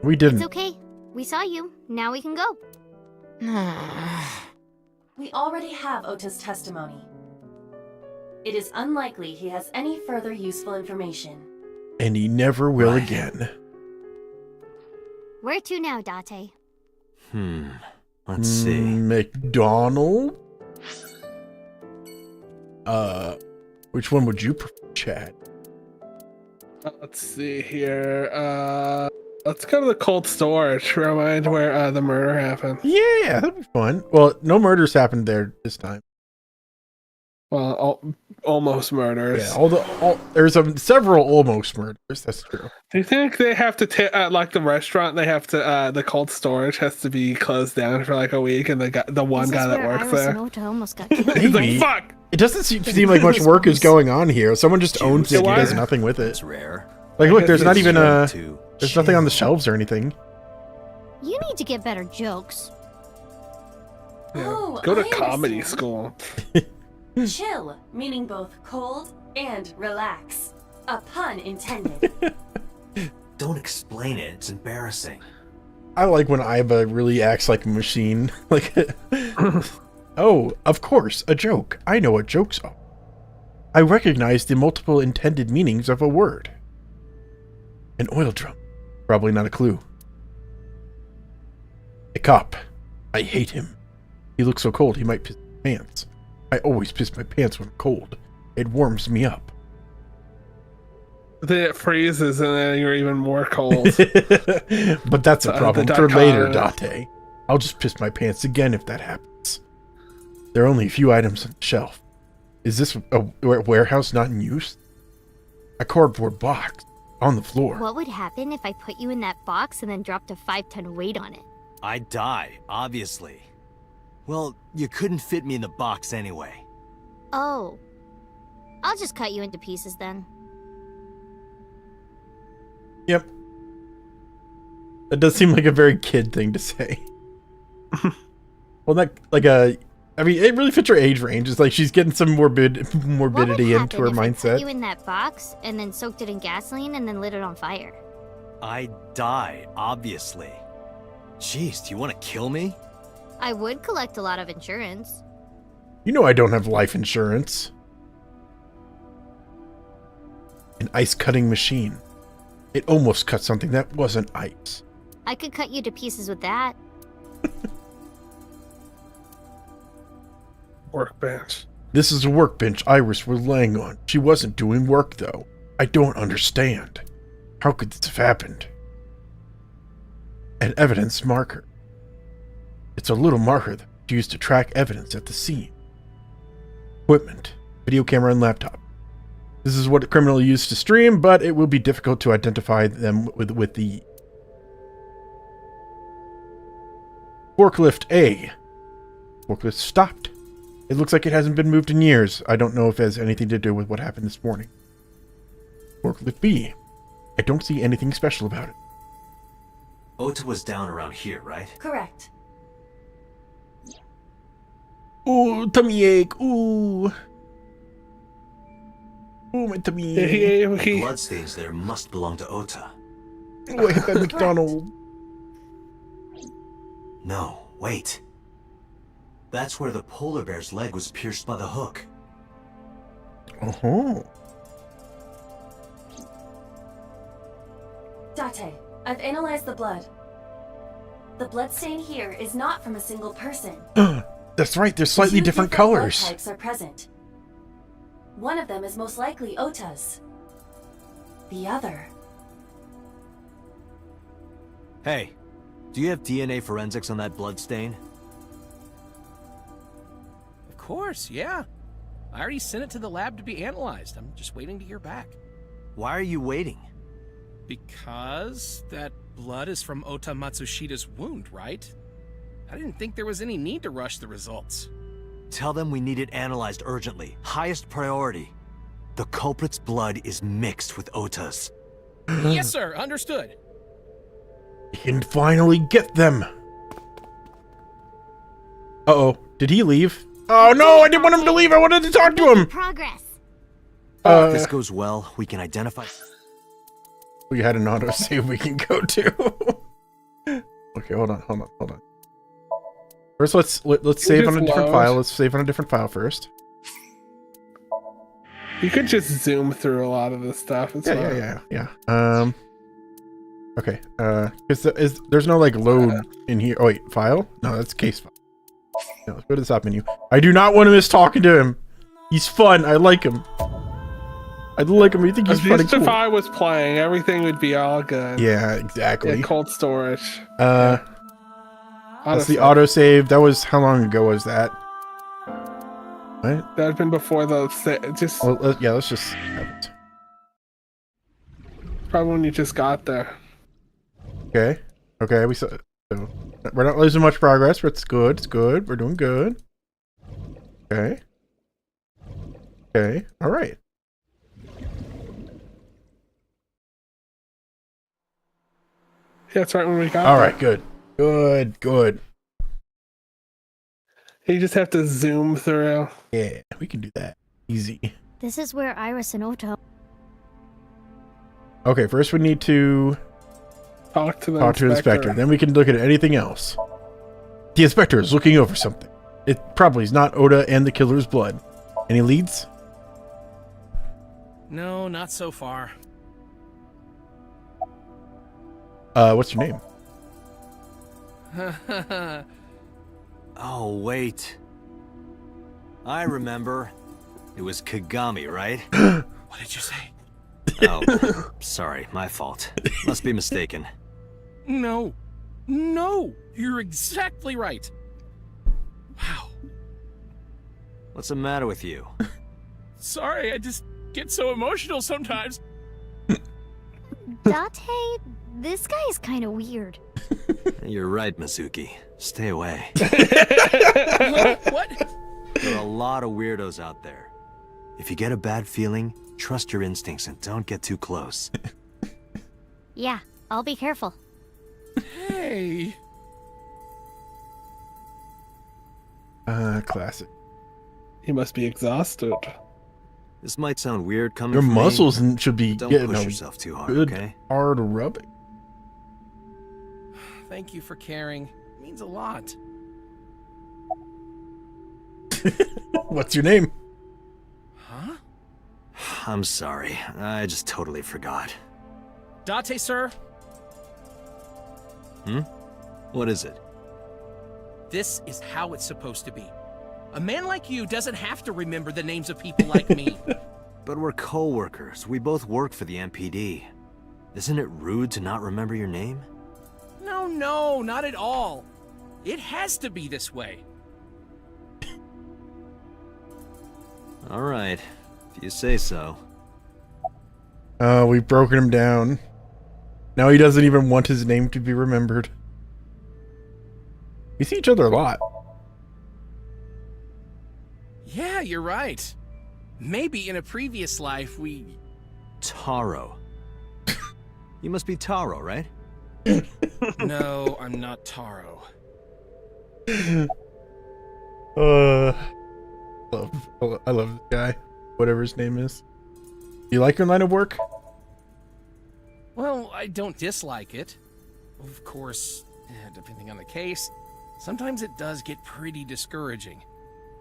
Speaker 1: We didn't.
Speaker 8: It's okay. We saw you. Now we can go.
Speaker 5: We already have Ota's testimony. It is unlikely he has any further useful information.
Speaker 1: And he never will again.
Speaker 8: Where to now, Date?
Speaker 4: Let's see.
Speaker 1: McDonald? Which one would you prefer, Chad?
Speaker 2: Let's see here. Let's go to the cold storage. Remind where the murder happened.
Speaker 1: Yeah, that'd be fun. Well, no murders happened there this time.
Speaker 2: Well, almost murders.
Speaker 1: Yeah, there's several almost murders. That's true.
Speaker 2: Do you think they have to like the restaurant? They have to the cold storage has to be closed down for like a week, and the one guy that works
Speaker 8: Iris
Speaker 2: there.
Speaker 8: and Ota almost got killed.
Speaker 2: He's
Speaker 1: Maybe.
Speaker 2: like, fuck.
Speaker 1: It doesn't seem like much work is going on here. Someone just owns it and
Speaker 2: why-
Speaker 1: does nothing with it.
Speaker 4: It's rare.
Speaker 1: Like, look, there's not even
Speaker 4: To
Speaker 1: there's nothing on the shelves or anything.
Speaker 8: You need to get better jokes.
Speaker 2: Yeah.
Speaker 5: Oh,
Speaker 2: Go to
Speaker 5: I
Speaker 2: comedy
Speaker 5: understand.
Speaker 2: school.
Speaker 5: Chill, meaning both cold and relax. A pun intended.
Speaker 4: Don't explain it. It's embarrassing.
Speaker 1: I like when Iba really acts like a machine. Like, oh, of course, a joke. I know what jokes are. I recognize the multiple intended meanings of a word. An oil drum. Probably not a clue. A cop. I hate him. He looks so cold he might piss his pants. I always piss my pants when I'm cold. It warms me up.
Speaker 2: Then it freezes, and then you're even more cold.
Speaker 1: But that's a problem
Speaker 2: the
Speaker 1: for later,
Speaker 2: dichotomy.
Speaker 1: Date. I'll just piss my pants again if that happens. There are only a few items on the shelf. Is this a warehouse not in use? A cardboard box on the floor.
Speaker 8: What would happen if I put you in that box and then dropped a 5-ton weight on it?
Speaker 4: I'd die, obviously. Well, you couldn't fit me in the box anyway.
Speaker 8: Oh. I'll just cut you into pieces then.
Speaker 1: Yep. That does seem like a very kid thing to say. Well, not like I mean, it really fits her age range. It's like she's getting some morbidity into her
Speaker 8: What would happen if I
Speaker 1: mindset.
Speaker 8: put you in that box and then soaked it in gasoline and then lit it on fire?
Speaker 4: I'd die, obviously. Jeez, do you want to kill me?
Speaker 8: I would collect a lot of insurance.
Speaker 1: You know I don't have life insurance. An ice cutting machine. It almost cut something that wasn't ice.
Speaker 8: I could cut you to pieces with that.
Speaker 2: Workbench.
Speaker 1: This is a workbench Iris was laying on. She wasn't doing work, though. I don't understand. How could this have happened? An evidence marker. It's a little marker that's used to track evidence at the scene. Equipment. Video camera and laptop. This is what a criminal used to stream, but it will be difficult to identify them with the forklift A. Forklift stopped. It looks like it hasn't been moved in years. I don't know if it has anything to do with what happened this morning. Or could it be? I don't see anything special about it.
Speaker 4: Ota was down around here, right?
Speaker 5: Correct.
Speaker 1: Ooh, tummy ache. Ooh. Ooh, my tummy ache.
Speaker 4: The bloodstains there must belong to Ota.
Speaker 1: Ooh, I hit that McDonald.
Speaker 4: No, wait. That's where the polar bear's leg was pierced by the hook.
Speaker 1: Oh.
Speaker 5: Date, I've analyzed the blood. The bloodstain here is not from a single person.
Speaker 1: That's right, they're slightly
Speaker 5: Two
Speaker 1: different
Speaker 5: blood
Speaker 1: colors.
Speaker 5: types are present. One of them is most likely Ota's. The other...
Speaker 4: Hey, do you have DNA forensics on that blood stain?
Speaker 12: Of course, yeah. I already sent it to the lab to be analyzed. I'm just waiting to hear back.
Speaker 4: Why are you waiting?
Speaker 12: Because that blood is from Ota Matsushida's wound, right? I didn't think there was any need to rush the results.
Speaker 4: Tell them we need it analyzed urgently. Highest priority. The culprit's blood is mixed with Ota's.
Speaker 12: Yes, sir. Understood.
Speaker 1: You can finally get them. Uh-oh. Did he leave? Oh, no! I didn't want him to leave! I wanted to talk to him!
Speaker 8: Progress.
Speaker 4: If this goes well, we can identify...
Speaker 1: We had an autosave we can go to. Okay, hold on. First, let's save on a different file. Let's save on a different file first.
Speaker 2: You could just zoom through a lot of this stuff. It's
Speaker 1: Yeah. Okay. There's no like load in here. Oh wait, file? No, that's case file. No, let's go to the top menu. I do not want to miss talking to him. He's fun. I like him. I think he's funny.
Speaker 2: If I was playing, everything would be all good.
Speaker 1: Yeah, exactly.
Speaker 2: Yeah, cold storage.
Speaker 1: That's the autosave. That was, how long ago was that? What?
Speaker 2: That had been before the just.
Speaker 1: Well, let's just have it.
Speaker 2: Probably when you just got there.
Speaker 1: Okay. So we're not losing much progress, but it's good. We're doing good. Okay. All right.
Speaker 2: Yeah, that's right when we got
Speaker 1: All
Speaker 2: there.
Speaker 1: right, good.
Speaker 2: You just have to zoom through.
Speaker 1: Yeah, we can do that. Easy.
Speaker 8: This is where Iris and Ota...
Speaker 1: Okay, first we need to
Speaker 2: talk to the
Speaker 1: inspector. Then we can look at anything else. The inspector is looking over something. It probably is not Ota and the killer's blood. Any leads?
Speaker 12: No, not so far.
Speaker 1: What's your name?
Speaker 4: Oh, wait. I remember. It was Kagami, right?
Speaker 12: What did you say?
Speaker 4: Oh, sorry, my fault. Must be mistaken.
Speaker 12: No, you're exactly right. Wow.
Speaker 4: What's the matter with you?
Speaker 12: Sorry, I just get so emotional sometimes.
Speaker 8: Date, this guy is kind of weird.
Speaker 4: You're right, Mizuki. Stay away.
Speaker 12: What?
Speaker 4: There are a lot of weirdos out there. If you get a bad feeling, trust your instincts and don't get too close.
Speaker 8: Yeah, I'll be careful.
Speaker 12: Hey.
Speaker 1: Classic.
Speaker 2: He must be exhausted.
Speaker 4: This might sound weird coming
Speaker 1: Your
Speaker 4: from
Speaker 1: muscles
Speaker 4: me.
Speaker 1: should be
Speaker 4: Don't
Speaker 1: getting
Speaker 4: push yourself too hard,
Speaker 1: good,
Speaker 4: okay?
Speaker 1: hard rubbing.
Speaker 12: Thank you for caring. It means a lot.
Speaker 1: What's your name?
Speaker 12: Huh?
Speaker 4: I'm sorry. I just totally forgot.
Speaker 12: Date, sir.
Speaker 4: What is it?
Speaker 12: This is how it's supposed to be. A man like you doesn't have to remember the names of people like me.
Speaker 4: But we're co-workers. We both work for the MPD. Isn't it rude to not remember your name?
Speaker 12: No, not at all. It has to be this way.
Speaker 4: All right, if you say so.
Speaker 1: We've broken him down. Now he doesn't even want his name to be remembered. We see each other a lot.
Speaker 12: Yeah, you're right. Maybe in a previous life we...
Speaker 4: Taro. You must be Taro, right?
Speaker 12: No, I'm not Taro.
Speaker 1: I love this guy, whatever his name is. You like your line of work?
Speaker 12: Well, I don't dislike it. Of course, depending on the case, sometimes it does get pretty discouraging.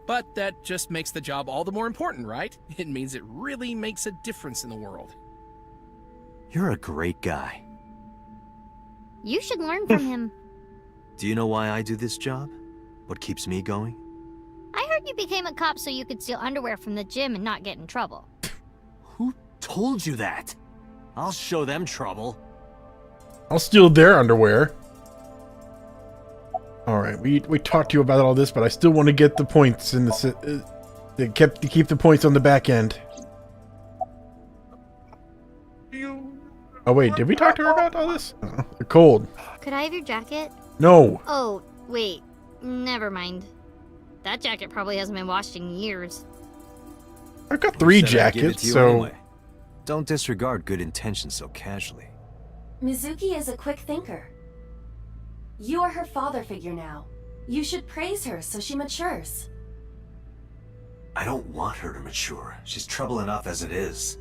Speaker 12: But that just makes the job all the more important, right? It means it really makes a difference in the world.
Speaker 4: You're a great guy.
Speaker 8: You should learn from him.
Speaker 4: Do you know why I do this job? What keeps me going?
Speaker 8: I heard you became a cop so you could steal underwear from the gym and not get in trouble.
Speaker 4: Who told you that? I'll show them trouble.
Speaker 1: I'll steal their underwear. All right, we talked to you about all this, but I still want to get the points in the to keep the points on the back end. Oh wait, did we talk to her about all this? They're cold.
Speaker 8: Could I have your jacket?
Speaker 1: No.
Speaker 8: Oh, wait. Never mind. That jacket probably hasn't been washed in years.
Speaker 1: I've got 3 jackets, so...
Speaker 4: Anyway. Don't disregard good intentions so casually.
Speaker 5: Mizuki is a quick thinker. You are her father figure now. You should praise her so she matures.
Speaker 4: I don't want her to mature. She's trouble enough as it is.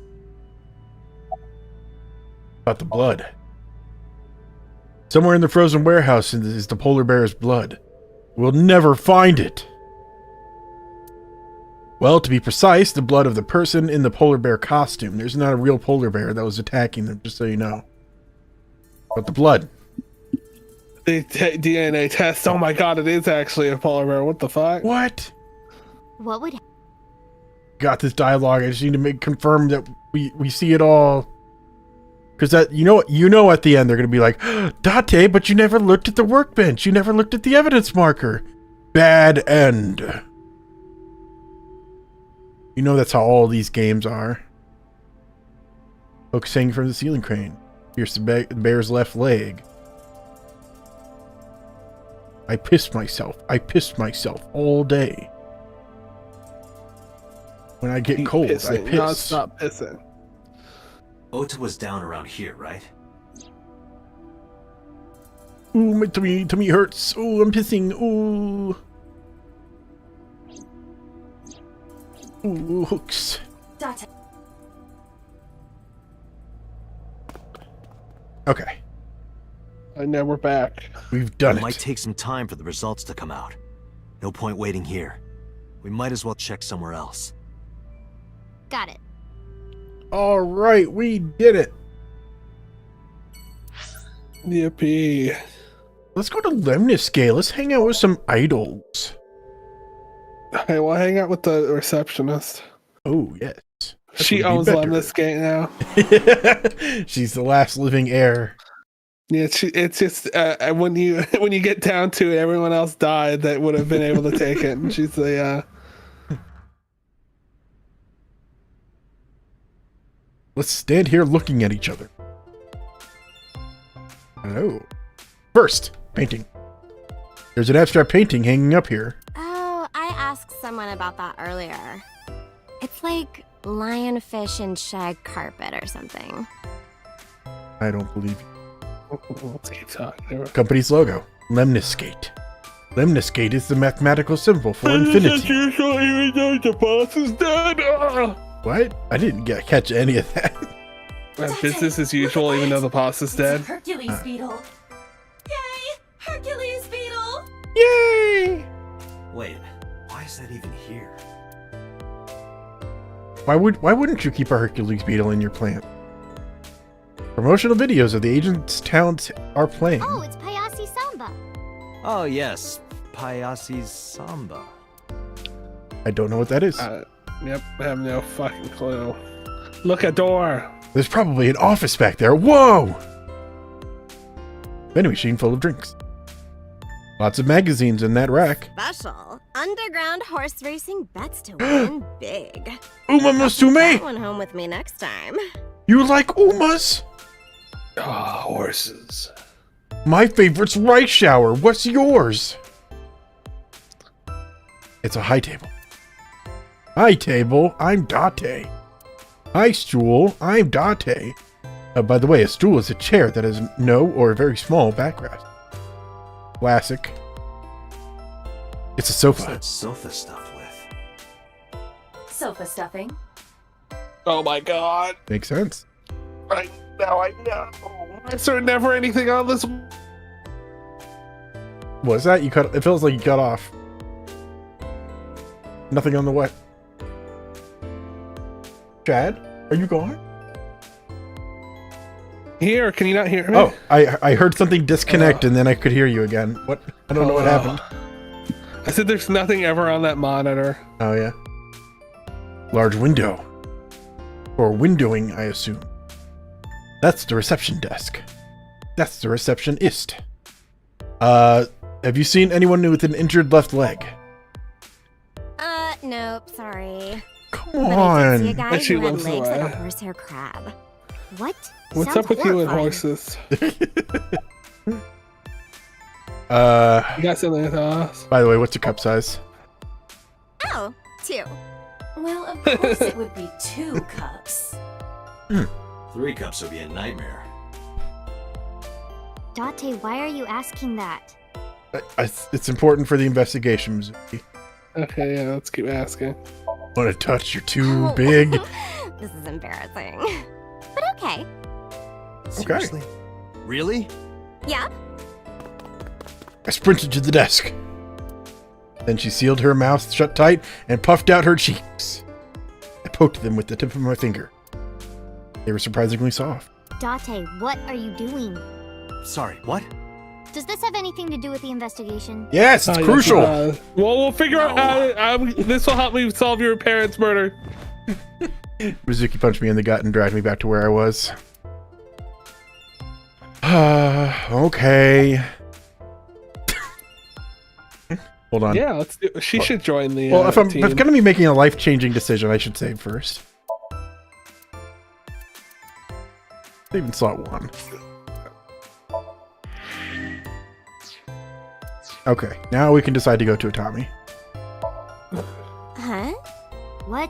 Speaker 1: About the blood. Somewhere in the frozen warehouse is the polar bear's blood. We'll never find it. Well, to be precise, the blood of the person in the polar bear costume. There's not a real polar bear that was attacking them, just so you know. But the blood.
Speaker 2: The DNA test. Oh my god, it is actually a polar bear. What the fuck?
Speaker 1: What?
Speaker 8: What would...
Speaker 1: Got this dialogue. I just need to confirm that we see it all. Because that you know at the end they're gonna be like, Date, but you never looked at the workbench. You never looked at the evidence marker. Bad end. You know that's how all these games are. Hook hanging from the ceiling crane. Here's the bear's left leg. I pissed myself. I pissed myself all day. When I get cold, I piss.
Speaker 2: Non-stop pissing.
Speaker 4: Ota was down around here, right?
Speaker 1: Ooh, my tummy hurts. Ooh, I'm pissing. Ooh. Ooh, hooks.
Speaker 5: Date.
Speaker 1: Okay.
Speaker 2: And now we're back.
Speaker 1: We've done
Speaker 4: it.
Speaker 1: It
Speaker 4: Might take some time for the results to come out. No point waiting here. We might as well check somewhere else.
Speaker 8: Got it.
Speaker 1: All right, we did it.
Speaker 2: Yippee.
Speaker 1: Let's go to Lemniscate. Let's hang out with some idols.
Speaker 2: Hey, well, hang out with the receptionist.
Speaker 1: Oh, yes.
Speaker 2: She owns Lemniscate now.
Speaker 1: She's the last living heir.
Speaker 2: Yeah, it's just when you get down to it, everyone else died that would have been able to take it. And she's the
Speaker 1: Let's stand here looking at each other. Hello. First, painting. There's an abstract painting hanging up here.
Speaker 13: Oh, I asked someone about that earlier. It's like lionfish and shag carpet or something.
Speaker 1: I don't believe you.
Speaker 2: Let's keep talking.
Speaker 1: Company's logo, Lemniscate. Lemniscate is the mathematical symbol for infinity.
Speaker 2: Even the boss is dead.
Speaker 1: What? I didn't catch any of that.
Speaker 2: Business as usual, even though the boss is dead.
Speaker 5: Hercules beetle. Yay! Hercules beetle!
Speaker 1: Yay!
Speaker 4: Wait, why is that even here?
Speaker 1: Why wouldn't you keep a Hercules beetle in your plant? Promotional videos of the agent's talents are playing.
Speaker 8: Oh, it's Payasi Samba.
Speaker 4: Oh yes, Payasi's Samba.
Speaker 1: I don't know what that is.
Speaker 2: Yep, I have no fucking clue. Look at door.
Speaker 1: There's probably an office back there. Whoa! Vending machine full of drinks. Lots of magazines in that rack.
Speaker 13: Special underground horse racing bets to win big.
Speaker 1: Uma Musume!
Speaker 13: That one home with me next time.
Speaker 1: You like Umas?
Speaker 2: Ah, horses.
Speaker 1: My favorite's Rice Shower. What's yours? It's a high table. Hi, table. I'm Date. Hi, stool. I'm Date. By the way, a stool is a chair that has no or a very small backrest. Classic. It's a sofa.
Speaker 4: What's that sofa stuffed with?
Speaker 5: Sofa stuffing.
Speaker 2: Oh my god.
Speaker 1: Makes sense.
Speaker 2: Right now I know. Is there never anything on this?
Speaker 1: What's that? You cut. It feels like you cut off. Nothing on the what? Chad, are you gone?
Speaker 2: Here, can you not hear me?
Speaker 1: Oh, I heard something disconnect and then I could hear you again. What? I don't know what happened.
Speaker 2: I said there's nothing ever on that monitor.
Speaker 1: Oh yeah. Large window. Or windowing, I assume. That's the reception desk. That's the receptionist. Have you seen anyone with an injured left leg?
Speaker 13: Nope, sorry.
Speaker 1: Come
Speaker 13: But I did see a
Speaker 1: on.
Speaker 13: guy
Speaker 2: And she
Speaker 13: who had
Speaker 2: lives
Speaker 13: legs like
Speaker 2: away.
Speaker 13: a horsehair crab. What?
Speaker 2: What's
Speaker 13: Sounds
Speaker 2: up with you and
Speaker 13: horrifying.
Speaker 2: horses?
Speaker 1: Uh,
Speaker 2: You got something with us?
Speaker 1: by the way, what's your cup size?
Speaker 13: Oh, 2.
Speaker 5: Well, of course it would be 2 cups.
Speaker 4: 3 cups would be a nightmare.
Speaker 8: Date, why are you asking that?
Speaker 1: It's important for the investigation, Mizuki.
Speaker 2: Okay, yeah, let's keep asking.
Speaker 1: Want to touch? You're too
Speaker 13: Oh.
Speaker 1: big.
Speaker 13: This is embarrassing. But okay.
Speaker 4: Seriously? Really?
Speaker 13: Yeah?
Speaker 1: I sprinted to the desk. Then she sealed her mouth shut tight and puffed out her cheeks. I poked them with the tip of my finger. They were surprisingly soft.
Speaker 8: Date, what are you doing?
Speaker 4: Sorry, what?
Speaker 8: Does this have anything to do with the investigation?
Speaker 1: Yes, it's
Speaker 2: Oh, yes,
Speaker 1: crucial.
Speaker 2: well, we'll figure out. This will help me solve your parents' murder.
Speaker 1: Mizuki punched me in the gut and dragged me back to where I was. Okay. Hold on.
Speaker 2: Yeah, let's do. She should join the.
Speaker 1: Well, if I'm
Speaker 2: team.
Speaker 1: going to be making a life-changing decision, I should save first. Even slot 1. Okay, now we can decide to go to Atami.
Speaker 13: Huh?
Speaker 8: What?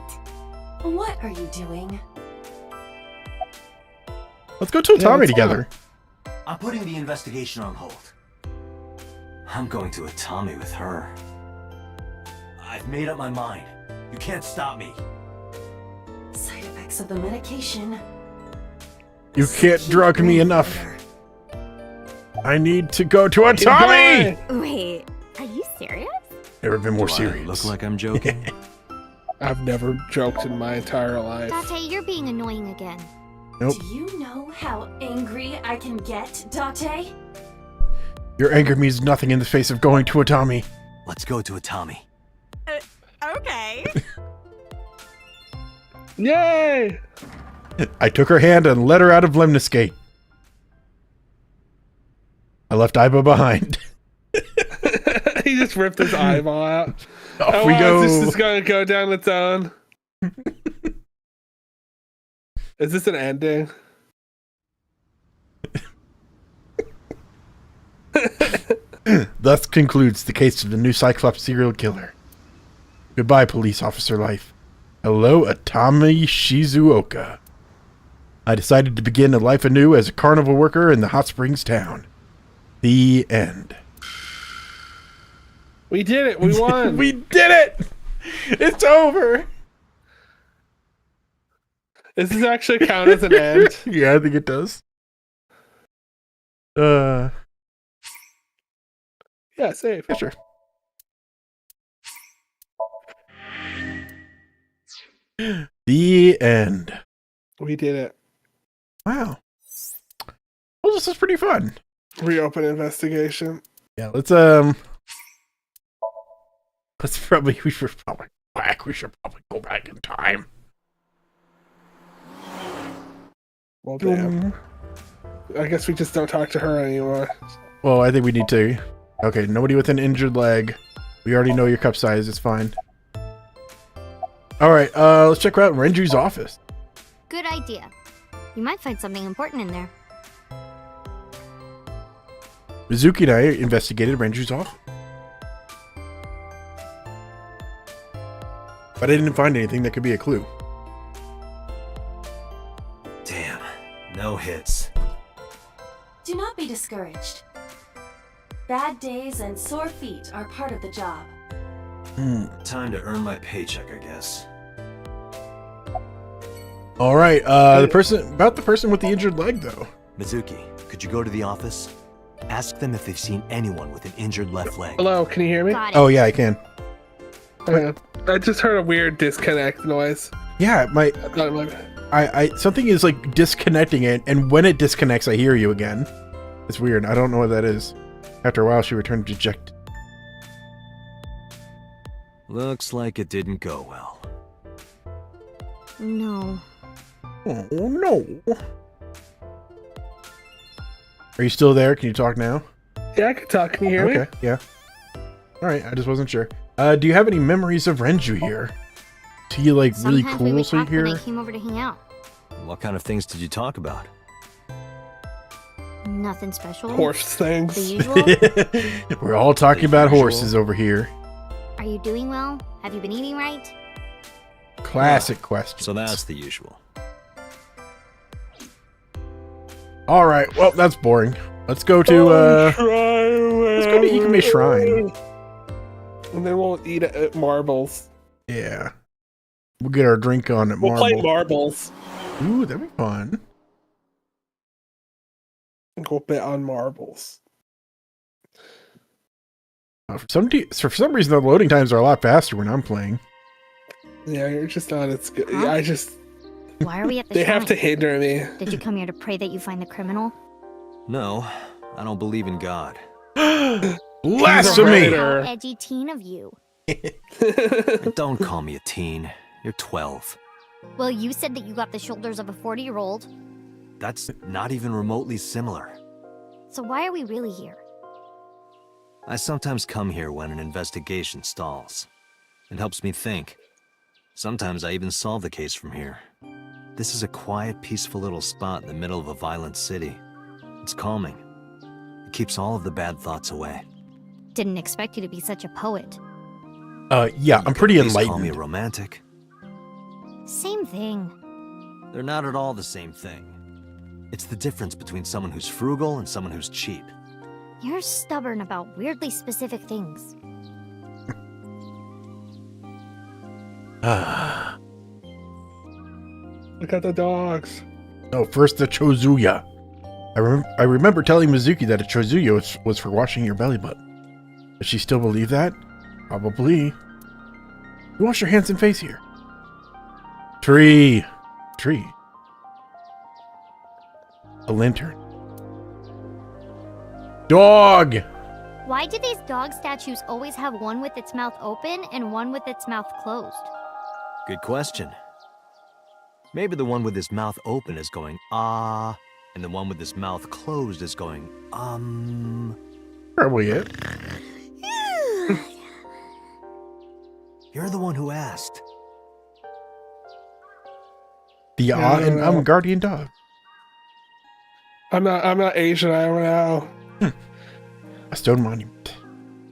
Speaker 5: What are you doing?
Speaker 1: Let's go to
Speaker 2: Yeah,
Speaker 1: Atami
Speaker 2: let's
Speaker 1: together.
Speaker 4: I'm putting the investigation on hold. I'm going to Atami with her. I've made up my mind. You can't stop me.
Speaker 5: Side effects of the medication.
Speaker 1: You can't drug me enough. I need to go to Atami!
Speaker 13: Wait, are you serious?
Speaker 1: Never been more
Speaker 4: Do I
Speaker 1: serious.
Speaker 4: look like I'm joking?
Speaker 2: I've never joked in my entire life.
Speaker 8: Date, you're being annoying again.
Speaker 1: Nope.
Speaker 5: Do you know how angry I can get, Date?
Speaker 1: Your anger means nothing in the face of going to Atami.
Speaker 4: Let's go to Atami.
Speaker 13: Okay.
Speaker 2: Yay!
Speaker 1: I took her hand and led her out of Lemniscate. I left Aiba behind.
Speaker 2: He just ripped his eyeball out.
Speaker 1: Off we
Speaker 2: wow,
Speaker 1: go.
Speaker 2: This is going to go down its own. Is this an ending?
Speaker 1: Thus concludes the case of the new Cyclops serial killer. Goodbye, police officer life. Hello, Atami Shizuoka. I decided to begin a life anew as a carnival worker in the hot springs town. The end.
Speaker 2: We did it. We won.
Speaker 1: We did it! It's over!
Speaker 2: Does this actually count as an end?
Speaker 1: Yeah, I think it does.
Speaker 2: Yeah, save.
Speaker 1: Yeah, sure. The end.
Speaker 2: We did it.
Speaker 1: Wow. Well, this is pretty fun.
Speaker 2: Reopen investigation.
Speaker 1: Yeah, we should probably go back in time.
Speaker 2: Well, damn. I guess we just don't talk to her anymore.
Speaker 1: Well, I think we need to. Okay, nobody with an injured leg. We already know your cup size. It's fine. All right, let's check out Renju's office.
Speaker 8: Good idea. You might find something important in there.
Speaker 1: Mizuki and I investigated Renju's office. but I didn't find anything that could be a clue.
Speaker 4: Damn, no hits.
Speaker 5: Do not be discouraged. Bad days and sore feet are part of the job.
Speaker 4: Time to earn my paycheck, I guess.
Speaker 1: All right, the person with the injured leg, though.
Speaker 4: Mizuki, could you go to the office? Ask them if they've seen anyone with an injured left leg.
Speaker 2: Hello, can you hear me?
Speaker 8: Got it.
Speaker 1: Oh yeah, I can.
Speaker 2: Okay. I just heard a weird disconnect noise.
Speaker 1: Yeah, I something is like disconnecting it, and when it disconnects, I hear you again. It's weird. I don't know what that is. After a while, she returned dejected.
Speaker 4: Looks like it didn't go well.
Speaker 8: No.
Speaker 1: Oh no. Are you still there? Can you talk now?
Speaker 2: Yeah, I can talk. Can you hear me?
Speaker 1: Okay, yeah. All right, I just wasn't sure. Do you have any memories of Renju here? Do you like really
Speaker 8: Sometimes we
Speaker 1: cool
Speaker 8: would
Speaker 1: so you
Speaker 8: talk when
Speaker 1: hear?
Speaker 8: I came over to hang out.
Speaker 4: What kind of things did you talk about?
Speaker 8: Nothing special.
Speaker 2: Horse things.
Speaker 8: The usual.
Speaker 1: We're all talking about
Speaker 4: usual.
Speaker 1: horses over here.
Speaker 8: Are you doing well? Have you been eating right?
Speaker 1: Classic question.
Speaker 4: So that's the usual.
Speaker 1: All right. Well, that's boring. Let's go to let's go to Ikame Shrine.
Speaker 2: And then we'll eat at marbles.
Speaker 1: Yeah. We'll get our drink on at
Speaker 2: We'll play
Speaker 1: Marble.
Speaker 2: marbles.
Speaker 1: Ooh, that'd be fun.
Speaker 2: Go bet on marbles.
Speaker 1: For some reason, the loading times are a lot faster when I'm playing.
Speaker 2: Yeah, you're just not as good.
Speaker 8: Huh?
Speaker 2: I just.
Speaker 8: Why are we at the
Speaker 2: They have to
Speaker 8: shrine?
Speaker 2: hinder me.
Speaker 8: Did you come here to pray that you find the criminal?
Speaker 4: No, I don't believe in God.
Speaker 1: Blasphemy!
Speaker 8: How edgy teen of you.
Speaker 4: Don't call me a teen. You're 12.
Speaker 8: Well, you said that you got the shoulders of a 40-year-old.
Speaker 4: That's not even remotely similar.
Speaker 8: So why are we really here?
Speaker 4: I sometimes come here when an investigation stalls. It helps me think. Sometimes I even solve the case from here. This is a quiet, peaceful little spot in the middle of a violent city. It's calming. It keeps all of the bad thoughts away.
Speaker 8: Didn't expect you to be such a poet.
Speaker 1: Yeah, I'm pretty
Speaker 4: Please call me
Speaker 1: enlightened.
Speaker 4: romantic.
Speaker 8: Same thing.
Speaker 4: They're not at all the same thing. It's the difference between someone who's frugal and someone who's cheap.
Speaker 8: You're stubborn about weirdly specific things.
Speaker 2: Look at the dogs.
Speaker 1: No, first the Chozuya. I remember telling Mizuki that a Chozuya was for washing your belly button. Does she still believe that? Probably. You wash your hands and face here. Tree. A lantern. Dog!
Speaker 8: Why do these dog statues always have one with its mouth open and one with its mouth closed?
Speaker 4: Good question. Maybe the one with his mouth open is going, ah, and the one with his mouth closed is going,
Speaker 1: Probably it.
Speaker 4: You're the one who asked.
Speaker 1: The
Speaker 2: Yeah,
Speaker 1: and I'm guardian dog.
Speaker 2: I'm not Asian. I don't know.
Speaker 1: A stone monument.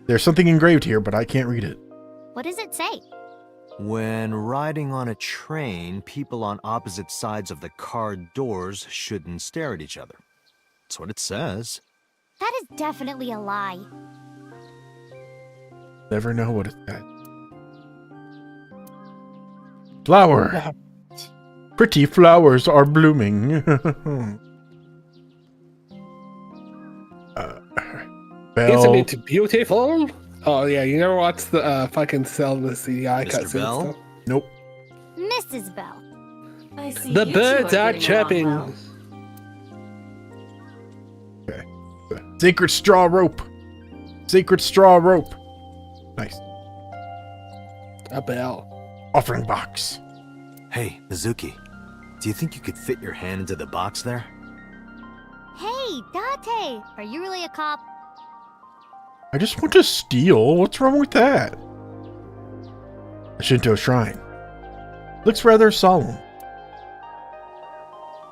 Speaker 1: There's something engraved here, but I can't read it.
Speaker 8: What does it say?
Speaker 4: When riding on a train, people on opposite sides of the car doors shouldn't stare at each other. That's what it says.
Speaker 8: That is definitely a lie.
Speaker 1: Never know what it's at. Flower. Pretty flowers are blooming. Bell.
Speaker 2: Isn't it beautiful? Oh yeah, you never watched the fucking sell the CDI
Speaker 4: Mr.
Speaker 2: cutscenes.
Speaker 4: Bell?
Speaker 2: Stuff.
Speaker 1: Nope.
Speaker 8: Mrs. Bell.
Speaker 5: I see
Speaker 2: The
Speaker 5: you two
Speaker 2: birds are
Speaker 5: getting
Speaker 2: chirping.
Speaker 5: along well.
Speaker 1: Okay. Sacred straw rope. Sacred straw rope. Nice.
Speaker 2: A bell.
Speaker 1: Offering box.
Speaker 4: Hey, Mizuki, do you think you could fit your hand into the box there?
Speaker 8: Hey, Date! Are you really a cop?
Speaker 1: I just want to steal. What's wrong with that? A Shinto shrine. Looks rather solemn.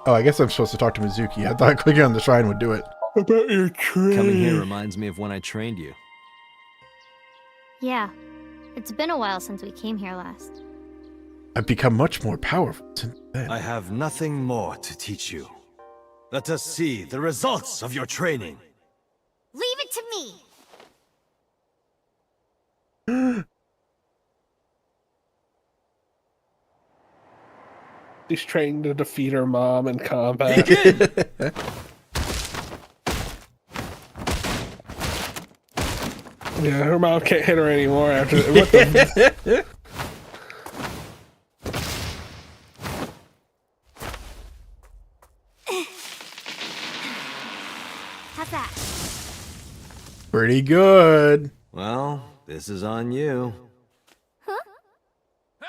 Speaker 1: Oh, I guess I'm supposed to talk to Mizuki. I thought clicking on the shrine would do it.
Speaker 2: About your tree.
Speaker 4: Coming here reminds me of when I trained you.
Speaker 8: Yeah. It's been a while since we came here last.
Speaker 1: I've become much more powerful since then.
Speaker 4: I have nothing more to teach you. Let us see the results of your training.
Speaker 8: Leave it to me.
Speaker 2: She's trained to defeat her mom in combat. Yeah, her mom can't hit her anymore after. What the?
Speaker 8: How's that?
Speaker 1: Pretty good.
Speaker 4: Well, this is on you.
Speaker 12: Hey!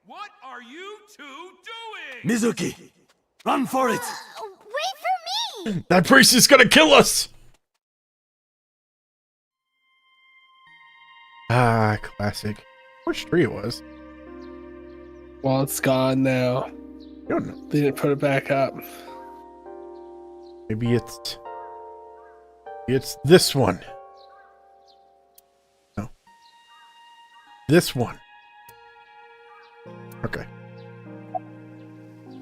Speaker 12: What are you two doing?
Speaker 4: Mizuki, run for it!
Speaker 8: Wait for me!
Speaker 1: That priest is gonna kill us! Ah, classic. Which tree it was?
Speaker 2: Well, it's gone now.
Speaker 1: I don't know.
Speaker 2: They didn't put it back up.
Speaker 1: Maybe it's this one. No. This one. Okay.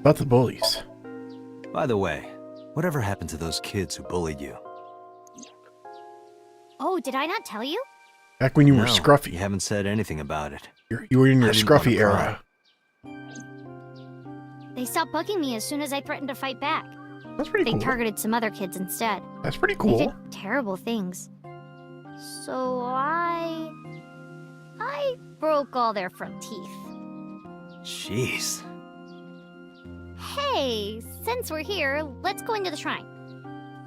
Speaker 1: About the bullies.
Speaker 4: By the way, whatever happened to those kids who bullied you?
Speaker 8: Oh, did I not tell you?
Speaker 1: Back when you were
Speaker 4: No,
Speaker 1: scruffy.
Speaker 4: You haven't said anything about it.
Speaker 1: You were in your
Speaker 4: I didn't wanna
Speaker 1: scruffy
Speaker 4: pry.
Speaker 1: era.
Speaker 8: They stopped bugging me as soon as I threatened to fight back.
Speaker 1: That's pretty
Speaker 8: They
Speaker 1: cool.
Speaker 8: targeted some other kids instead.
Speaker 1: That's pretty
Speaker 8: They
Speaker 1: cool.
Speaker 8: did terrible things. So I broke all their front teeth.
Speaker 4: Jeez.
Speaker 8: Hey, since we're here, let's go into the shrine.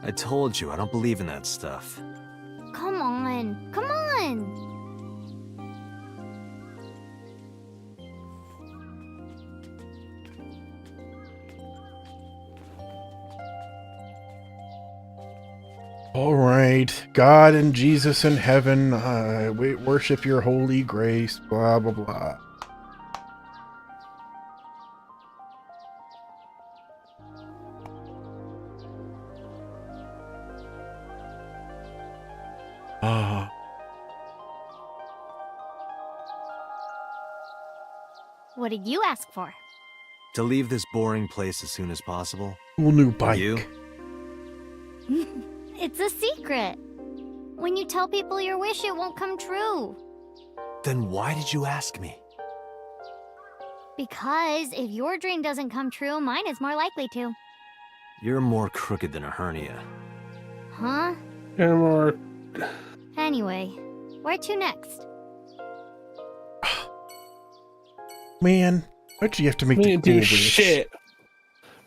Speaker 4: I told you, I don't believe in that stuff.
Speaker 8: Come on, come on.
Speaker 1: All right. God and Jesus in heaven, we worship your holy grace, blah, blah, blah. Ah.
Speaker 8: What did you ask for?
Speaker 4: To leave this boring place as soon as possible.
Speaker 1: Cool new bike.
Speaker 4: You?
Speaker 8: It's a secret. When you tell people your wish, it won't come true.
Speaker 4: Then why did you ask me?
Speaker 8: Because if your dream doesn't come true, mine is more likely to.
Speaker 4: You're more crooked than a hernia.
Speaker 8: Huh?
Speaker 2: And more.
Speaker 8: Anyway, where to next?
Speaker 1: Man, why'd you have to make
Speaker 2: We
Speaker 1: the
Speaker 2: didn't
Speaker 1: cool
Speaker 2: do
Speaker 1: wish?
Speaker 2: shit.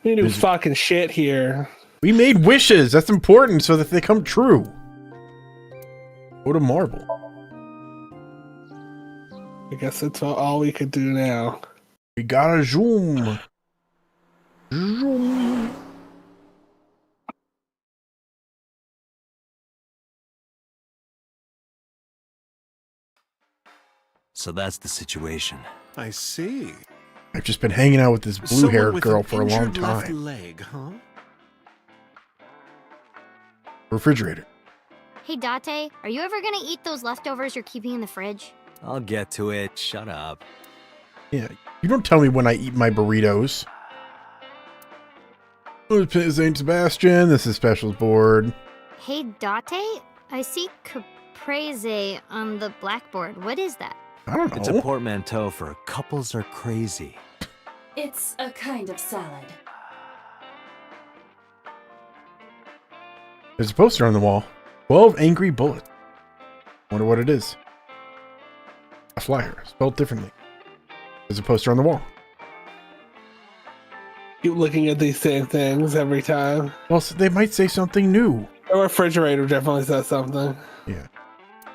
Speaker 2: We didn't do fucking shit here.
Speaker 1: We made wishes. That's important so that they come true. Go to marble.
Speaker 2: I guess that's all we could do now.
Speaker 1: We gotta zoom. Zoom.
Speaker 4: So that's the situation.
Speaker 9: I see.
Speaker 1: I've just been hanging out with this blue-haired
Speaker 9: Someone with
Speaker 1: girl
Speaker 9: an
Speaker 1: for a long
Speaker 9: injured left
Speaker 1: time.
Speaker 9: leg, huh?
Speaker 1: Refrigerator.
Speaker 8: Hey, Date, are you ever gonna eat those leftovers you're keeping in the fridge?
Speaker 4: I'll get to it. Shut up.
Speaker 1: Yeah, you don't tell me when I eat my burritos. Oh, it's St. Sebastian. This is Specials board.
Speaker 8: Hey, Date, I see caprese on the blackboard. What is that?
Speaker 1: I don't know.
Speaker 4: It's a portmanteau for couples are crazy.
Speaker 5: It's a kind of salad.
Speaker 1: There's a poster on the wall. 12 angry bullets. Wonder what it is. A flyer, spelled differently. There's a poster on the wall.
Speaker 2: Keep looking at these same things every time.
Speaker 1: Well, they might say something new.
Speaker 2: The refrigerator definitely says something.
Speaker 1: Yeah.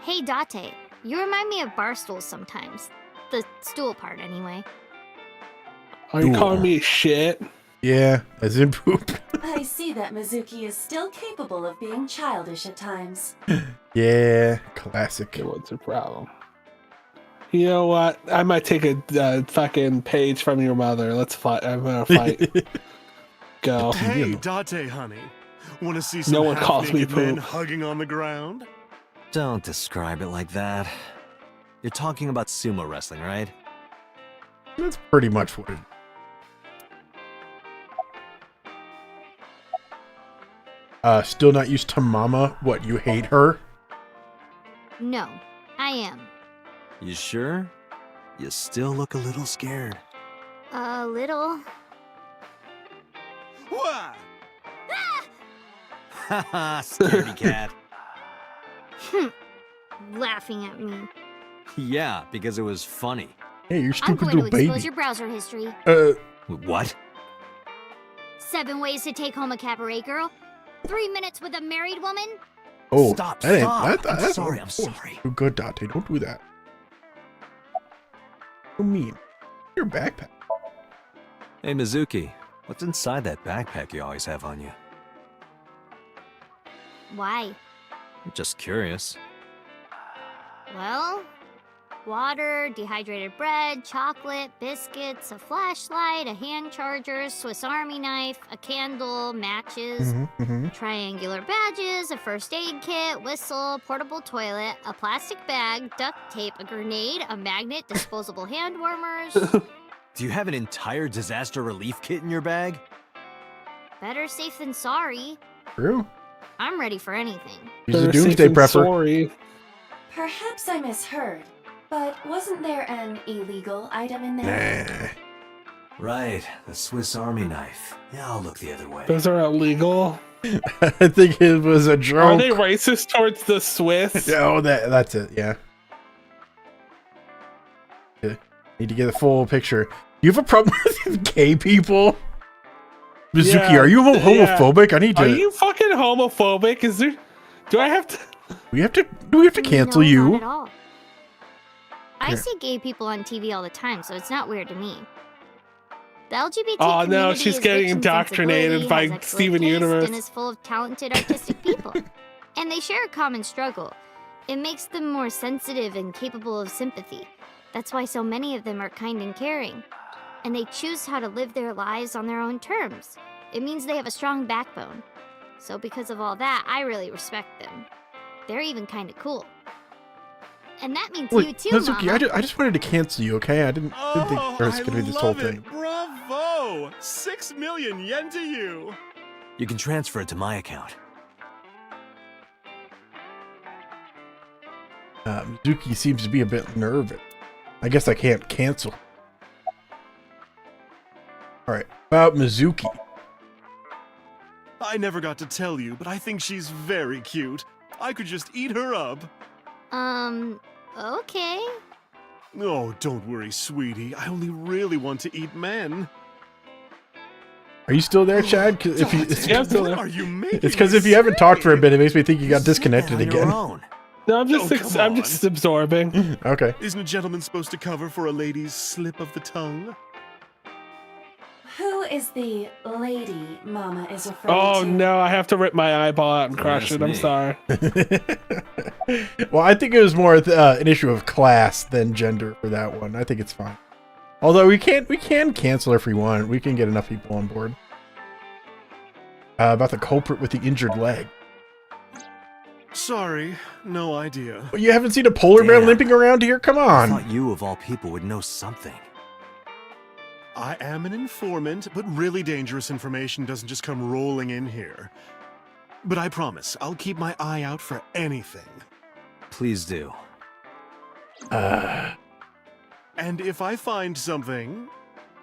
Speaker 8: Hey, Date, you remind me of bar stools sometimes. The stool part, anyway.
Speaker 2: Are you
Speaker 1: Ooh.
Speaker 2: calling me shit?
Speaker 1: Yeah, as in poop.
Speaker 5: I see that Mizuki is still capable of being childish at times.
Speaker 1: Yeah, classic.
Speaker 2: Okay, what's the problem? You know what? I might take a fucking page from your mother. Let's fight. I'm gonna fight. Go.
Speaker 9: Hey, Date, honey. Want to see some
Speaker 2: No one calls me
Speaker 9: half-naked men
Speaker 2: poop.
Speaker 9: hugging on the ground?
Speaker 4: Don't describe it like that. You're talking about sumo wrestling, right?
Speaker 1: That's pretty much what it is. Still not used to Mama? What, you hate her?
Speaker 8: No, I am.
Speaker 4: You sure? You still look a little scared.
Speaker 8: A little.
Speaker 9: Wah!
Speaker 4: Haha, scaredy cat.
Speaker 8: Laughing at me.
Speaker 4: Yeah, because it was funny.
Speaker 1: Hey, you're
Speaker 8: I'm
Speaker 1: stupid
Speaker 8: going to
Speaker 1: little
Speaker 8: expose
Speaker 1: baby.
Speaker 8: your browser history.
Speaker 4: What?
Speaker 8: 7 ways to take home a cabaret girl. 3 minutes with a married woman.
Speaker 1: Oh,
Speaker 4: Stop,
Speaker 1: that ain't-
Speaker 4: stop.
Speaker 1: that-
Speaker 4: I'm
Speaker 1: that's
Speaker 4: sorry,
Speaker 1: oh,
Speaker 4: I'm sorry.
Speaker 1: Too good, Dante. Don't do that. So mean. Your backpack.
Speaker 4: Hey, Mizuki, what's inside that backpack you always have on you?
Speaker 8: Why?
Speaker 4: I'm just curious.
Speaker 8: Well, water, dehydrated bread, chocolate, biscuits, a flashlight, a hand charger, Swiss Army knife, a candle, matches, triangular badges, a first aid kit, whistle, portable toilet, a plastic bag, duct tape, a grenade, a magnet, disposable hand warmers.
Speaker 4: Do you have an entire disaster relief kit in your bag?
Speaker 8: Better safe than sorry.
Speaker 1: True.
Speaker 8: I'm ready for anything.
Speaker 1: He's a doomsday prepper.
Speaker 2: Sorry.
Speaker 5: Perhaps I misheard, but wasn't there an illegal item in there?
Speaker 1: Nah.
Speaker 4: Right, the Swiss Army knife. Yeah, I'll look the other way.
Speaker 2: Those are illegal.
Speaker 1: I think it was a joke.
Speaker 2: Are they racist towards the Swiss?
Speaker 1: Oh, that's it. Yeah. Need to get a full picture. You have a problem with gay people? Mizuki,
Speaker 2: Yeah,
Speaker 1: are you homophobic? I need to.
Speaker 2: Are you fucking homophobic? Is there? Do I have to?
Speaker 1: Do we have to cancel
Speaker 8: No,
Speaker 1: you?
Speaker 8: Not at all. I
Speaker 1: Yeah.
Speaker 8: see gay people on TV all the time, so it's not weird to me. The LGBT
Speaker 2: Oh, no,
Speaker 8: community
Speaker 2: she's
Speaker 8: is
Speaker 2: getting
Speaker 8: rich in
Speaker 2: indoctrinated
Speaker 8: sensibility,
Speaker 2: by
Speaker 8: has excellent
Speaker 2: Steven
Speaker 8: taste,
Speaker 2: Universe.
Speaker 8: and is full of talented artistic people. And they share a common struggle. It makes them more sensitive and capable of sympathy. That's why so many of them are kind and caring. And they choose how to live their lives on their own terms. It means they have a strong backbone. So because of all that, I really respect them. They're even kind of cool. And that means you too,
Speaker 1: Mizuki,
Speaker 8: Mama.
Speaker 1: I just wanted to cancel you, okay? I didn't think there was going to be this whole thing.
Speaker 9: Bravo! 6 million yen to you.
Speaker 4: You can transfer it to my account.
Speaker 1: Mizuki seems to be a bit nervous. I guess I can't cancel. Alright, about Mizuki.
Speaker 9: I never got to tell you, but I think she's very cute. I could just eat her up.
Speaker 8: Okay.
Speaker 9: Oh, don't worry, sweetie. I only really want to eat men.
Speaker 1: Are you still there, Chad? 'Cause if you,
Speaker 2: Yeah, I'm still there.
Speaker 9: What are you making?
Speaker 1: it's because
Speaker 9: me
Speaker 1: if you haven't
Speaker 9: say?
Speaker 1: talked for a bit, it makes me think you got disconnected
Speaker 4: On your
Speaker 1: again.
Speaker 4: own.
Speaker 2: No, I'm just,
Speaker 9: Oh, come
Speaker 2: I'm
Speaker 9: on.
Speaker 2: just absorbing.
Speaker 1: Okay.
Speaker 9: Isn't a gentleman supposed to cover for a lady's slip of the tongue?
Speaker 5: Who is the lady Mama is referring
Speaker 2: Oh
Speaker 5: to?
Speaker 2: no, I have to rip my eyeball out and
Speaker 4: Yeah,
Speaker 2: crush
Speaker 4: that's
Speaker 2: it. I'm
Speaker 4: me.
Speaker 2: sorry.
Speaker 1: Well, I think it was more an issue of class than gender for that one. I think it's fine. Although we can cancel if we want. We can get enough people on board. About the culprit with the injured leg.
Speaker 9: Sorry, no idea.
Speaker 1: Well, you haven't seen a polar bear
Speaker 4: Damn.
Speaker 1: limping around here? Come
Speaker 4: I
Speaker 1: on.
Speaker 4: thought you, of all people, would know something.
Speaker 9: I am an informant, but really dangerous information doesn't just come rolling in here. But I promise, I'll keep my eye out for anything.
Speaker 4: Please do.
Speaker 1: Uh,
Speaker 9: And if I find something,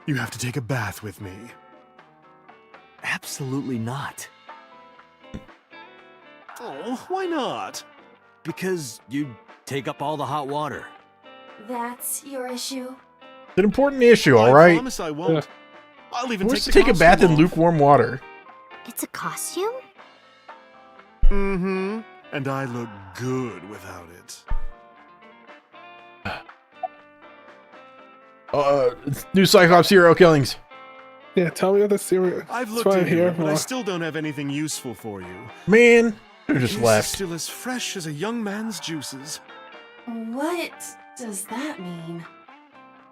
Speaker 9: you have to take a bath with me.
Speaker 4: Absolutely not.
Speaker 9: Oh, why not?
Speaker 4: Because you take up all the hot water.
Speaker 5: That's your issue?
Speaker 1: it's an important issue,
Speaker 9: I
Speaker 1: all right?
Speaker 9: promise I won't. I'll even
Speaker 1: Who
Speaker 9: take
Speaker 1: wants
Speaker 9: the
Speaker 1: to take a bath in
Speaker 9: costume off.
Speaker 1: lukewarm water?
Speaker 8: It's a costume?
Speaker 9: Mm-hmm. And I look good without it.
Speaker 1: New Cyclops serial killings.
Speaker 2: Yeah, tell me what the serious.
Speaker 9: I've
Speaker 2: That's
Speaker 9: looked
Speaker 2: what I'm
Speaker 9: into
Speaker 2: here
Speaker 9: it, but I
Speaker 2: for.
Speaker 9: still don't have anything useful for you.
Speaker 1: Man, you just
Speaker 9: This
Speaker 1: left.
Speaker 9: is still as fresh as a young man's juices.
Speaker 5: What does that mean?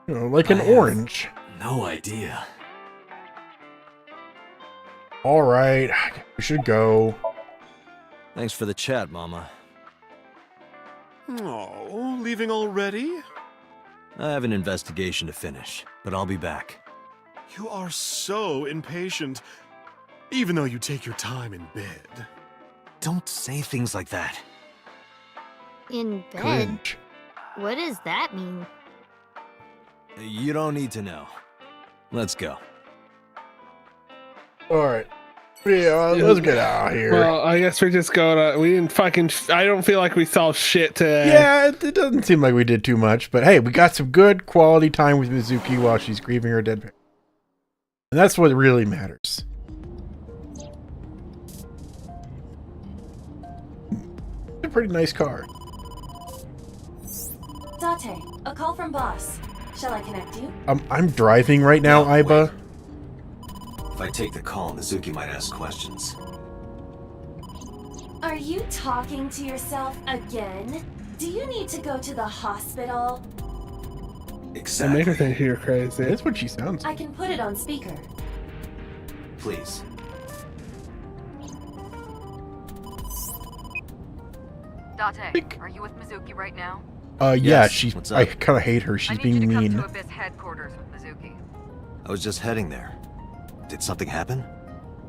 Speaker 1: You know, like an
Speaker 4: I have-
Speaker 1: orange.
Speaker 4: No idea.
Speaker 1: All right, we should go.
Speaker 4: Thanks for the chat, Mama.
Speaker 9: Oh, leaving already?
Speaker 4: I have an investigation to finish, but I'll be back.
Speaker 9: You are so impatient, even though you take your time in bed.
Speaker 4: Don't say things like that.
Speaker 8: In bed?
Speaker 1: Cringe.
Speaker 8: What does that mean?
Speaker 4: You don't need to know. Let's go.
Speaker 1: Alright. Yeah, let's get out of here.
Speaker 2: Well, I guess we're just going to. We didn't fucking. I don't feel like we solved shit today.
Speaker 1: Yeah, it doesn't seem like we did too much, but hey, we got some good quality time with Mizuki while she's grieving her dead parents. And that's what really matters. A pretty nice car.
Speaker 5: Date, a call from boss. Shall I connect you?
Speaker 1: I'm driving right now, Aiba.
Speaker 4: If I take the call, Mizuki might ask questions.
Speaker 5: Are you talking to yourself again? Do you need to go to the hospital?
Speaker 2: I
Speaker 4: Exactly.
Speaker 2: make her think you're crazy.
Speaker 1: That's what she sounds like.
Speaker 5: I can put it on speaker.
Speaker 4: Please.
Speaker 14: Date, are you with Mizuki right now?
Speaker 1: Yeah,
Speaker 4: Yes,
Speaker 1: she's.
Speaker 4: what's
Speaker 1: I
Speaker 4: up?
Speaker 1: kind of hate her. She's
Speaker 14: I need
Speaker 1: being
Speaker 14: you to
Speaker 1: mean.
Speaker 14: come to Abyss headquarters with Mizuki.
Speaker 4: I was just heading there. Did something happen?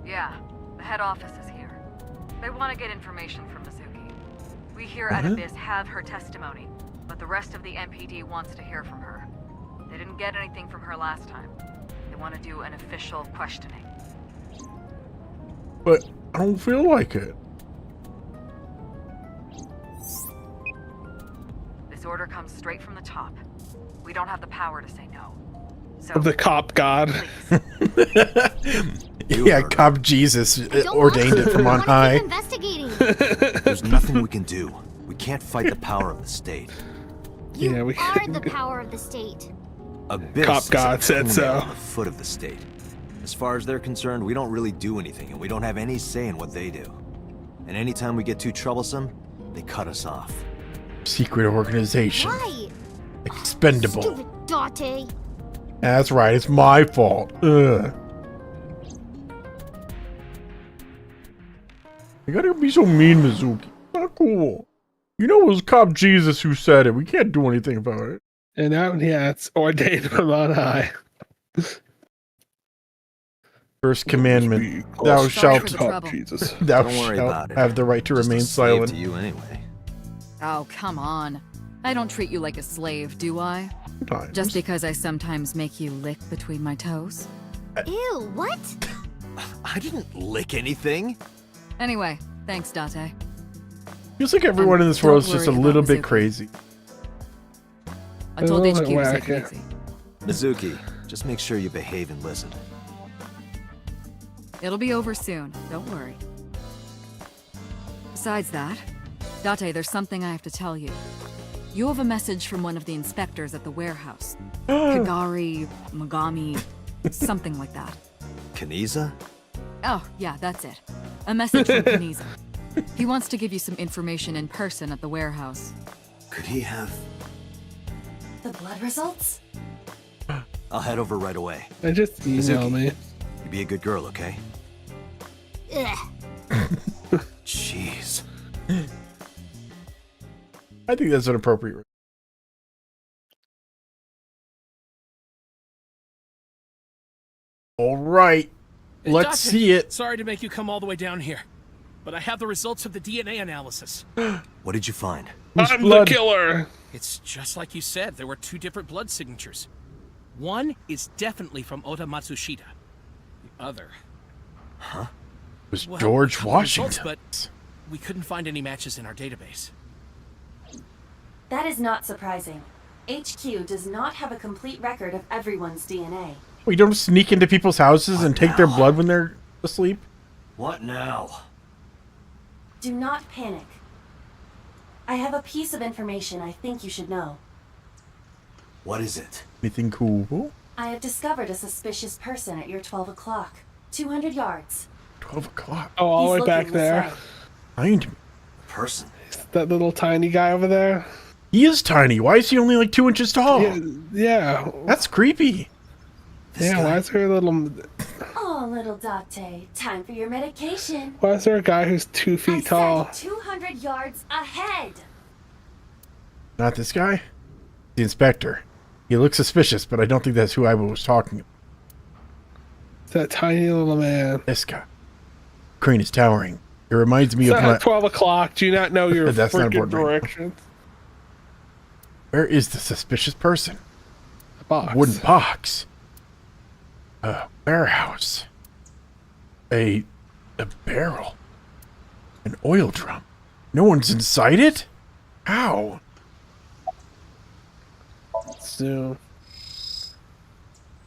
Speaker 14: Yeah, the head office is here. They want to get information from Mizuki. We here at
Speaker 1: What?
Speaker 14: Abyss have her testimony, but the rest of the MPD wants to hear from her. They didn't get anything from her last time. They want to do an official questioning.
Speaker 1: But I don't feel like it.
Speaker 14: This order comes straight from the top. We don't have the power to say no. So,
Speaker 2: Of the cop god.
Speaker 1: Yeah, Cop Jesus ordained it from on high.
Speaker 8: Investigating.
Speaker 4: There's nothing we can do. We can't fight the power of the state.
Speaker 8: You
Speaker 2: Yeah, we-
Speaker 8: are the power of the state.
Speaker 4: Abyss
Speaker 2: Cop
Speaker 4: is
Speaker 2: God
Speaker 4: a
Speaker 2: said so.
Speaker 4: toenail on the foot of the state. As far as they're concerned, we don't really do anything, and we don't have any say in what they do. And anytime we get too troublesome, they cut us off.
Speaker 1: Secret organization.
Speaker 8: Why?
Speaker 1: Expendable.
Speaker 8: Stupid Date.
Speaker 1: That's right. It's my fault. Ugh. You gotta be so mean, Mizuki. Not cool. You know it was Cop Jesus who said it. We can't do anything about it.
Speaker 2: And now, yeah, it's ordained from on high.
Speaker 1: First commandment. Thou shalt,
Speaker 2: Jesus.
Speaker 1: thou
Speaker 4: Don't worry
Speaker 1: shalt
Speaker 4: about it.
Speaker 1: have the right to
Speaker 4: Just a
Speaker 1: remain
Speaker 4: slave
Speaker 1: silent.
Speaker 4: to you anyway.
Speaker 14: Oh, come on. I don't treat you like a slave, do I?
Speaker 1: Sometimes.
Speaker 14: Just because I sometimes make you lick between my toes?
Speaker 8: Ew, what?
Speaker 4: I didn't lick anything.
Speaker 14: Anyway, thanks, Date.
Speaker 1: Feels like everyone in this
Speaker 14: Don't
Speaker 1: world is just a
Speaker 14: worry
Speaker 1: little
Speaker 14: about
Speaker 1: bit
Speaker 14: Mizuki.
Speaker 1: crazy.
Speaker 14: I told
Speaker 2: A
Speaker 14: HQ
Speaker 2: little
Speaker 14: to
Speaker 2: bit
Speaker 14: take it
Speaker 2: wacky.
Speaker 14: easy.
Speaker 4: Mizuki, just make sure you behave and listen.
Speaker 14: It'll be over soon, don't worry. Besides that, Date, there's something I have to tell you. You have a message from one of the inspectors at the warehouse. Kagari, Magami, something like that.
Speaker 4: Kaniza?
Speaker 14: Oh, yeah, that's it. A message from Kaniza. He wants to give you some information in person at the warehouse.
Speaker 4: Could he have...
Speaker 5: The blood results?
Speaker 4: I'll head over right away.
Speaker 2: And just email
Speaker 4: Mizuki.
Speaker 2: me.
Speaker 4: You be a good girl, okay?
Speaker 8: Ugh.
Speaker 4: Jeez.
Speaker 1: I think that's an appropriate. All right. Let's
Speaker 12: Doctor,
Speaker 1: see it.
Speaker 12: Sorry to make you come all the way down here, but I have the results of the DNA analysis.
Speaker 4: What did you find?
Speaker 1: Whose
Speaker 2: I'm
Speaker 1: blood?
Speaker 2: the killer.
Speaker 12: It's just like you said, there were two different blood signatures. One is definitely from Oda Matsushita. The other...
Speaker 1: It was
Speaker 12: well,
Speaker 1: George
Speaker 12: couple results,
Speaker 1: Washington.
Speaker 12: but we couldn't find any matches in our database.
Speaker 5: That is not surprising. HQ does not have a complete record of everyone's DNA.
Speaker 1: We don't sneak into people's houses and take their blood when they're asleep.
Speaker 4: What now?
Speaker 5: Do not panic. I have a piece of information I think you should know.
Speaker 4: What is it?
Speaker 1: Anything cool?
Speaker 5: I have discovered a suspicious person at your 12 o'clock. 200 yards.
Speaker 1: 12 o'clock.
Speaker 2: Oh, all the
Speaker 5: He's
Speaker 2: way back
Speaker 5: looking this
Speaker 2: there.
Speaker 5: way.
Speaker 1: Find me.
Speaker 4: Person.
Speaker 2: That little tiny guy over there.
Speaker 1: He is tiny. Why is he only like 2 inches tall?
Speaker 2: Yeah.
Speaker 1: That's creepy.
Speaker 2: Yeah, why is there a little...
Speaker 5: Oh, little Date, time for your medication.
Speaker 2: Why is there a guy who's 2 feet tall?
Speaker 5: Said 200 yards ahead.
Speaker 1: Not this guy. The inspector. He looks suspicious, but I don't think that's who I was talking about.
Speaker 2: That tiny little man.
Speaker 1: This guy. Crane is towering. It reminds me
Speaker 2: It's
Speaker 1: of
Speaker 2: not 12 o'clock. Do you not know your
Speaker 1: That's not
Speaker 2: freaking
Speaker 1: important, right?
Speaker 2: directions?
Speaker 1: Where is the suspicious person?
Speaker 2: A box.
Speaker 1: Wooden box. A warehouse. A barrel. An oil drum. No one's inside it? How?
Speaker 2: So,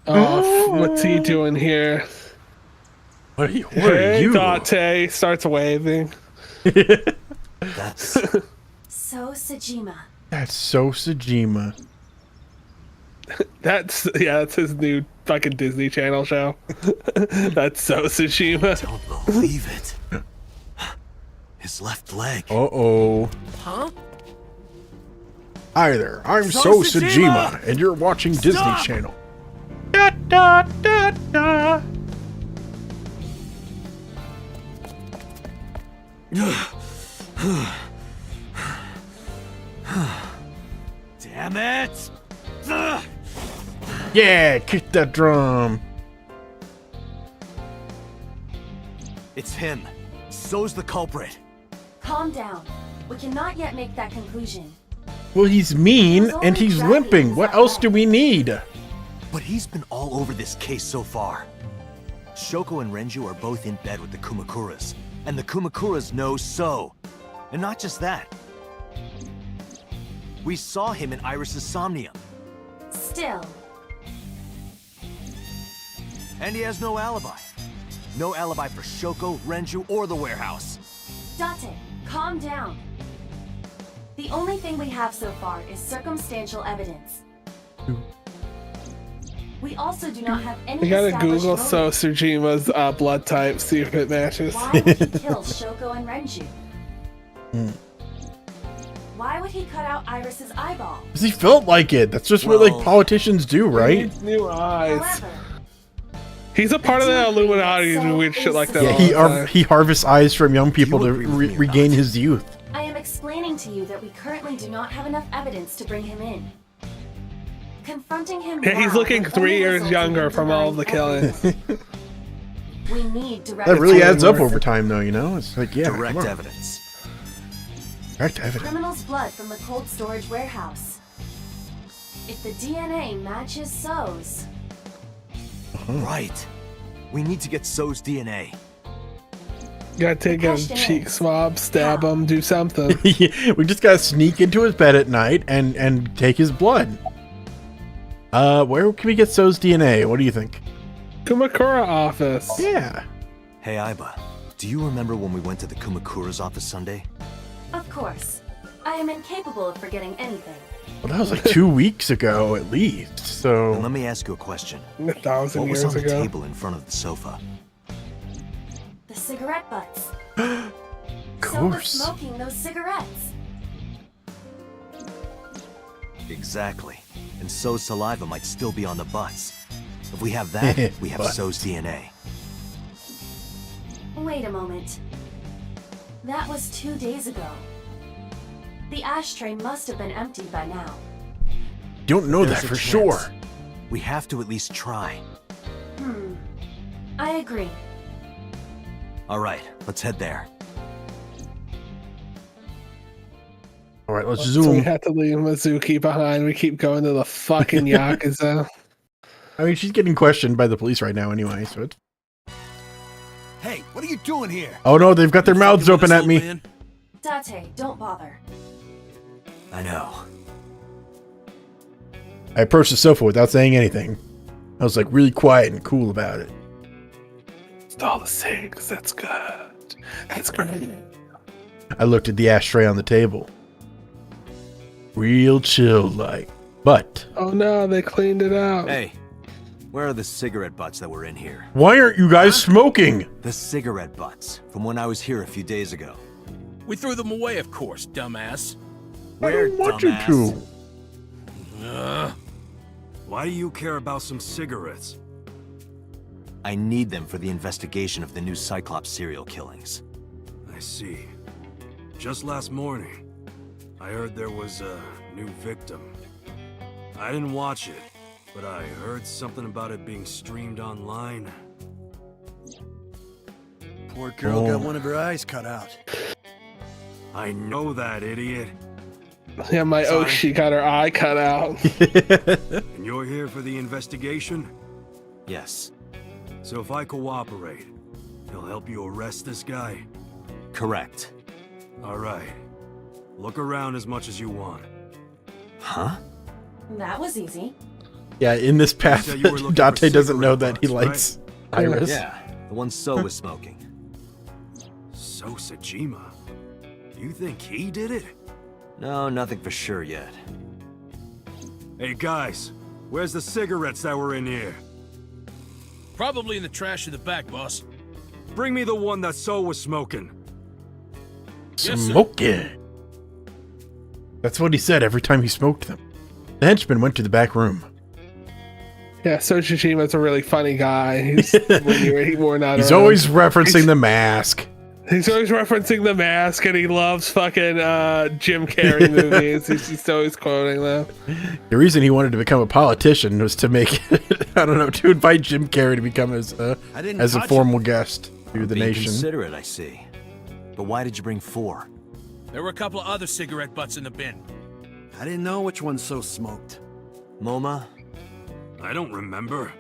Speaker 2: oh, what's he doing here?
Speaker 1: What are you?
Speaker 2: Hey, Date starts waving.
Speaker 4: That's
Speaker 5: So, Sajima.
Speaker 1: That's so Sajima.
Speaker 2: That's his new fucking Disney Channel show. That's so Tsushima.
Speaker 4: don't believe it. His left leg.
Speaker 1: Uh-oh.
Speaker 12: Huh?
Speaker 1: Hi there, I'm So Sajima, and you're watching Disney Channel. Da, da, da, da.
Speaker 4: Damn it!
Speaker 1: Yeah, kick that drum.
Speaker 4: It's him. So's the culprit.
Speaker 5: Calm down. We cannot yet make that conclusion.
Speaker 1: Well, he's mean, and he's limping. What else do we need?
Speaker 4: But he's been all over this case so far. Shoko and Renju are both in bed with the Kumakuras, and the Kumakuras know So. And not just that. We saw him in Iris's Somnium.
Speaker 5: Still.
Speaker 4: And he has no alibi. No alibi for Shoko, Renju, or the warehouse.
Speaker 5: Date, calm down. The only thing we have so far is circumstantial evidence. We also do not have any
Speaker 2: You gotta
Speaker 5: established
Speaker 2: Google
Speaker 5: motive.
Speaker 2: So Tsujima's blood type, see if it matches.
Speaker 5: Why would he kill Shoko and Renju? Why would he cut out Iris's eyeball?
Speaker 1: Because he felt like it. That's just what like politicians do,
Speaker 2: He
Speaker 1: right?
Speaker 2: needs new eyes.
Speaker 5: However,
Speaker 2: He's a part of the Illuminati and weird shit like that.
Speaker 1: Yeah,
Speaker 2: all the time.
Speaker 1: he harvests eyes from young people to
Speaker 4: agree with me or
Speaker 1: regain
Speaker 4: not?
Speaker 1: his youth.
Speaker 5: I am explaining to you that we currently do not have enough evidence to bring him in. Confronting him
Speaker 2: Yeah, he's
Speaker 5: now
Speaker 2: looking
Speaker 5: would
Speaker 2: 3
Speaker 5: only
Speaker 2: years
Speaker 5: result in
Speaker 2: younger
Speaker 5: him
Speaker 2: from all the
Speaker 5: denying
Speaker 2: killings.
Speaker 5: everything. We need direct
Speaker 1: That really adds up
Speaker 2: worth
Speaker 1: over time, though, you know? It's like, yeah,
Speaker 4: Direct
Speaker 1: come on.
Speaker 4: evidence.
Speaker 1: Direct evidence.
Speaker 5: criminal's blood from the cold storage warehouse. If the DNA matches So's,
Speaker 4: Right. We need to get So's DNA.
Speaker 2: You gotta take a
Speaker 5: Question
Speaker 2: cheek
Speaker 5: is,
Speaker 2: swab, stab him, do something.
Speaker 1: We just gotta sneak into his bed at night and take his blood. Where can we get So's DNA? What do you think?
Speaker 2: Kumakura office.
Speaker 1: Yeah.
Speaker 4: Hey, Aiba. Do you remember when we went to the Kumakura's office Sunday?
Speaker 5: of course. I am incapable of forgetting anything.
Speaker 1: Well, that was like 2 weeks ago at least.
Speaker 4: Then
Speaker 1: So
Speaker 4: let me ask you a question.
Speaker 2: 1,000
Speaker 4: What was
Speaker 2: years
Speaker 4: on the
Speaker 2: ago.
Speaker 4: table in front of the sofa?
Speaker 5: The cigarette butts.
Speaker 1: of
Speaker 5: So was
Speaker 1: course.
Speaker 5: smoking those cigarettes.
Speaker 4: Exactly. And So's saliva might still be on the butts. If we have that, we have
Speaker 1: Butts.
Speaker 4: So's DNA.
Speaker 5: Wait a moment. That was 2 days ago. The ashtray must have been emptied by now.
Speaker 1: Don't know
Speaker 4: There's
Speaker 1: that
Speaker 4: a
Speaker 1: for
Speaker 4: chance.
Speaker 1: sure.
Speaker 4: We have to at least try.
Speaker 5: I agree.
Speaker 4: All right, let's head there.
Speaker 1: All right, let's
Speaker 2: So we
Speaker 1: zoom.
Speaker 2: had to leave Mizuki behind. We keep going to the fucking Yakuza.
Speaker 1: I mean, she's getting questioned by the police right now anyway, so it's...
Speaker 6: Hey, what are you doing here?
Speaker 1: Oh no, they've got their mouths open at me.
Speaker 5: Date, don't bother.
Speaker 4: I know.
Speaker 1: I approached the sofa without saying anything. I was like really quiet and cool about it.
Speaker 2: It's all the things. That's good. That's great.
Speaker 1: I looked at the ashtray on the table. Real chill like. But
Speaker 2: Oh no, they cleaned it out.
Speaker 4: Hey, where are the cigarette butts that were in here?
Speaker 1: why aren't you guys smoking?
Speaker 4: The cigarette butts from when I was here a few days ago.
Speaker 12: We threw them away, of course, dumbass.
Speaker 1: I don't want you to.
Speaker 15: Why do you care about some cigarettes?
Speaker 4: I need them for the investigation of the new Cyclops serial killings.
Speaker 15: I see. Just last morning, I heard there was a new victim. I didn't watch it, but I heard something about it being streamed online.
Speaker 16: Poor girl got one of her eyes cut out.
Speaker 15: I know that, idiot.
Speaker 2: Yeah, my she got her eye cut out.
Speaker 15: And you're here for the investigation?
Speaker 4: Yes.
Speaker 15: So if I cooperate, he'll help you arrest this guy?
Speaker 4: Correct.
Speaker 15: All right. Look around as much as you want.
Speaker 4: Huh?
Speaker 5: That was easy.
Speaker 1: Yeah, in this path,
Speaker 15: said you were looking
Speaker 1: Dante
Speaker 15: for
Speaker 1: doesn't know that
Speaker 15: cigarette
Speaker 1: he
Speaker 15: butts,
Speaker 1: likes Iris.
Speaker 4: Yeah, the one So was smoking.
Speaker 15: So Sejima. Do you think he did it?
Speaker 4: No, nothing for sure yet.
Speaker 15: Hey guys, where's the cigarettes that were in here?
Speaker 12: Probably in the trash in the back, boss.
Speaker 15: Bring me the one that So was smoking.
Speaker 1: Smoking. That's what he said every time he smoked them. The henchman went to the back room.
Speaker 2: Yeah, So Shishima's a really funny guy. He's, when he wore not
Speaker 1: He's
Speaker 2: around.
Speaker 1: always referencing the mask.
Speaker 2: He's always referencing the mask, and he loves fucking Jim Carrey movies. He's always quoting them.
Speaker 1: The reason he wanted to become a politician was to make, I don't know, to invite Jim Carrey to become as a formal guest to the
Speaker 4: Being
Speaker 1: nation.
Speaker 4: considerate, I see. But why did you bring 4?
Speaker 12: There were a couple of other cigarette butts in the bin.
Speaker 16: I didn't know which one So smoked.
Speaker 4: MoMA?
Speaker 15: I don't remember.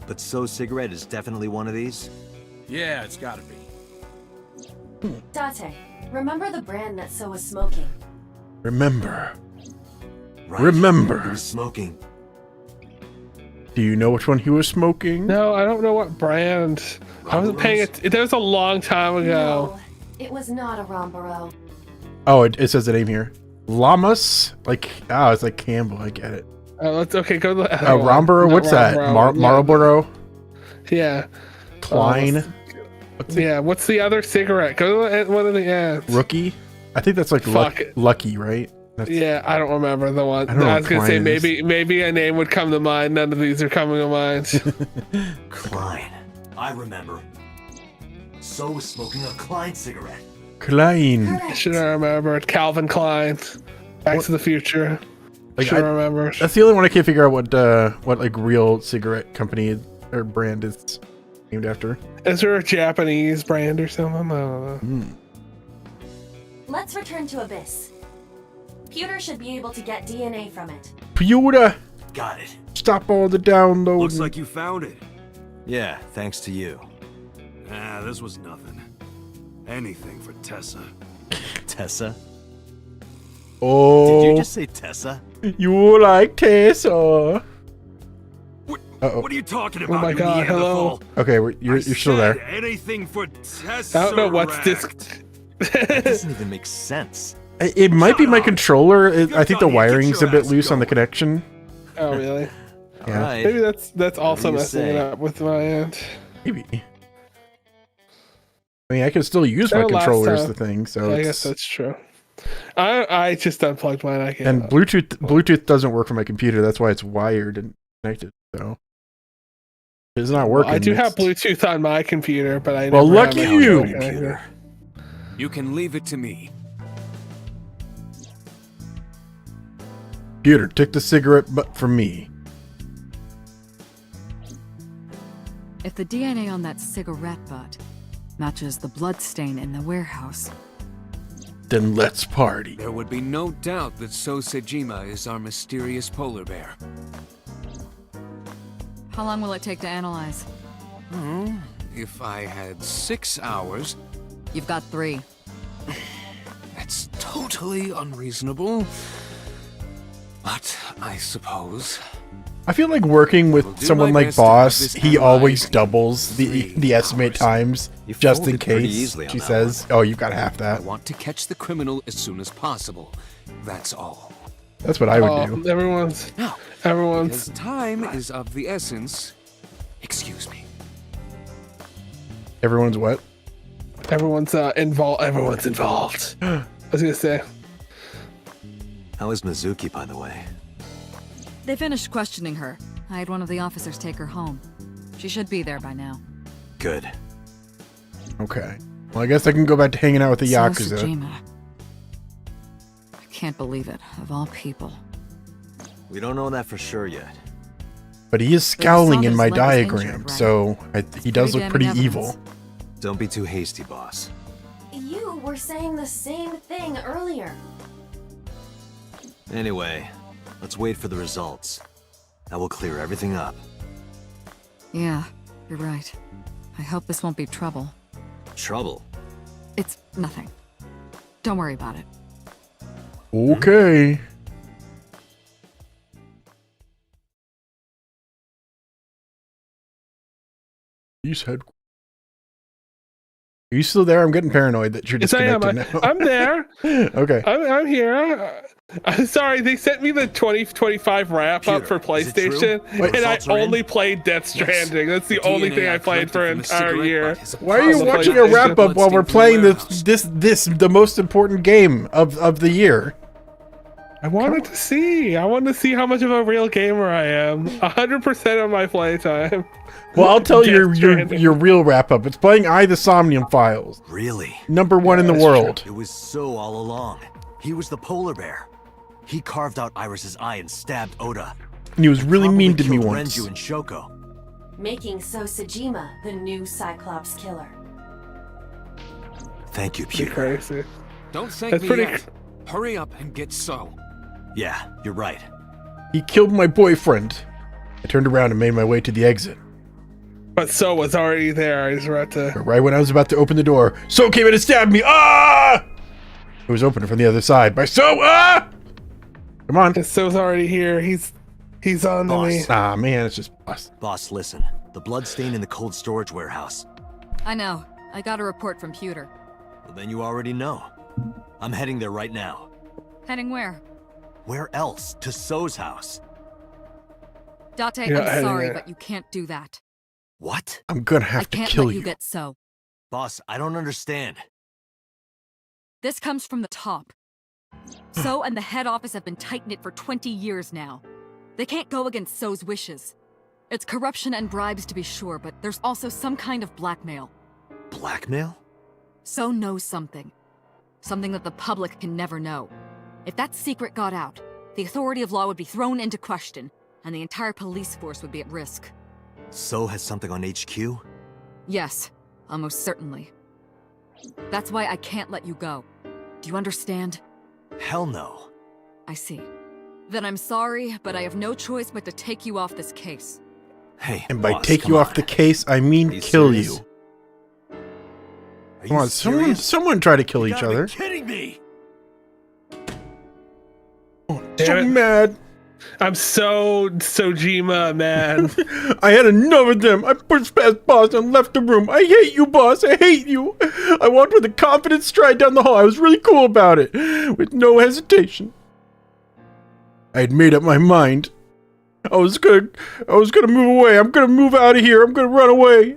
Speaker 4: But So's cigarette is definitely one of these?
Speaker 12: Yeah, it's gotta be.
Speaker 5: Date, remember the brand that So was smoking?
Speaker 1: Remember.
Speaker 4: Right.
Speaker 1: Remember.
Speaker 4: He was smoking.
Speaker 1: Do you know which one he was smoking?
Speaker 2: No, I don't know what brand. I wasn't paying it. That was a long time ago.
Speaker 5: No, it was not a Rombaro.
Speaker 1: Oh, it says the name here. Llamas? Like, it's like Campbell. I get it.
Speaker 2: Let's go to the
Speaker 1: Rombaro? What's that? Marlboro?
Speaker 2: Yeah.
Speaker 1: Klein?
Speaker 2: What's the other cigarette? Go to one of the ads.
Speaker 1: Rookie? I think that's like Lucky, right?
Speaker 2: Yeah, I don't remember the one.
Speaker 1: I don't know
Speaker 2: I was gonna say
Speaker 1: Klein is.
Speaker 2: maybe a name would come to mind. None of these are coming to mind.
Speaker 4: Klein. I remember. So was smoking a Klein cigarette.
Speaker 1: Klein.
Speaker 2: Should I remember it? Calvin Klein. Back to the Future.
Speaker 1: Like,
Speaker 2: Should I remember?
Speaker 1: That's the only one I can't figure out what like real cigarette company or brand is named after.
Speaker 2: Is there a Japanese brand or something? I don't know.
Speaker 5: Let's return to Abyss. Pewter should be able to get DNA from it.
Speaker 1: Pewter!
Speaker 4: Got it.
Speaker 1: Stop all the downloading.
Speaker 15: Looks like you found it.
Speaker 4: Yeah, thanks to you.
Speaker 15: This was nothing. Anything for Tessa.
Speaker 4: Tessa?
Speaker 1: Oh.
Speaker 4: Did you just say Tessa?
Speaker 1: You like Tessa?
Speaker 15: What are you talking about?
Speaker 2: Oh my god, hello.
Speaker 1: Okay, you're still there.
Speaker 15: Anything for Tessa.
Speaker 2: I don't know what's this.
Speaker 4: That doesn't even make sense.
Speaker 1: It might be my controller. I think the wiring's a bit loose on the connection.
Speaker 2: Oh really?
Speaker 1: Yeah.
Speaker 4: Right.
Speaker 2: Maybe that's also
Speaker 4: you
Speaker 2: messing it
Speaker 4: say.
Speaker 2: up with my end.
Speaker 1: Maybe. I mean, I can still use my
Speaker 2: Last
Speaker 1: controller as
Speaker 2: time.
Speaker 1: the thing, so
Speaker 2: I
Speaker 1: it's...
Speaker 2: guess that's true. I just unplugged mine. I can't.
Speaker 1: And Bluetooth doesn't work for my computer. That's why it's wired and connected. So it's not working.
Speaker 2: I do have Bluetooth on my computer, but I
Speaker 1: Well,
Speaker 2: never have
Speaker 1: lucky
Speaker 2: my
Speaker 1: you.
Speaker 2: computer.
Speaker 6: You can leave it to me.
Speaker 1: Computer, take the cigarette butt from me.
Speaker 14: If the DNA on that cigarette butt matches the bloodstain in the warehouse,
Speaker 1: Then let's party.
Speaker 6: There would be no doubt that So Sejima is our mysterious polar bear.
Speaker 14: how long will it take to analyze?
Speaker 6: If I had 6 hours,
Speaker 14: You've got 3.
Speaker 6: that's totally unreasonable. But I suppose.
Speaker 1: I feel like working
Speaker 6: Will
Speaker 1: with
Speaker 6: do
Speaker 1: someone
Speaker 6: my
Speaker 1: like
Speaker 6: best to have
Speaker 1: Boss,
Speaker 6: this
Speaker 1: he always
Speaker 6: analyzed
Speaker 1: doubles the estimate times
Speaker 4: You
Speaker 1: just in
Speaker 4: folded pretty
Speaker 1: case.
Speaker 4: easily on
Speaker 1: She
Speaker 4: that
Speaker 1: says, "Oh, you've got half
Speaker 6: I
Speaker 1: that."
Speaker 6: want to catch the criminal as soon as possible. That's all.
Speaker 1: That's what I would do.
Speaker 2: Everyone's
Speaker 6: Because time is of the essence. Excuse me.
Speaker 1: Everyone's what?
Speaker 2: Everyone's involved. Everyone's involved. I was gonna say.
Speaker 4: How is Mizuki, by the way?
Speaker 14: They finished questioning her. I had one of the officers take her home. She should be there by now.
Speaker 4: Good.
Speaker 1: Okay. Well, I guess I can go back to hanging out with the
Speaker 14: So
Speaker 1: Yakuza.
Speaker 14: Sejima. I can't believe it, of all people.
Speaker 4: We don't know that for sure yet.
Speaker 1: But he is scowling in
Speaker 14: Saunders'
Speaker 1: my
Speaker 14: leg is
Speaker 1: diagram,
Speaker 14: injured, right?
Speaker 1: so he does look pretty
Speaker 14: damning
Speaker 1: evil.
Speaker 14: evidence.
Speaker 4: Don't be too hasty, boss.
Speaker 5: You were saying the same thing earlier.
Speaker 4: Anyway, let's wait for the results. That will clear everything up.
Speaker 14: Yeah, you're right. I hope this won't be trouble.
Speaker 4: Trouble?
Speaker 14: It's nothing. Don't worry about it.
Speaker 1: Okay. You said. Are you still there? I'm getting paranoid that you're
Speaker 2: Yes, I am.
Speaker 1: disconnected now.
Speaker 2: I'm there.
Speaker 1: Okay.
Speaker 2: I'm here. I'm sorry, they sent me the 2025 wrap up for PlayStation,
Speaker 1: Wait,
Speaker 2: and I
Speaker 1: results are in?
Speaker 2: only played Death Stranding. That's the only thing I played for an entire year.
Speaker 1: Why are you watching a wrap up while we're playing this the most important game of the year?
Speaker 2: I wanted to see. I wanted to see how much of a real gamer I am. 100% of my playtime.
Speaker 1: Well, I'll tell you
Speaker 2: Death
Speaker 1: your
Speaker 2: Stranding.
Speaker 1: real wrap up. It's playing I the Somnium Files.
Speaker 4: Really?
Speaker 1: #1 in the world.
Speaker 4: It was so all along. He was the polar bear. He carved out Iris's eye and stabbed Oda.
Speaker 1: And he was really
Speaker 4: Probably
Speaker 1: mean to me
Speaker 4: killed
Speaker 1: once.
Speaker 4: Renju and Shoko.
Speaker 5: Making So Sejima the new Cyclops killer.
Speaker 4: Thank you,
Speaker 2: Pretty
Speaker 4: Peter.
Speaker 2: crazy.
Speaker 6: Don't thank
Speaker 2: That's
Speaker 6: me
Speaker 2: pretty.
Speaker 6: yet. Hurry up and get So.
Speaker 4: Yeah, you're right.
Speaker 1: He killed my boyfriend. I turned around and made my way to the exit.
Speaker 2: But So was already there. I was about to.
Speaker 1: But right when I was about to open the door, So came in and stabbed me. Ah! It was opening from the other side by So. Ah! Come on.
Speaker 2: So's already here. He's on to me.
Speaker 1: Ah, man, it's just boss.
Speaker 4: Boss, listen. The blood stain in the cold storage warehouse.
Speaker 14: I know. I got a report from Pewter.
Speaker 4: Well, then you already know. I'm heading there right now.
Speaker 14: Heading where?
Speaker 4: Where else? To So's house.
Speaker 14: Date,
Speaker 2: Yeah,
Speaker 14: I'm
Speaker 2: heading
Speaker 14: sorry,
Speaker 2: there.
Speaker 14: but you can't do that.
Speaker 4: What?
Speaker 1: I'm gonna
Speaker 14: I
Speaker 1: have to
Speaker 14: can't
Speaker 1: kill
Speaker 14: let you
Speaker 1: you.
Speaker 14: get So.
Speaker 4: Boss, I don't understand.
Speaker 14: This comes from the top. So and the head office have been tight-knit for 20 years now. They can't go against So's wishes. It's corruption and bribes to be sure, but there's also some kind of blackmail.
Speaker 4: Blackmail?
Speaker 14: So knows something. Something that the public can never know. If that secret got out, the authority of law would be thrown into question, and the entire police force would be at risk.
Speaker 4: So has something on HQ?
Speaker 14: Yes, almost certainly. That's why I can't let you go. Do you understand?
Speaker 4: Hell no.
Speaker 14: I see. Then I'm sorry, but I have no choice but to take you off this case.
Speaker 4: Hey,
Speaker 1: And by
Speaker 4: boss,
Speaker 1: take
Speaker 4: come
Speaker 1: you off
Speaker 4: on.
Speaker 1: the case, I mean
Speaker 4: Are you
Speaker 1: kill
Speaker 4: serious?
Speaker 1: you.
Speaker 4: Are
Speaker 1: Come
Speaker 4: you
Speaker 1: on,
Speaker 4: serious?
Speaker 1: someone try to kill
Speaker 4: You
Speaker 1: each
Speaker 4: gotta be
Speaker 1: other.
Speaker 4: kidding me!
Speaker 1: So
Speaker 2: Damn it.
Speaker 1: mad.
Speaker 2: I'm so Sojima, man.
Speaker 1: I had enough of them. I pushed past boss and left the room. I hate you, boss. I hate you. I walked with a confident stride down the hall. I was really cool about it, with no hesitation. I had made up my mind. I was gonna move away. I'm gonna move out of here. I'm gonna run away.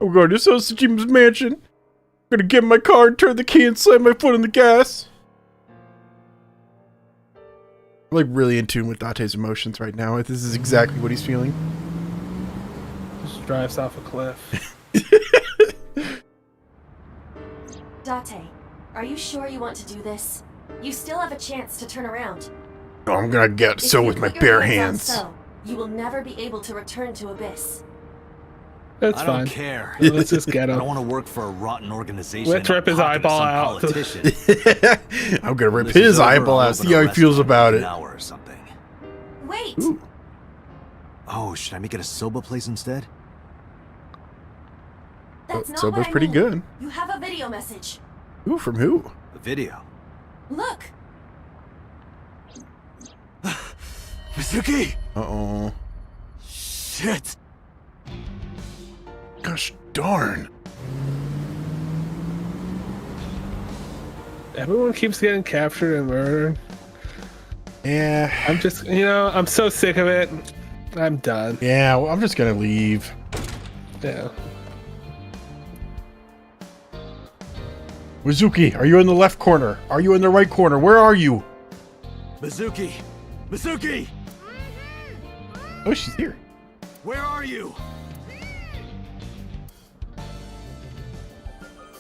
Speaker 1: I'm going to Sosajima's mansion. I'm gonna get in my car and turn the key and slam my foot on the gas. I'm like really in tune with Date's emotions right now. This is exactly what he's feeling.
Speaker 2: Just drives off a cliff.
Speaker 5: Date, are you sure you want to do this? You still have a chance to turn around.
Speaker 1: Oh, I'm gonna get
Speaker 5: If
Speaker 1: So
Speaker 5: you
Speaker 1: with my
Speaker 5: put your
Speaker 1: bare
Speaker 5: hands
Speaker 1: hands.
Speaker 5: on So, you will never be able to return to Abyss.
Speaker 2: That's
Speaker 4: I
Speaker 2: fine.
Speaker 4: don't care.
Speaker 2: Let's just get
Speaker 4: I
Speaker 2: him.
Speaker 4: don't want to work for a rotten organization.
Speaker 2: Let's
Speaker 4: in
Speaker 2: rip
Speaker 4: the
Speaker 2: his
Speaker 4: pocket of
Speaker 2: eyeball
Speaker 4: some
Speaker 2: out.
Speaker 4: politician.
Speaker 1: I'm gonna rip
Speaker 4: This is
Speaker 1: his
Speaker 4: over,
Speaker 1: eyeball
Speaker 4: I'll
Speaker 1: out,
Speaker 4: open
Speaker 1: see
Speaker 4: a
Speaker 1: how he feels
Speaker 4: restaurant
Speaker 1: about
Speaker 4: in
Speaker 1: it.
Speaker 4: an hour or something.
Speaker 5: Wait!
Speaker 1: Ooh.
Speaker 4: Oh, should I make it a soba place instead?
Speaker 5: That's not
Speaker 1: Soba's
Speaker 5: what I
Speaker 1: pretty
Speaker 5: mean.
Speaker 1: good.
Speaker 5: You have a video message.
Speaker 1: Ooh, from who?
Speaker 4: The video.
Speaker 5: Look!
Speaker 6: Mizuki!
Speaker 1: Uh-oh.
Speaker 6: Shit!
Speaker 1: Gosh darn.
Speaker 2: Everyone keeps getting captured and murdered.
Speaker 1: Yeah.
Speaker 2: I'm so sick of it. I'm done.
Speaker 1: Yeah, well, I'm just gonna leave.
Speaker 2: Yeah.
Speaker 1: Mizuki, are you in the left corner? Are you in the right corner? Where are you?
Speaker 15: Mizuki! Mizuki!
Speaker 1: Oh, she's here.
Speaker 15: Where are you?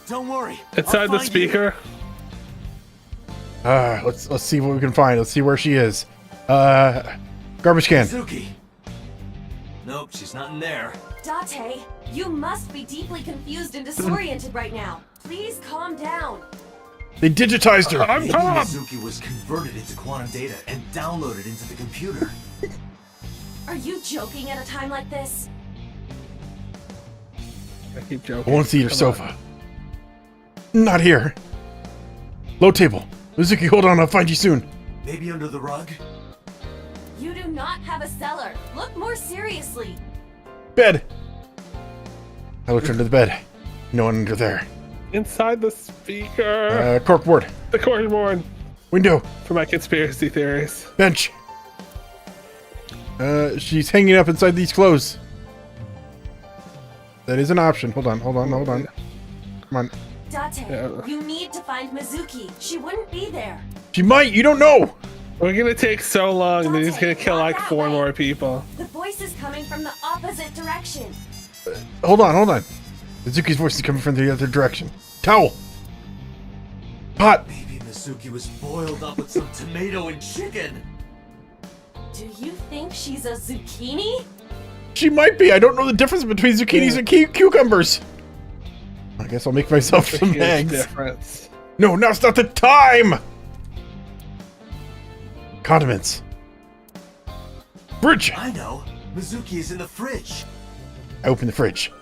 Speaker 15: Don't worry.
Speaker 2: Inside
Speaker 15: I'll
Speaker 2: the
Speaker 15: find you.
Speaker 2: speaker.
Speaker 1: Let's see what we can find. Let's see where she is. Garbage can.
Speaker 4: Mizuki! Nope, she's not in there.
Speaker 5: Date, you must be deeply confused and disoriented right now. Please calm down.
Speaker 1: They digitized her.
Speaker 4: Maybe Mizuki was converted into quantum data and downloaded into the computer.
Speaker 5: Are you joking at a time like this?
Speaker 2: I keep
Speaker 1: I
Speaker 2: joking.
Speaker 1: won't see your
Speaker 2: Come
Speaker 1: sofa. Not here. Low table. Mizuki, hold on. I'll find you soon.
Speaker 4: Maybe under the rug?
Speaker 5: You do not have a cellar. Look more seriously.
Speaker 1: Bed. I looked under the bed. No one under there.
Speaker 2: Inside the speaker.
Speaker 1: Corkboard.
Speaker 2: The corkboard.
Speaker 1: Window.
Speaker 2: For my conspiracy theories.
Speaker 1: Bench. She's hanging up inside these clothes. That is an option. Hold on. Come on.
Speaker 5: Date, you need to find Mizuki. She wouldn't be there.
Speaker 1: She might. You don't know.
Speaker 2: We're gonna take so long, and he's gonna kill like 4 more people.
Speaker 5: The voice is coming from the opposite direction.
Speaker 1: Hold on. Mizuki's voice is coming from the other direction. Towel. Pot.
Speaker 4: Maybe Mizuki was boiled up with some tomato and chicken.
Speaker 5: Do you think she's a zucchini?
Speaker 1: She might be. I don't know the difference between zucchinis and cucumbers. I guess I'll make myself some eggs.
Speaker 2: Difference.
Speaker 1: No, now's not the time. Condiments. Fridge.
Speaker 4: I know. Mizuki is in the fridge.
Speaker 1: I opened the fridge.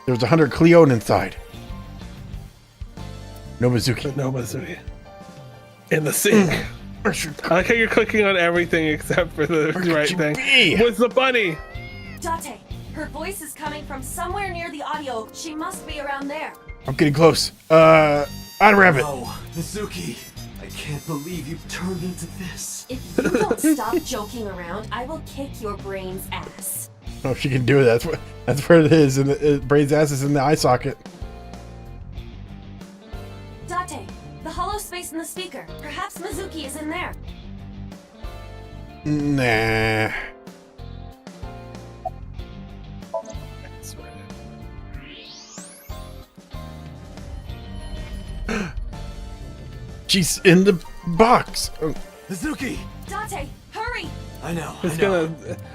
Speaker 1: There was 100 Cleone inside. No Mizuki.
Speaker 2: No Mizuki. In the sink. I like how you're clicking on everything except for the right thing. What's the bunny?
Speaker 5: Date, her voice is coming from somewhere near the audio. She must be around there.
Speaker 1: I'm getting close. Unwrap it.
Speaker 4: No, Mizuki. I can't believe you turned into this.
Speaker 5: If you don't stop joking around, I will kick your brain's ass.
Speaker 1: Oh, she can do it. That's where it is. And the brain's ass is in the eye socket.
Speaker 5: Date, the hollow space in the speaker. Perhaps Mizuki is in there.
Speaker 1: Nah. She's in the box.
Speaker 4: Mizuki!
Speaker 5: Date, hurry!
Speaker 4: I know.
Speaker 2: It's gonna.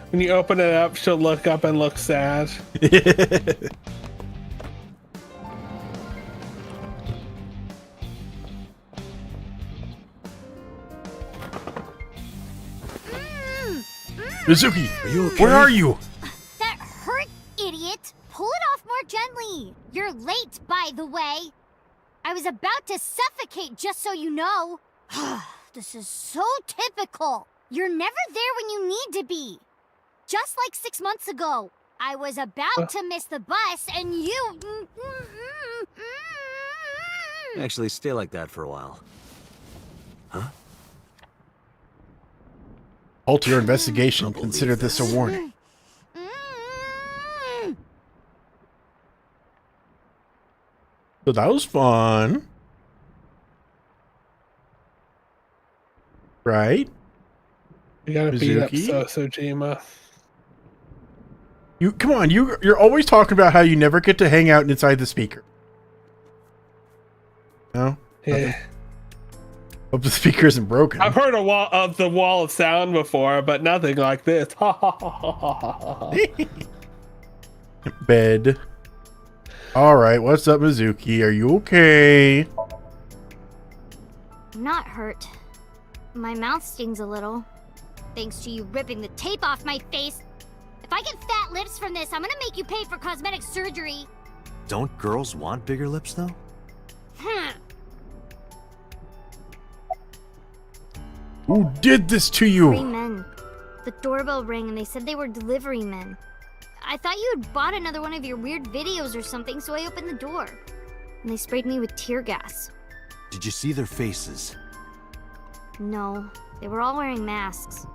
Speaker 2: When you open it up, she'll look up and look sad.
Speaker 1: Mizuki,
Speaker 16: are you okay?
Speaker 1: Where are you?
Speaker 8: That hurt, idiot! Pull it off more gently. You're late, by the way. I was about to suffocate, just so you know. This is so typical. You're never there when you need to be. Just like 6 months ago, I was about to miss the bus, and you...
Speaker 4: Actually, stay like that for a while. Huh?
Speaker 1: Halt your investigation. Consider this a warning. So that was fun. Right?
Speaker 2: You gotta beat up
Speaker 1: Mizuki?
Speaker 2: Sojima.
Speaker 1: You come on, you're always talking about how you never get to hang out inside the speaker. No?
Speaker 2: Yeah.
Speaker 1: Hope the speaker isn't broken.
Speaker 2: I've heard the wall of sound before, but nothing like this.
Speaker 1: Bed. Alright, what's up, Mizuki? Are you okay?
Speaker 8: I'm not hurt. My mouth stings a little. Thanks to you ripping the tape off my face. If I get fat lips from this, I'm gonna make you pay for cosmetic surgery.
Speaker 4: Don't girls want bigger lips, though?
Speaker 1: Who did this to you?
Speaker 8: 3 men. The doorbell rang and they said they were delivery men. I thought you had bought another one of your weird videos or something, so I opened the door. And they sprayed me with tear gas.
Speaker 4: Did you see their faces?
Speaker 8: No, they were all wearing masks.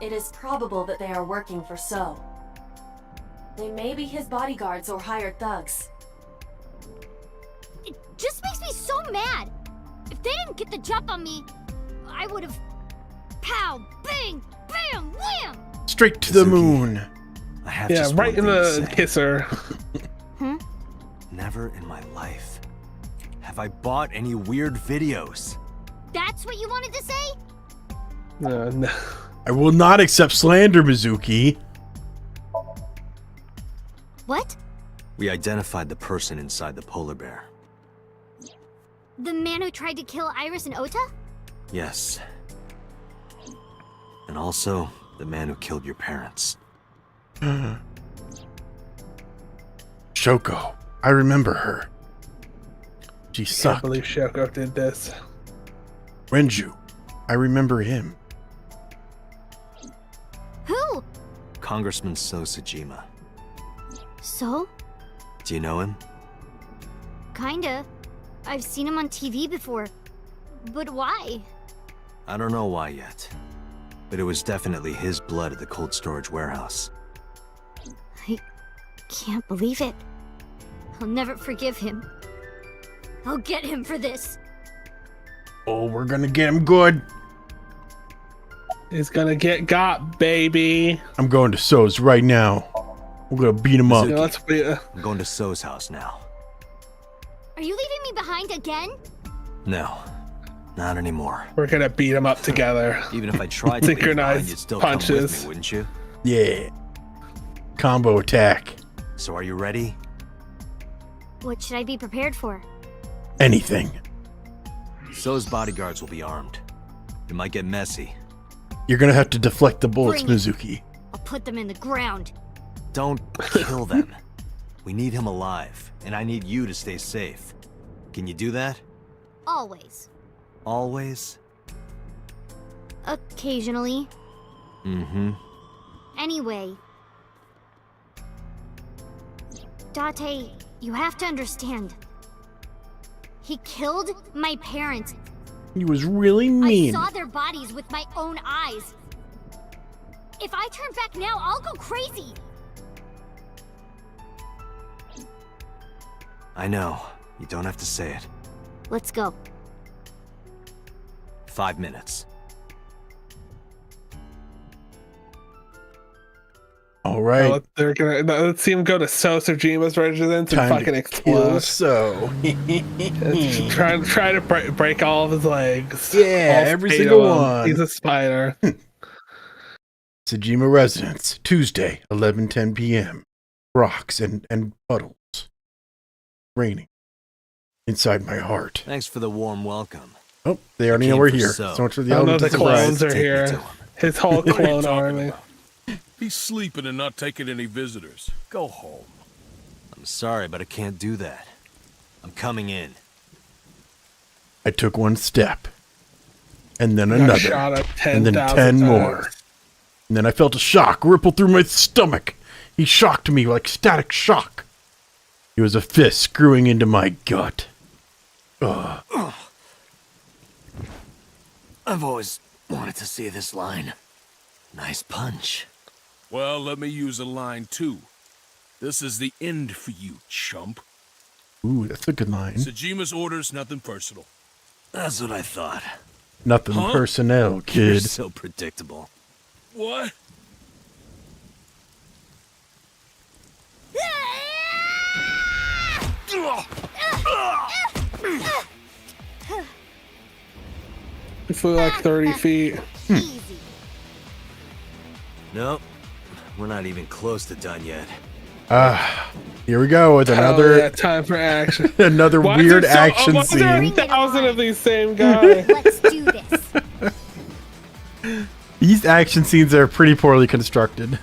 Speaker 5: It is probable that they are working for So. They may be his bodyguards or hired thugs.
Speaker 8: It just makes me so mad. If they didn't get the jump on me, I would have... Pow! Bang! Bam! Wham!
Speaker 1: Straight to the moon.
Speaker 4: I have
Speaker 2: Yeah,
Speaker 4: just
Speaker 2: right
Speaker 4: one
Speaker 2: in
Speaker 4: thing to
Speaker 2: the
Speaker 4: say.
Speaker 2: kisser.
Speaker 4: Never in my life have I bought any weird videos.
Speaker 8: That's what you wanted to say?
Speaker 2: No.
Speaker 1: I will not accept slander, Mizuki.
Speaker 8: What?
Speaker 4: We identified the person inside the polar bear.
Speaker 8: The man who tried to kill Iris and Ota?
Speaker 4: Yes. And also, the man who killed your parents.
Speaker 1: Shoko. I remember her. She
Speaker 2: I can't
Speaker 1: sucked.
Speaker 2: believe Shoko did this.
Speaker 1: Renju. I remember him.
Speaker 8: Who?
Speaker 4: Congressman So Sajima.
Speaker 8: So?
Speaker 4: Do you know him?
Speaker 8: Kinda. I've seen him on TV before. But why?
Speaker 4: I don't know why yet. But it was definitely his blood at the cold storage warehouse.
Speaker 8: I can't believe it. I'll never forgive him. I'll get him for this.
Speaker 1: Oh, we're gonna get him good.
Speaker 2: He's gonna get got, baby.
Speaker 1: I'm going to So's right now. We're gonna beat him up.
Speaker 2: Yeah, let's be,
Speaker 4: I'm going to So's house now.
Speaker 8: Are you leaving me behind again?
Speaker 4: No, not anymore.
Speaker 2: We're gonna beat him up together.
Speaker 4: Even if I tried to leave you behind,
Speaker 2: Synchronized
Speaker 4: you'd still come with
Speaker 2: punches.
Speaker 4: me, wouldn't you?
Speaker 1: Yeah. Combo attack.
Speaker 4: So are you ready?
Speaker 8: What should I be prepared for?
Speaker 1: Anything.
Speaker 4: So's bodyguards will be armed. It might get messy.
Speaker 1: You're gonna have to deflect the bullets,
Speaker 8: Bring it.
Speaker 1: Mizuki.
Speaker 8: I'll put them in the ground.
Speaker 4: Don't kill them. We need him alive, and I need you to stay safe. Can you do that?
Speaker 8: Always.
Speaker 4: Always?
Speaker 8: Occasionally.
Speaker 4: Mm-hmm.
Speaker 8: Anyway. Date, you have to understand. He killed my parents.
Speaker 1: He was really mean.
Speaker 8: I saw their bodies with my own eyes. If I turn back now, I'll go crazy.
Speaker 4: I know. You don't have to say it.
Speaker 8: Let's go.
Speaker 4: 5 minutes.
Speaker 1: All right.
Speaker 2: Oh, they're gonna let's see him go to So Sojima's residence and
Speaker 1: Time
Speaker 2: fucking
Speaker 1: to
Speaker 2: explode.
Speaker 1: kill So.
Speaker 2: try to break all of his legs.
Speaker 1: Yeah,
Speaker 2: All
Speaker 1: every
Speaker 2: 8
Speaker 1: single
Speaker 2: of them.
Speaker 1: one.
Speaker 2: He's a spider.
Speaker 1: Sajima residence, Tuesday, 11:10 p.m. Rocks and puddles. Raining. Inside my heart.
Speaker 4: Thanks for the warm welcome.
Speaker 1: Oh, they already know
Speaker 4: came
Speaker 1: we're
Speaker 4: for
Speaker 1: here.
Speaker 4: So.
Speaker 1: So much for the
Speaker 2: I know
Speaker 1: element
Speaker 2: the
Speaker 1: of surprise.
Speaker 2: clones are
Speaker 4: Take me to
Speaker 2: here.
Speaker 4: him.
Speaker 2: His whole
Speaker 15: What are you
Speaker 2: clone
Speaker 15: talking
Speaker 2: army.
Speaker 15: about? He's sleeping and not taking any visitors. Go home.
Speaker 4: I'm sorry, but I can't do that. I'm coming in.
Speaker 1: I took one step. And then
Speaker 2: Got
Speaker 1: another.
Speaker 2: shot at
Speaker 1: And then
Speaker 2: 10,000
Speaker 1: 10
Speaker 2: times.
Speaker 1: more. And then I felt a shock ripple through my stomach. He shocked me like static shock. It was a fist screwing into my gut. Ugh.
Speaker 4: I've always wanted to see this line. Nice punch.
Speaker 15: Well, let me use a line too. This is the end for you, chump.
Speaker 1: Ooh, that's a good line.
Speaker 15: Sajima's orders, nothing personal.
Speaker 4: That's what I thought.
Speaker 1: Nothing
Speaker 15: Huh?
Speaker 1: personnel,
Speaker 4: You're
Speaker 1: kid.
Speaker 4: so predictable.
Speaker 15: What?
Speaker 2: He flew like 30 feet.
Speaker 4: Nope. We're not even close to done yet.
Speaker 1: Here we go with
Speaker 2: Hell
Speaker 1: another
Speaker 2: yeah, time for action.
Speaker 1: another
Speaker 2: Why is
Speaker 1: weird
Speaker 2: there so-
Speaker 1: action
Speaker 2: why is there
Speaker 1: scene.
Speaker 2: 1,000 of these same guys?
Speaker 8: Let's do this.
Speaker 1: These action scenes are pretty poorly constructed.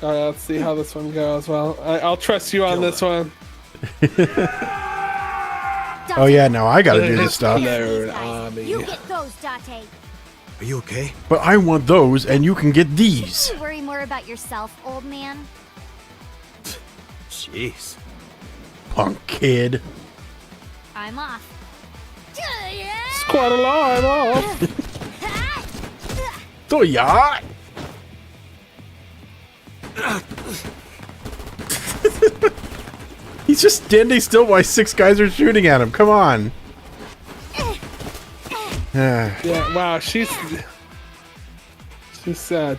Speaker 2: All right, let's see how this one goes. Well, I'll trust you on this one.
Speaker 1: Oh yeah, now I gotta do this stuff.
Speaker 8: You get those, Date.
Speaker 4: Are you okay?
Speaker 1: But I want those, and you can get these.
Speaker 8: You worry more about yourself, old man.
Speaker 4: Jeez.
Speaker 1: Punk kid.
Speaker 8: I'm off.
Speaker 2: It's quite a line off.
Speaker 1: So yeah. He's just standing still while 6 guys are shooting at him. Come on.
Speaker 2: Yeah, wow, she's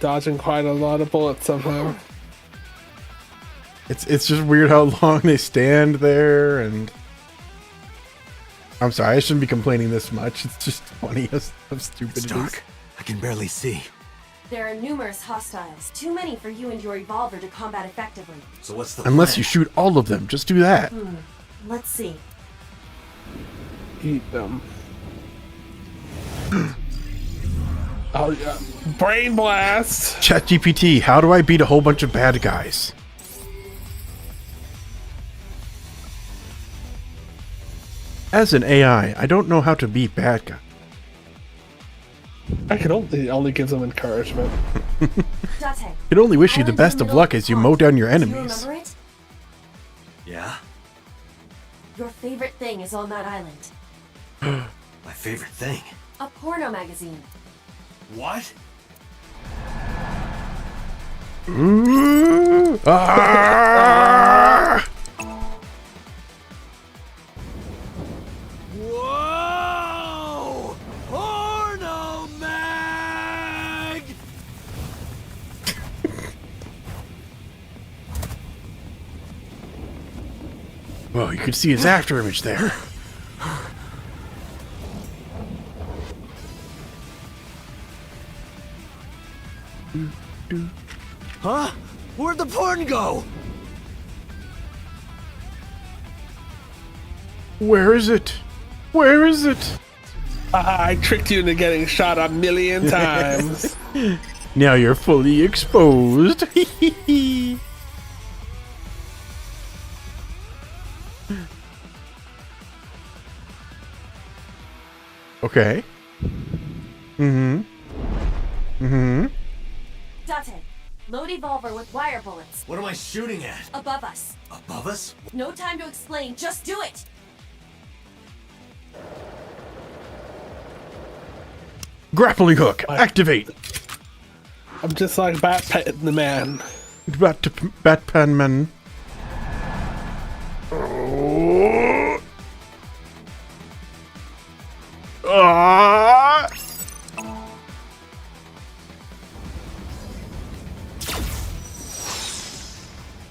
Speaker 2: dodging quite a lot of bullets somehow.
Speaker 1: It's just weird how long they stand there, and I'm sorry, I shouldn't be complaining this much. It's just funny how stupid
Speaker 4: It's
Speaker 1: it is.
Speaker 4: dark. I can barely see.
Speaker 5: There are numerous hostiles, too many for you and your evolver to combat effectively.
Speaker 4: So what's the
Speaker 1: Unless
Speaker 4: plan?
Speaker 1: you shoot all of them. Just do that.
Speaker 5: Let's see.
Speaker 2: Eat them. Oh yeah. Brain blast.
Speaker 1: ChatGPT, how do I beat a whole bunch of bad guys? As an AI, I don't know how to beat bad guys.
Speaker 2: I can only give them encouragement.
Speaker 5: Date,
Speaker 1: Can only wish you the
Speaker 5: island
Speaker 1: best
Speaker 5: in the
Speaker 1: of
Speaker 5: middle
Speaker 1: luck
Speaker 5: the
Speaker 1: as you
Speaker 5: pond.
Speaker 1: mow down your
Speaker 5: Do you
Speaker 1: enemies.
Speaker 5: remember it?
Speaker 4: Yeah?
Speaker 5: Your favorite thing is on that island.
Speaker 4: My favorite thing.
Speaker 5: A porno magazine.
Speaker 4: What?
Speaker 1: Ooh, ah!
Speaker 16: Whoa! Porno mag!
Speaker 1: Well, you can see his after image there.
Speaker 16: Huh? Where'd the porn go?
Speaker 1: Where is it? Where is it?
Speaker 2: I tricked you into getting shot a million times.
Speaker 1: Now you're fully exposed. Okay.
Speaker 5: Date, load evolver with wire bullets.
Speaker 4: What am I shooting at?
Speaker 5: Above us.
Speaker 4: Above us?
Speaker 5: No time to explain, just do it!
Speaker 1: Grappling hook, activate.
Speaker 2: I'm just like the man.
Speaker 1: Batman man. Oh. Ah.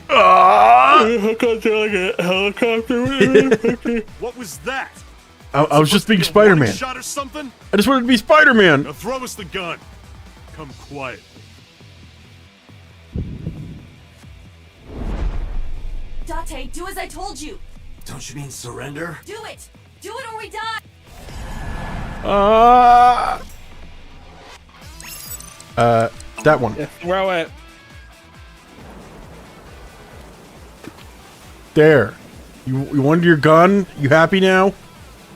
Speaker 1: Ah.
Speaker 2: Helicopter like a helicopter.
Speaker 9: What was that?
Speaker 1: I was just being
Speaker 9: Supposed to be a warning
Speaker 1: Spider-Man.
Speaker 9: shot or something?
Speaker 1: I just wanted to be Spider-Man.
Speaker 9: Now throw us the gun. Come quiet.
Speaker 5: Date, do as I told you!
Speaker 4: Don't you mean surrender?
Speaker 5: Do it! Do it or we die!
Speaker 1: That one.
Speaker 2: Yeah, throw it.
Speaker 1: There. You wanted your gun? You happy now?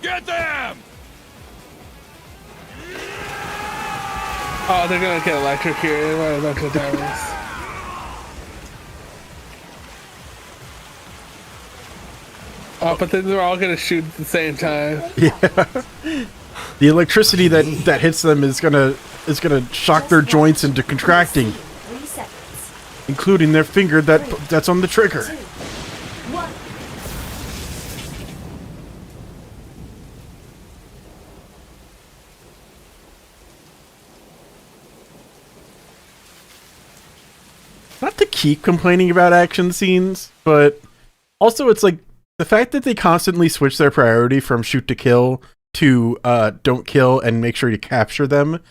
Speaker 15: Get them!
Speaker 2: Oh, they're gonna get electrocuted by a bunch of diamonds. Oh, but then they're all gonna shoot at the same time.
Speaker 1: Yeah. The electricity that hits them is gonna shock their joints into contracting,
Speaker 5: 3 seconds.
Speaker 1: including their finger that's on the trigger.
Speaker 5: 2, 1.
Speaker 1: Not to keep complaining about action scenes, but also it's like the fact that they constantly switch their priority from shoot to kill to don't kill and make sure you capture them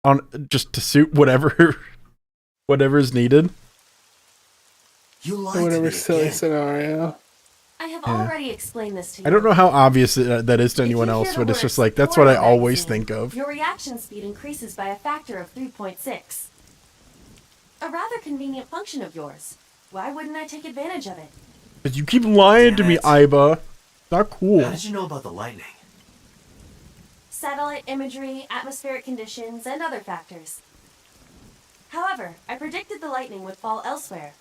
Speaker 1: on just to suit whatever is needed.
Speaker 4: You lied to
Speaker 2: Whatever
Speaker 4: me
Speaker 2: silly
Speaker 4: again.
Speaker 2: scenario.
Speaker 5: I have already explained this to you.
Speaker 1: I don't know how obvious that is to
Speaker 5: If
Speaker 1: anyone
Speaker 5: you hear
Speaker 1: else,
Speaker 5: the
Speaker 1: but it's just
Speaker 5: words
Speaker 1: like that's what I
Speaker 5: porno
Speaker 1: always
Speaker 5: magazine,
Speaker 1: think of.
Speaker 5: Your reaction speed increases by a factor of 3.6. A rather convenient function of yours. Why wouldn't I take advantage of it?
Speaker 1: But you keep lying to me, Iba. Not cool.
Speaker 4: How did you know about the lightning?
Speaker 5: Satellite imagery, atmospheric conditions, and other factors. However, I predicted the lightning would fall elsewhere.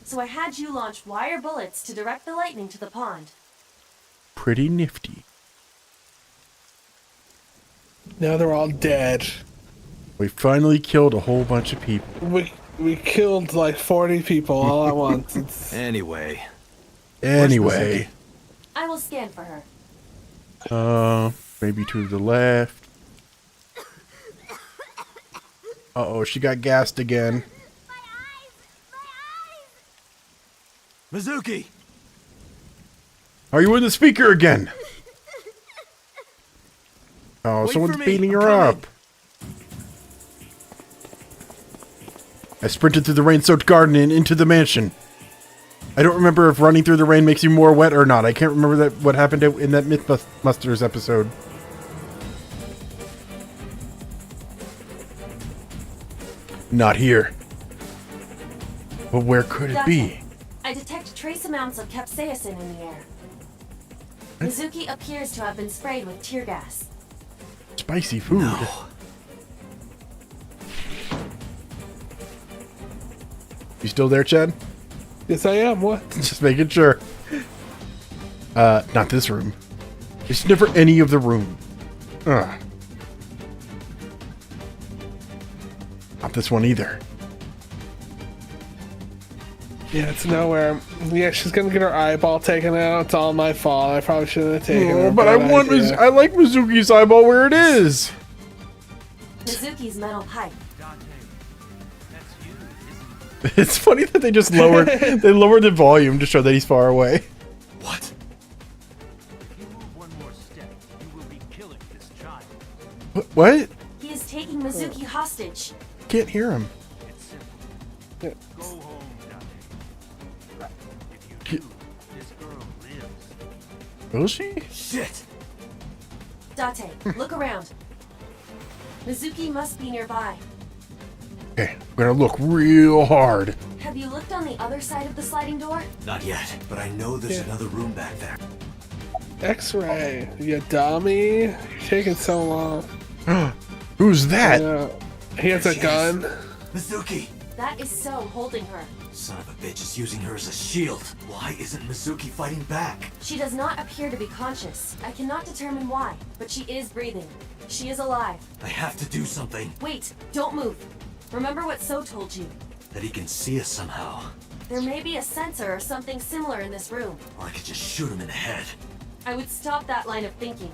Speaker 5: So I had you launch wire bullets to direct the lightning to the pond.
Speaker 1: Pretty nifty.
Speaker 2: Now they're all dead.
Speaker 1: We finally killed a whole bunch of people.
Speaker 2: We killed like 40 people all at once. It's...
Speaker 4: Anyway.
Speaker 1: Anyway.
Speaker 5: I will scan for her.
Speaker 1: Maybe to the left. Uh-oh, she got gassed again.
Speaker 16: Mizuki!
Speaker 1: Are you in the speaker again? Oh,
Speaker 16: Wait
Speaker 1: someone's
Speaker 16: for me,
Speaker 1: beating
Speaker 16: I'm
Speaker 1: her
Speaker 16: coming.
Speaker 1: up. I sprinted through the rain-soaked garden and into the mansion. I don't remember if running through the rain makes you more wet or not. I can't remember what happened in that Mythbusters episode. Not here. But where could it be?
Speaker 5: I detect trace amounts of capsaicin in the air. Mizuki appears to have been sprayed with tear gas.
Speaker 1: Spicy food.
Speaker 16: No.
Speaker 1: You still there, Chad?
Speaker 2: Yes, I am. What?
Speaker 1: Just making sure. Not this room. It's never any of the room. Ugh. Not this one either.
Speaker 2: Yeah, it's nowhere. Yeah, she's gonna get her eyeball taken out. It's all my fault. I probably shouldn't have taken her.
Speaker 1: But I want I like Mizuki's eyeball where it is.
Speaker 5: Mizuki's metal pipe.
Speaker 1: It's funny that they just lowered the volume to show that he's far away.
Speaker 16: What? If you move one more step, you will be killing this child.
Speaker 1: What?
Speaker 5: He is taking Mizuki hostage.
Speaker 1: Can't hear him.
Speaker 16: It's simple. Go home, Dante. If you do, this girl lives.
Speaker 1: Will she?
Speaker 16: Shit!
Speaker 5: Date, look around. Mizuki must be nearby.
Speaker 1: Okay, I'm gonna look real hard.
Speaker 5: Have you looked on the other side of the sliding door?
Speaker 16: Not yet, but I know there's another room back there.
Speaker 2: X-ray, you dummy. You're taking so long.
Speaker 1: Who's that?
Speaker 2: He has a gun.
Speaker 16: Mizuki!
Speaker 5: That is So holding her.
Speaker 16: Son of a bitch is using her as a shield. Why isn't Mizuki fighting back?
Speaker 5: She does not appear to be conscious. I cannot determine why, but she is breathing. She is alive.
Speaker 16: I have to do something.
Speaker 5: Wait, don't move. Remember what So told you.
Speaker 16: That he can see us somehow.
Speaker 5: There may be a sensor or something similar in this room.
Speaker 16: Or I could just shoot him in the head.
Speaker 5: I would stop that line of thinking.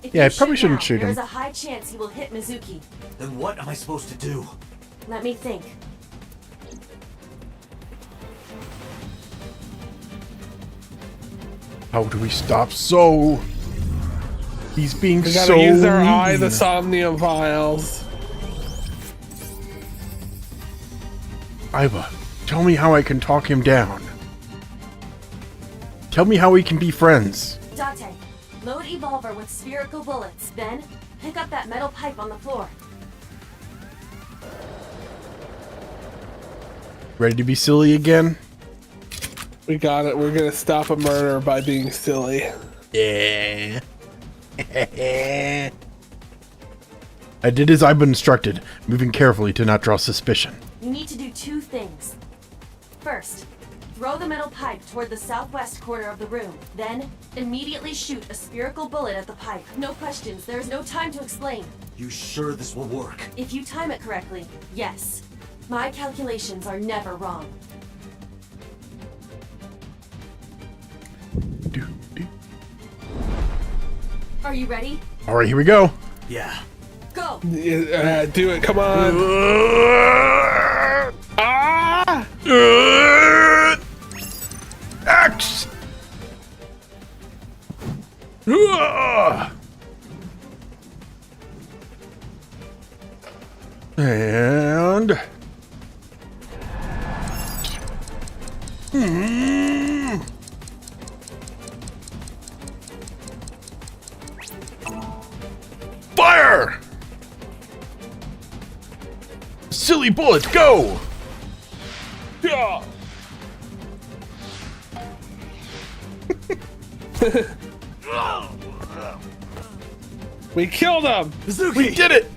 Speaker 5: If
Speaker 1: Yeah,
Speaker 5: you
Speaker 1: I probably shouldn't shoot
Speaker 5: There
Speaker 1: him.
Speaker 5: is a high chance he will hit Mizuki.
Speaker 16: Then what am I supposed to do?
Speaker 5: Let me think.
Speaker 1: How do we stop So? He's being
Speaker 2: We gotta
Speaker 1: so
Speaker 2: use our
Speaker 1: mean.
Speaker 2: the Somnium files.
Speaker 1: Iva, tell me how I can talk him down. Tell me how we can be friends.
Speaker 5: Date, load Evolver with spherical bullets. Then, pick up that metal pipe on the floor.
Speaker 1: Ready to be silly again?
Speaker 2: We got it. We're gonna stop a murder by being silly.
Speaker 1: Yeah. I did as I've been instructed, moving carefully to not draw suspicion.
Speaker 5: You need to do two things. First, throw the metal pipe toward the southwest corner of the room. Then, immediately shoot a spherical bullet at the pipe. No questions. There is no time to explain.
Speaker 16: You sure this will work?
Speaker 5: If you time it correctly, yes. My calculations are never wrong. Are you ready?
Speaker 1: All right, here we go.
Speaker 16: Yeah.
Speaker 5: Go!
Speaker 2: Do it. Come on. Ah!
Speaker 1: Axe! And... Fire! Silly bullets, go!
Speaker 2: Yeah. We killed him!
Speaker 16: Mizuki!
Speaker 1: We did it!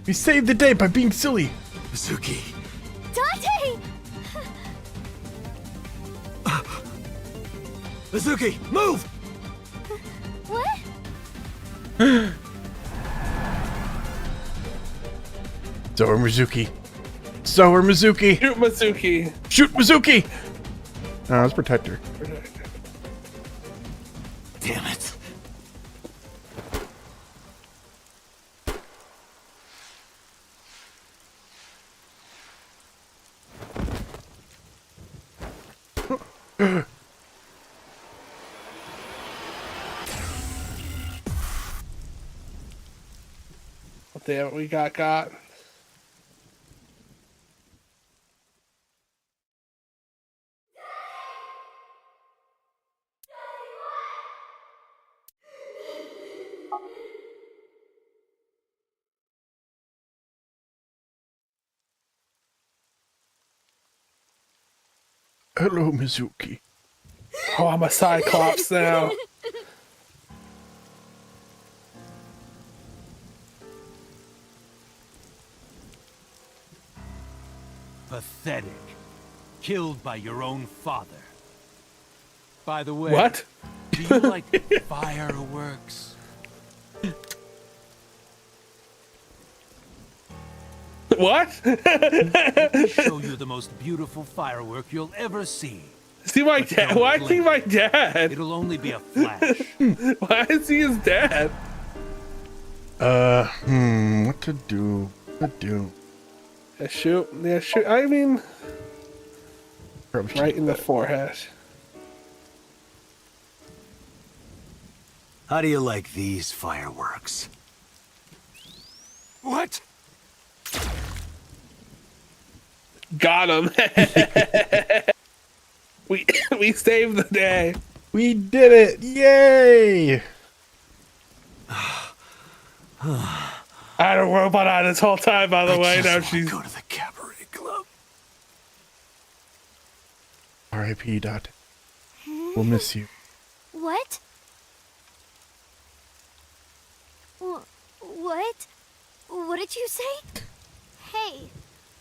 Speaker 1: We saved the day by being silly.
Speaker 16: Mizuki!
Speaker 11: Dante!
Speaker 16: Mizuki, move!
Speaker 11: What?
Speaker 1: So are Mizuki. So are Mizuki.
Speaker 2: Shoot Mizuki.
Speaker 1: Shoot Mizuki! No, let's protect her.
Speaker 16: Damn it.
Speaker 2: Damn it, we got.
Speaker 1: Hello, Mizuki.
Speaker 2: Oh, I'm a Cyclops now.
Speaker 16: Pathetic. Killed by your own father. By the way,
Speaker 2: What?
Speaker 16: do you like fireworks?
Speaker 2: What?
Speaker 16: Show you the most beautiful firework you'll ever see.
Speaker 2: See my dad? Why is he my dad?
Speaker 16: It'll only be a flash.
Speaker 2: Why is he his dad?
Speaker 1: What to do? What to do?
Speaker 2: Yeah, shoot. Yeah, shoot. I mean,
Speaker 1: Probably
Speaker 2: right in the forehead.
Speaker 4: How do you like these fireworks?
Speaker 16: What?
Speaker 2: Got him. we saved the day.
Speaker 1: We did it! Yay!
Speaker 2: I had a robot on this whole time, by the way. Now she's
Speaker 4: Go to the cabaret club.
Speaker 1: R.I.P. Dot. We'll miss you.
Speaker 8: What? What? What did you say? Hey,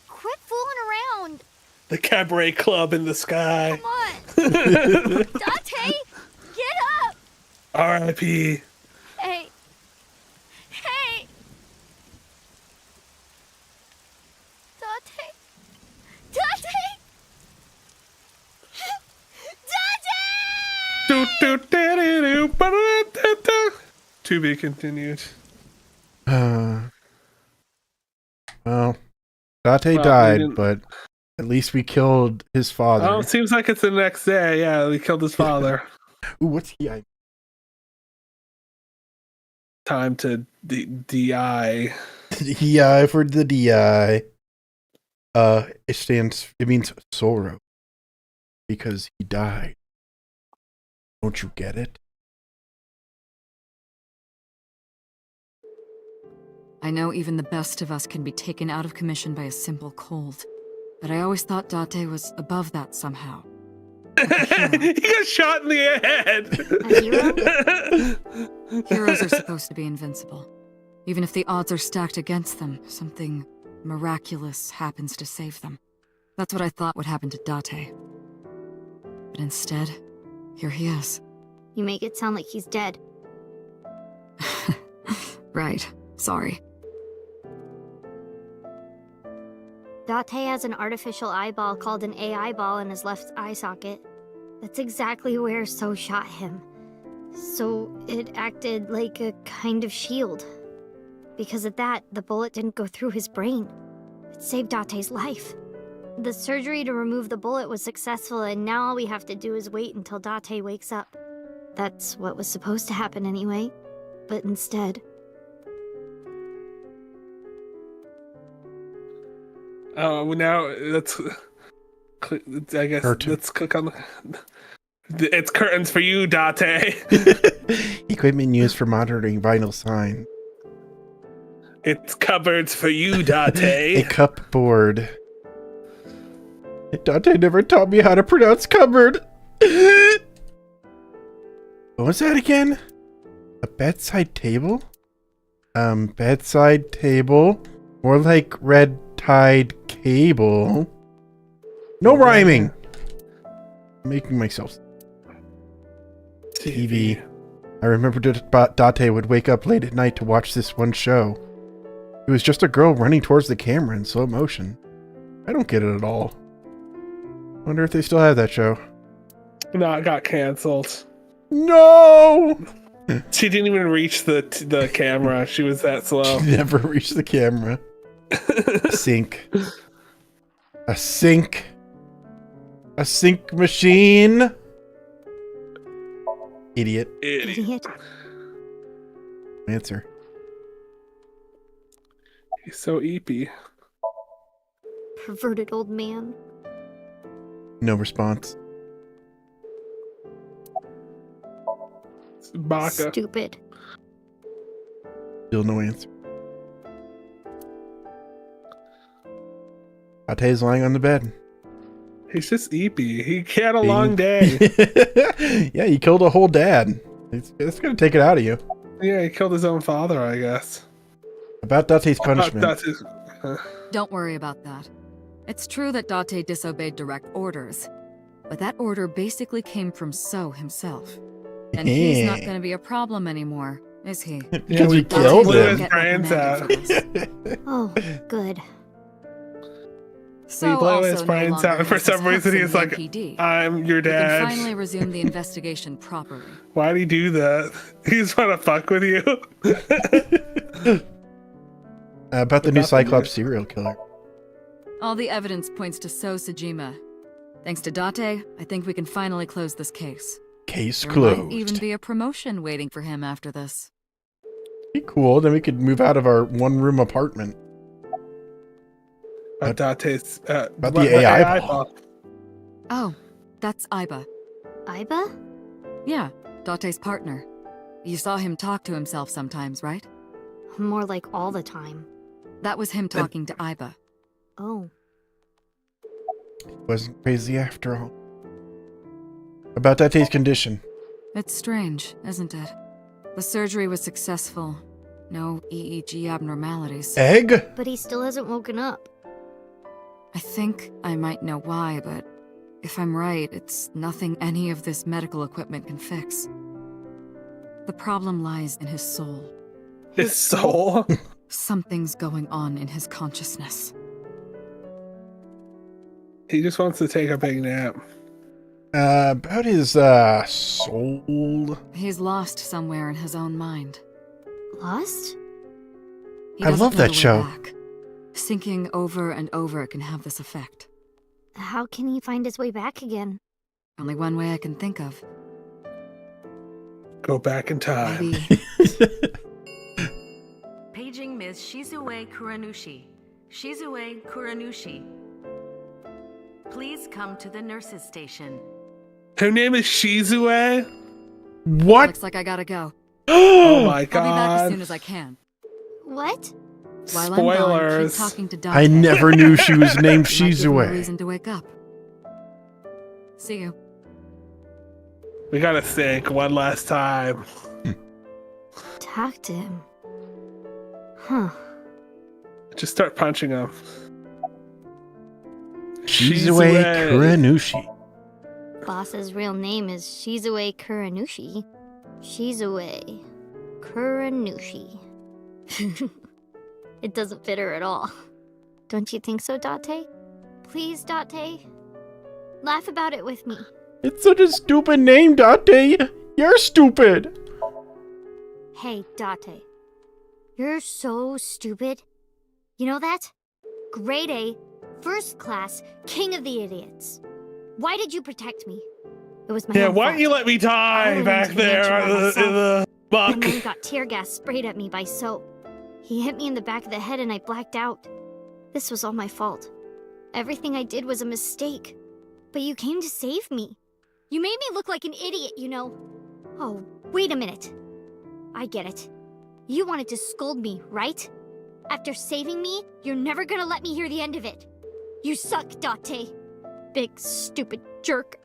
Speaker 8: quit fooling around.
Speaker 2: the cabaret club in the sky.
Speaker 8: Come on. Dante, get up.
Speaker 2: R.I.P.
Speaker 8: Hey. Hey. Dante. Dante.
Speaker 2: To be continued.
Speaker 1: Well, Date
Speaker 2: Well,
Speaker 1: died, but at least we killed his father.
Speaker 2: Oh, it seems like it's the next day. Yeah, we killed his father.
Speaker 1: Ooh, what's he?
Speaker 2: Time to DI.
Speaker 1: DI for the DI. It means sorrow. Because he died. Don't you get it?
Speaker 14: I know even the best of us can be taken out of commission by a simple cold. But I always thought Date was above that somehow.
Speaker 2: He got shot in the head.
Speaker 14: Heroes are supposed to be invincible. Even if the odds are stacked against them, something miraculous happens to save them. That's what I thought would happen to Date. But instead, here he is.
Speaker 8: You make it sound like he's dead.
Speaker 14: Right. Sorry.
Speaker 8: Date has an artificial eyeball called an AI ball in his left eye socket. That's exactly where So shot him. So it acted like a kind of shield. Because of that, the bullet didn't go through his brain. It saved Date's life. The surgery to remove the bullet was successful, and now all we have to do is wait until Date wakes up. That's what was supposed to happen anyway. But instead...
Speaker 2: Oh, now let's. I guess let's click on. It's curtains for you, Date.
Speaker 1: Equipment used for monitoring vital sign.
Speaker 2: It's cupboards for you, Date.
Speaker 1: A cupboard. Dante never taught me how to pronounce cupboard. What was that again? A bedside table? Bedside table. More like red tide cable. No rhyming. I'm making myself. TV. I remember Date would wake up late at night to watch this one show. It was just a girl running towards the camera in slow motion. I don't get it at all. Wonder if they still have that show.
Speaker 2: No, it got canceled.
Speaker 1: No!
Speaker 2: She didn't even reach the camera. She was that slow.
Speaker 1: She never reached the camera. A sink. A sink. A sink machine. Idiot.
Speaker 8: Idiot.
Speaker 1: Answer.
Speaker 2: He's so eepy.
Speaker 8: Perverted old man.
Speaker 1: No response.
Speaker 2: Baka.
Speaker 8: Stupid.
Speaker 1: Still no answer. Date's lying on the bed.
Speaker 2: He's just eepy. He had a long day.
Speaker 1: Yeah, he killed a whole dad. It's gonna take it out of you.
Speaker 2: Yeah, he killed his own father, I guess.
Speaker 1: About Date's punishment.
Speaker 14: Don't worry about that. It's true that Date disobeyed direct orders, but that order basically came from So himself. And he's not going to be a problem anymore, is he?
Speaker 1: Because we killed him.
Speaker 2: His brains out.
Speaker 8: Oh, good.
Speaker 14: So
Speaker 2: he blew
Speaker 14: also
Speaker 2: his
Speaker 14: no
Speaker 2: brains
Speaker 14: longer
Speaker 2: out, and for
Speaker 14: has
Speaker 2: some
Speaker 14: his
Speaker 2: reason
Speaker 14: hooks
Speaker 2: he's
Speaker 14: in
Speaker 2: like,
Speaker 14: NPD.
Speaker 2: I'm your
Speaker 14: We can
Speaker 2: dad.
Speaker 14: finally resume the investigation properly.
Speaker 2: Why'd he do that? He's trying to fuck with you.
Speaker 1: About the new Cyclops serial killer.
Speaker 14: All the evidence points to So Sajima. Thanks to Date, I think we can finally close this case.
Speaker 1: Case
Speaker 14: There
Speaker 1: closed.
Speaker 14: might even be a promotion waiting for him after this.
Speaker 1: Be cool. Then we could move out of our one-room apartment.
Speaker 2: About
Speaker 1: the AI ball.
Speaker 14: Oh, that's Iba.
Speaker 8: Iba?
Speaker 14: Yeah, Date's partner. You saw him talk to himself sometimes, right?
Speaker 8: More like all the time.
Speaker 14: That was him talking to Iba.
Speaker 8: Oh.
Speaker 1: Wasn't crazy after all. About Date's condition.
Speaker 14: It's strange, isn't it? The surgery was successful. No EEG abnormalities.
Speaker 1: Egg?
Speaker 8: But he still hasn't woken up.
Speaker 14: I think I might know why, but if I'm right, it's nothing any of this medical equipment can fix. The problem lies in his soul.
Speaker 2: His soul?
Speaker 14: Something's going on in his consciousness.
Speaker 2: He just wants to take a big nap.
Speaker 1: About his soul.
Speaker 14: He's lost somewhere in his own mind.
Speaker 8: Lost?
Speaker 14: He
Speaker 1: I
Speaker 14: doesn't
Speaker 1: love
Speaker 14: know
Speaker 1: that
Speaker 14: the way
Speaker 1: show.
Speaker 14: back. Sinking over and over can have this effect.
Speaker 8: How can he find his way back again?
Speaker 14: Only one way I can think of.
Speaker 2: Go back in time.
Speaker 14: Maybe.
Speaker 17: Paging Ms. Shizue Kuranushi. Shizue Kuranushi. Please come to the nurses' station.
Speaker 2: Her name is Shizue?
Speaker 1: What?
Speaker 14: Looks like I gotta go.
Speaker 2: Oh my
Speaker 14: I'll be back as
Speaker 2: god.
Speaker 14: soon as I can.
Speaker 8: What?
Speaker 14: While I'm gone,
Speaker 2: Spoilers.
Speaker 14: keep talking to Dante.
Speaker 1: I never knew she was named
Speaker 14: Might give me a
Speaker 1: Shizue.
Speaker 14: reason to wake up. See you.
Speaker 2: We gotta think one last time.
Speaker 8: Talk to him. Huh.
Speaker 2: Just start punching him.
Speaker 1: Shizue Kuranushi.
Speaker 8: Boss's real name is Shizue Kuranushi. Shizue Kuranushi. It doesn't fit her at all. Don't you think so, Date? Please, Date? Laugh about it with me.
Speaker 1: It's such a stupid name, Date. You're stupid.
Speaker 8: Hey, Date. You're so stupid. You know that? Grade A, first class, king of the idiots. Why did you protect me? It was my
Speaker 2: Yeah,
Speaker 8: own
Speaker 2: why
Speaker 8: fault.
Speaker 2: don't you let me die
Speaker 8: I
Speaker 2: back
Speaker 8: went to the
Speaker 2: there
Speaker 8: mansion by
Speaker 2: in
Speaker 8: myself.
Speaker 2: the muck?
Speaker 8: And then I got tear gas sprayed at me by Soap. He hit me in the back of the head and I blacked out. This was all my fault. Everything I did was a mistake. But you came to save me. You made me look like an idiot, you know. Oh, wait a minute. I get it. You wanted to scold me, right? After saving me, you're never gonna let me hear the end of it. You suck, Date. Big, stupid jerk.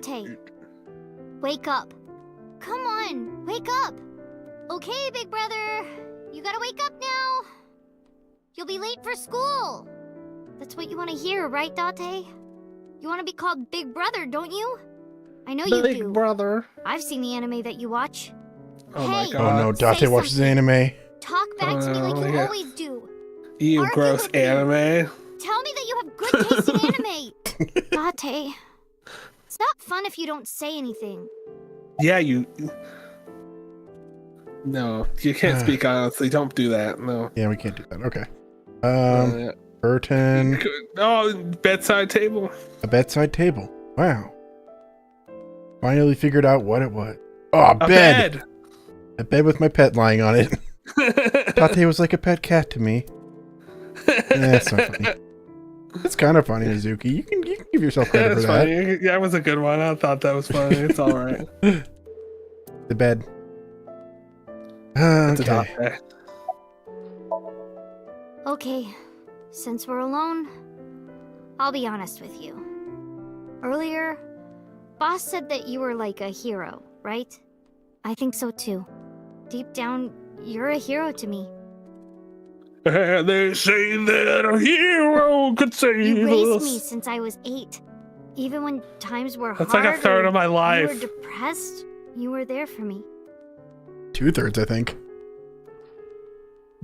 Speaker 8: Date. Wake up. Come on, wake up. Okay, big brother. You gotta wake up now. You'll be late for school. That's what you want to hear, right, Date? You want to be called Big Brother, don't you? I know you do.
Speaker 2: Big brother.
Speaker 8: I've seen the anime that you watch.
Speaker 2: Oh my
Speaker 8: Hey,
Speaker 2: god.
Speaker 1: Oh no, Date
Speaker 8: say
Speaker 1: watches anime.
Speaker 8: Talk back to me like you
Speaker 2: yeah.
Speaker 8: always do.
Speaker 2: You
Speaker 8: Argue
Speaker 2: gross
Speaker 8: with me.
Speaker 2: anime.
Speaker 8: Tell me that you have good taste in anime. Date. It's not fun if you don't say anything.
Speaker 2: Yeah, you. No, you can't speak honestly. Don't do that. No.
Speaker 1: Yeah, we can't do that. Okay.
Speaker 2: Yeah.
Speaker 1: Curtain.
Speaker 2: Oh, bedside table.
Speaker 1: A bedside table. Wow. Finally figured out what it was. Oh,
Speaker 2: A
Speaker 1: bed.
Speaker 2: bed.
Speaker 1: A bed with my pet lying on it. Tate was like a pet cat to me. That's not funny. It's kind of funny, Mizuki. You can give yourself credit for
Speaker 2: That's
Speaker 1: that.
Speaker 2: funny. Yeah, that was a good one. I thought that was funny. It's all right.
Speaker 1: The bed.
Speaker 2: It's a
Speaker 1: Okay.
Speaker 2: doctor.
Speaker 8: Okay. Since we're alone, I'll be honest with you. Earlier, Boss said that you were like a hero, right? I think so too. Deep down, you're a hero to me.
Speaker 2: They say that a hero could save
Speaker 8: You raised
Speaker 2: us.
Speaker 8: me since I was 8. Even when times were
Speaker 2: That's
Speaker 8: hard
Speaker 2: like a third
Speaker 8: or
Speaker 2: of my life.
Speaker 8: you were depressed, you were there for me.
Speaker 1: 2/3, I think.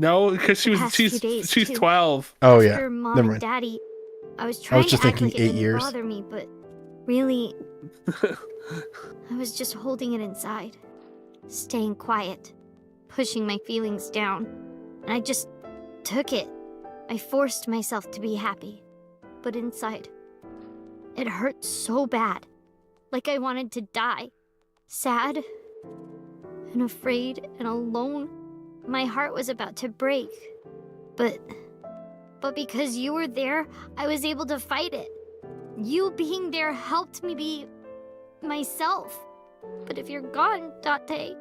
Speaker 2: No, because she's 12.
Speaker 1: Oh yeah.
Speaker 8: After Mom
Speaker 1: Never
Speaker 8: and
Speaker 1: mind.
Speaker 8: Daddy, I was trying
Speaker 1: just
Speaker 8: to act
Speaker 1: thinking
Speaker 8: like it
Speaker 1: 8
Speaker 8: didn't
Speaker 1: years.
Speaker 8: bother me, but really, I was just holding it inside, staying quiet, pushing my feelings down, and I just took it. I forced myself to be happy, but inside, it hurt so bad, like I wanted to die. Sad and afraid and alone. My heart was about to break. But because you were there, I was able to fight it. You being there helped me be myself. But if you're gone, Date,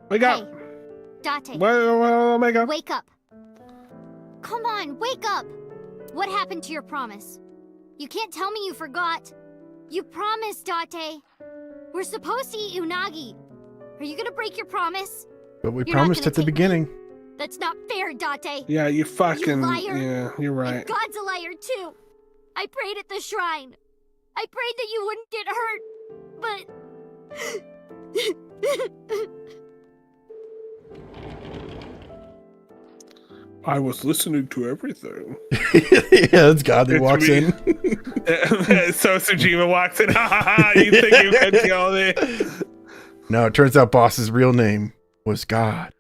Speaker 2: Wake up.
Speaker 8: Date. Wake up. Come on, wake up. What happened to your promise? You can't tell me you forgot. You promised, Date. We're supposed to eat unagi. Are you gonna break your promise?
Speaker 1: But we
Speaker 8: You're not
Speaker 1: promised
Speaker 8: gonna
Speaker 1: at the
Speaker 8: take me.
Speaker 1: beginning.
Speaker 8: That's not fair, Date.
Speaker 2: Yeah, you fucking.
Speaker 8: You liar.
Speaker 2: Yeah, you're right.
Speaker 8: And God's a liar too. I prayed at the shrine. I prayed that you wouldn't get hurt, but...
Speaker 2: I was listening to everything.
Speaker 1: Yeah, that's God that walks in.
Speaker 2: So Tsujima walks in. Ha ha ha! You think you could kill me?
Speaker 1: No, it turns out Boss's real name was God.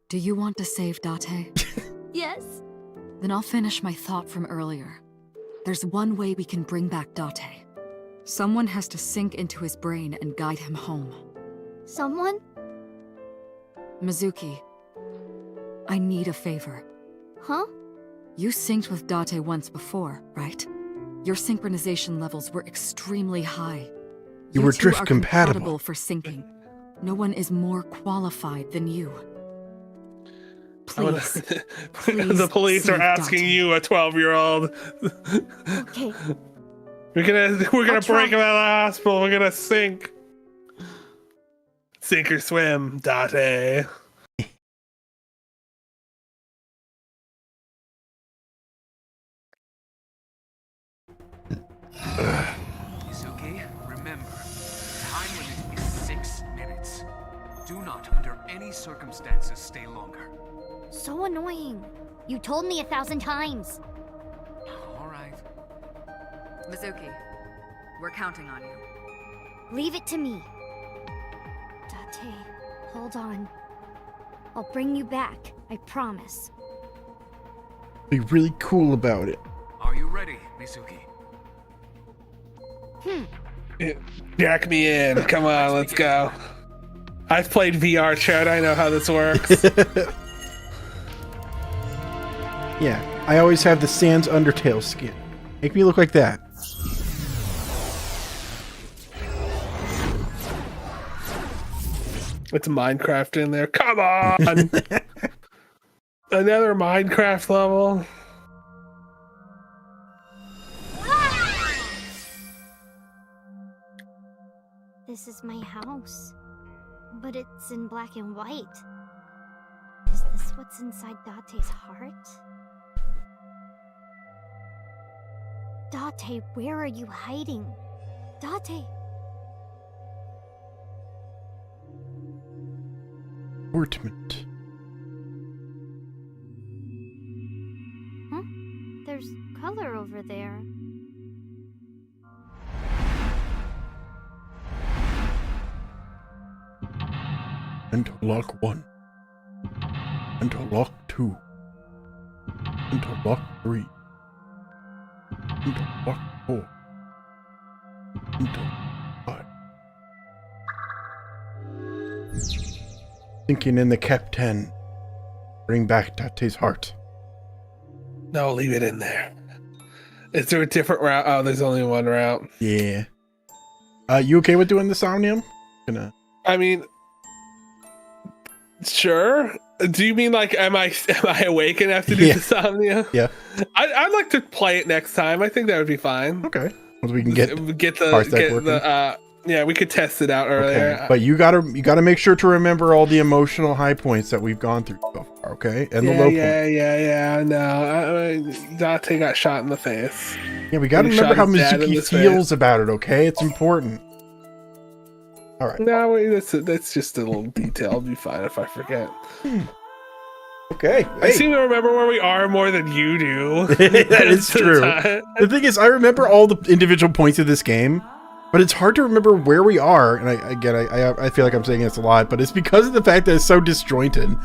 Speaker 14: Do you want to save Date?
Speaker 8: Yes.
Speaker 14: Then I'll finish my thought from earlier. There's one way we can bring back Date. Someone has to sink into his brain and guide him home.
Speaker 8: Someone?
Speaker 14: Mizuki, I need a favor.
Speaker 8: Huh?
Speaker 14: You synced with Date once before, right? Your synchronization levels were extremely high.
Speaker 1: You were
Speaker 14: two
Speaker 1: drift
Speaker 14: are
Speaker 1: compatible
Speaker 14: for syncing. No one is more qualified than you. Please.
Speaker 2: The police are
Speaker 14: save
Speaker 2: asking you, a 12-year-old.
Speaker 8: Okay.
Speaker 2: We're gonna
Speaker 8: I'll try.
Speaker 2: break him out of the hospital. We're gonna sink. Sink or swim, Date.
Speaker 6: Mizuki, remember, time limit is 6 minutes. Do not, under any circumstances, stay longer.
Speaker 8: So annoying. You told me 1,000 times.
Speaker 6: All right.
Speaker 14: Mizuki, we're counting on you.
Speaker 8: Leave it to me. Date, hold on. I'll bring you back, I promise.
Speaker 1: Be really cool about it.
Speaker 6: Are you ready, Mizuki?
Speaker 2: Jack me in. Come on, let's go. I've played VR chat. I know how this works.
Speaker 1: Yeah, I always have the Sans Undertale skin. Make me look like that.
Speaker 2: It's Minecraft in there. Come on! Another Minecraft level.
Speaker 8: This is my house, but it's in black and white. Is this what's inside Date's heart? Date, where are you hiding? Date!
Speaker 1: Ornament.
Speaker 8: Huh? There's color over there.
Speaker 1: Enter lock 1. Enter lock 2. Enter lock 3. Enter lock 4. Enter 5. Thinking in the Cap 10. Bring back Date's heart.
Speaker 2: No, leave it in there. Is there a different route? Oh, there's only one route.
Speaker 1: Yeah. You okay with doing the Somnium? Gonna.
Speaker 2: I mean, Sure. Do you mean like am I awake and have to do
Speaker 1: Yeah.
Speaker 2: the Somnia?
Speaker 1: Yeah.
Speaker 2: I'd like to play it next time. I think that would be fine.
Speaker 1: Okay. Once we can get
Speaker 2: the
Speaker 1: working.
Speaker 2: yeah, we could test it out earlier.
Speaker 1: Okay. But you gotta make sure to remember all the emotional high points that we've gone through so far, okay? And the low points.
Speaker 2: Yeah. No, Dante got shot in the face.
Speaker 1: Yeah, we gotta
Speaker 2: He
Speaker 1: remember
Speaker 2: shot
Speaker 1: how
Speaker 2: his dad in
Speaker 1: Mizuki
Speaker 2: the
Speaker 1: feels
Speaker 2: face.
Speaker 1: about it, okay? It's important. All right.
Speaker 2: No, that's just a little detail. I'll be fine if I forget.
Speaker 1: Okay.
Speaker 2: I seem to remember where we are more than you do.
Speaker 1: That is true. The thing is, I remember all the individual points of this game, but it's hard to remember where we are. And I feel like I'm saying this a lot, but it's because of the fact that it's so disjointed.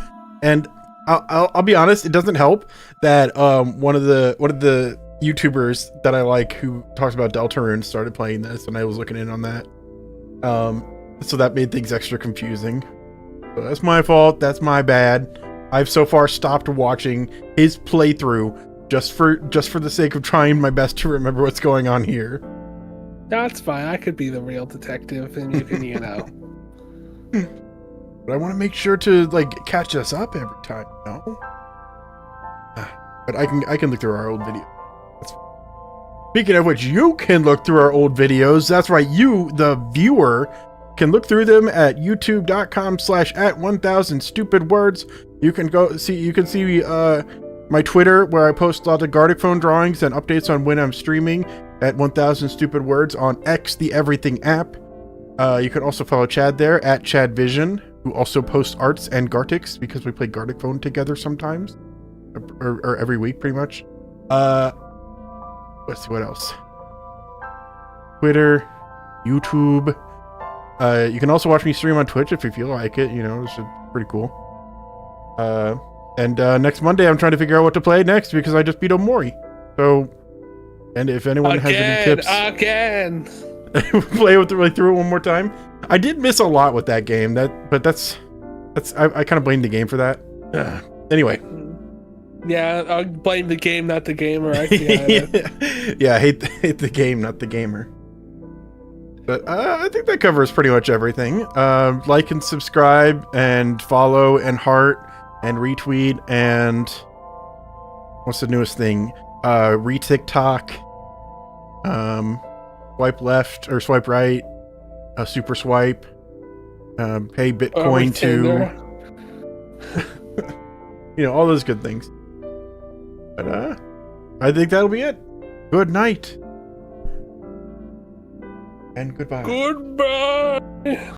Speaker 1: And I'll be honest, it doesn't help that one of the YouTubers that I like who talks about Deltarune started playing this, and I was looking in on that. So that made things extra confusing. So that's my fault. That's my bad. I've so far stopped watching his playthrough just for the sake of trying my best to remember what's going on here.
Speaker 2: That's fine. I could be the real detective, and you can, you know.
Speaker 1: But I want to make sure to like catch us up every time, you know? But I can look through our old video. Speaking of which, you can look through our old videos. That's right, you, the viewer, can look through them at youtube.com/@1000stupidwords. You can see my Twitter, where I post a lot of Gartic Phone drawings and updates on when I'm streaming at 1000stupidwords on X, the Everything app. You can also follow Chad there at ChadVision, who also posts arts and Gartics because we play Gartic Phone together sometimes, or every week pretty much. Let's see what else. Twitter, YouTube. You can also watch me stream on Twitch if you feel like it. You know, it's pretty cool. And next Monday, I'm trying to figure out what to play next because I just beat Omori. So, and if anyone has any tips, play through it one more time. I did miss a lot with that game. But that's I kind of blame the game for that. Anyway.
Speaker 2: Yeah, I'll blame the game, not the gamer. I
Speaker 1: hate the game, not the gamer. But I think that covers pretty much everything. Like and subscribe and follow and heart and retweet and what's the newest thing? Re-TikTok. Swipe left or swipe right. Super swipe. Pay Bitcoin to. You know, all those good things. But I think that'll be it. Good night. And goodbye.
Speaker 2: Goodbye.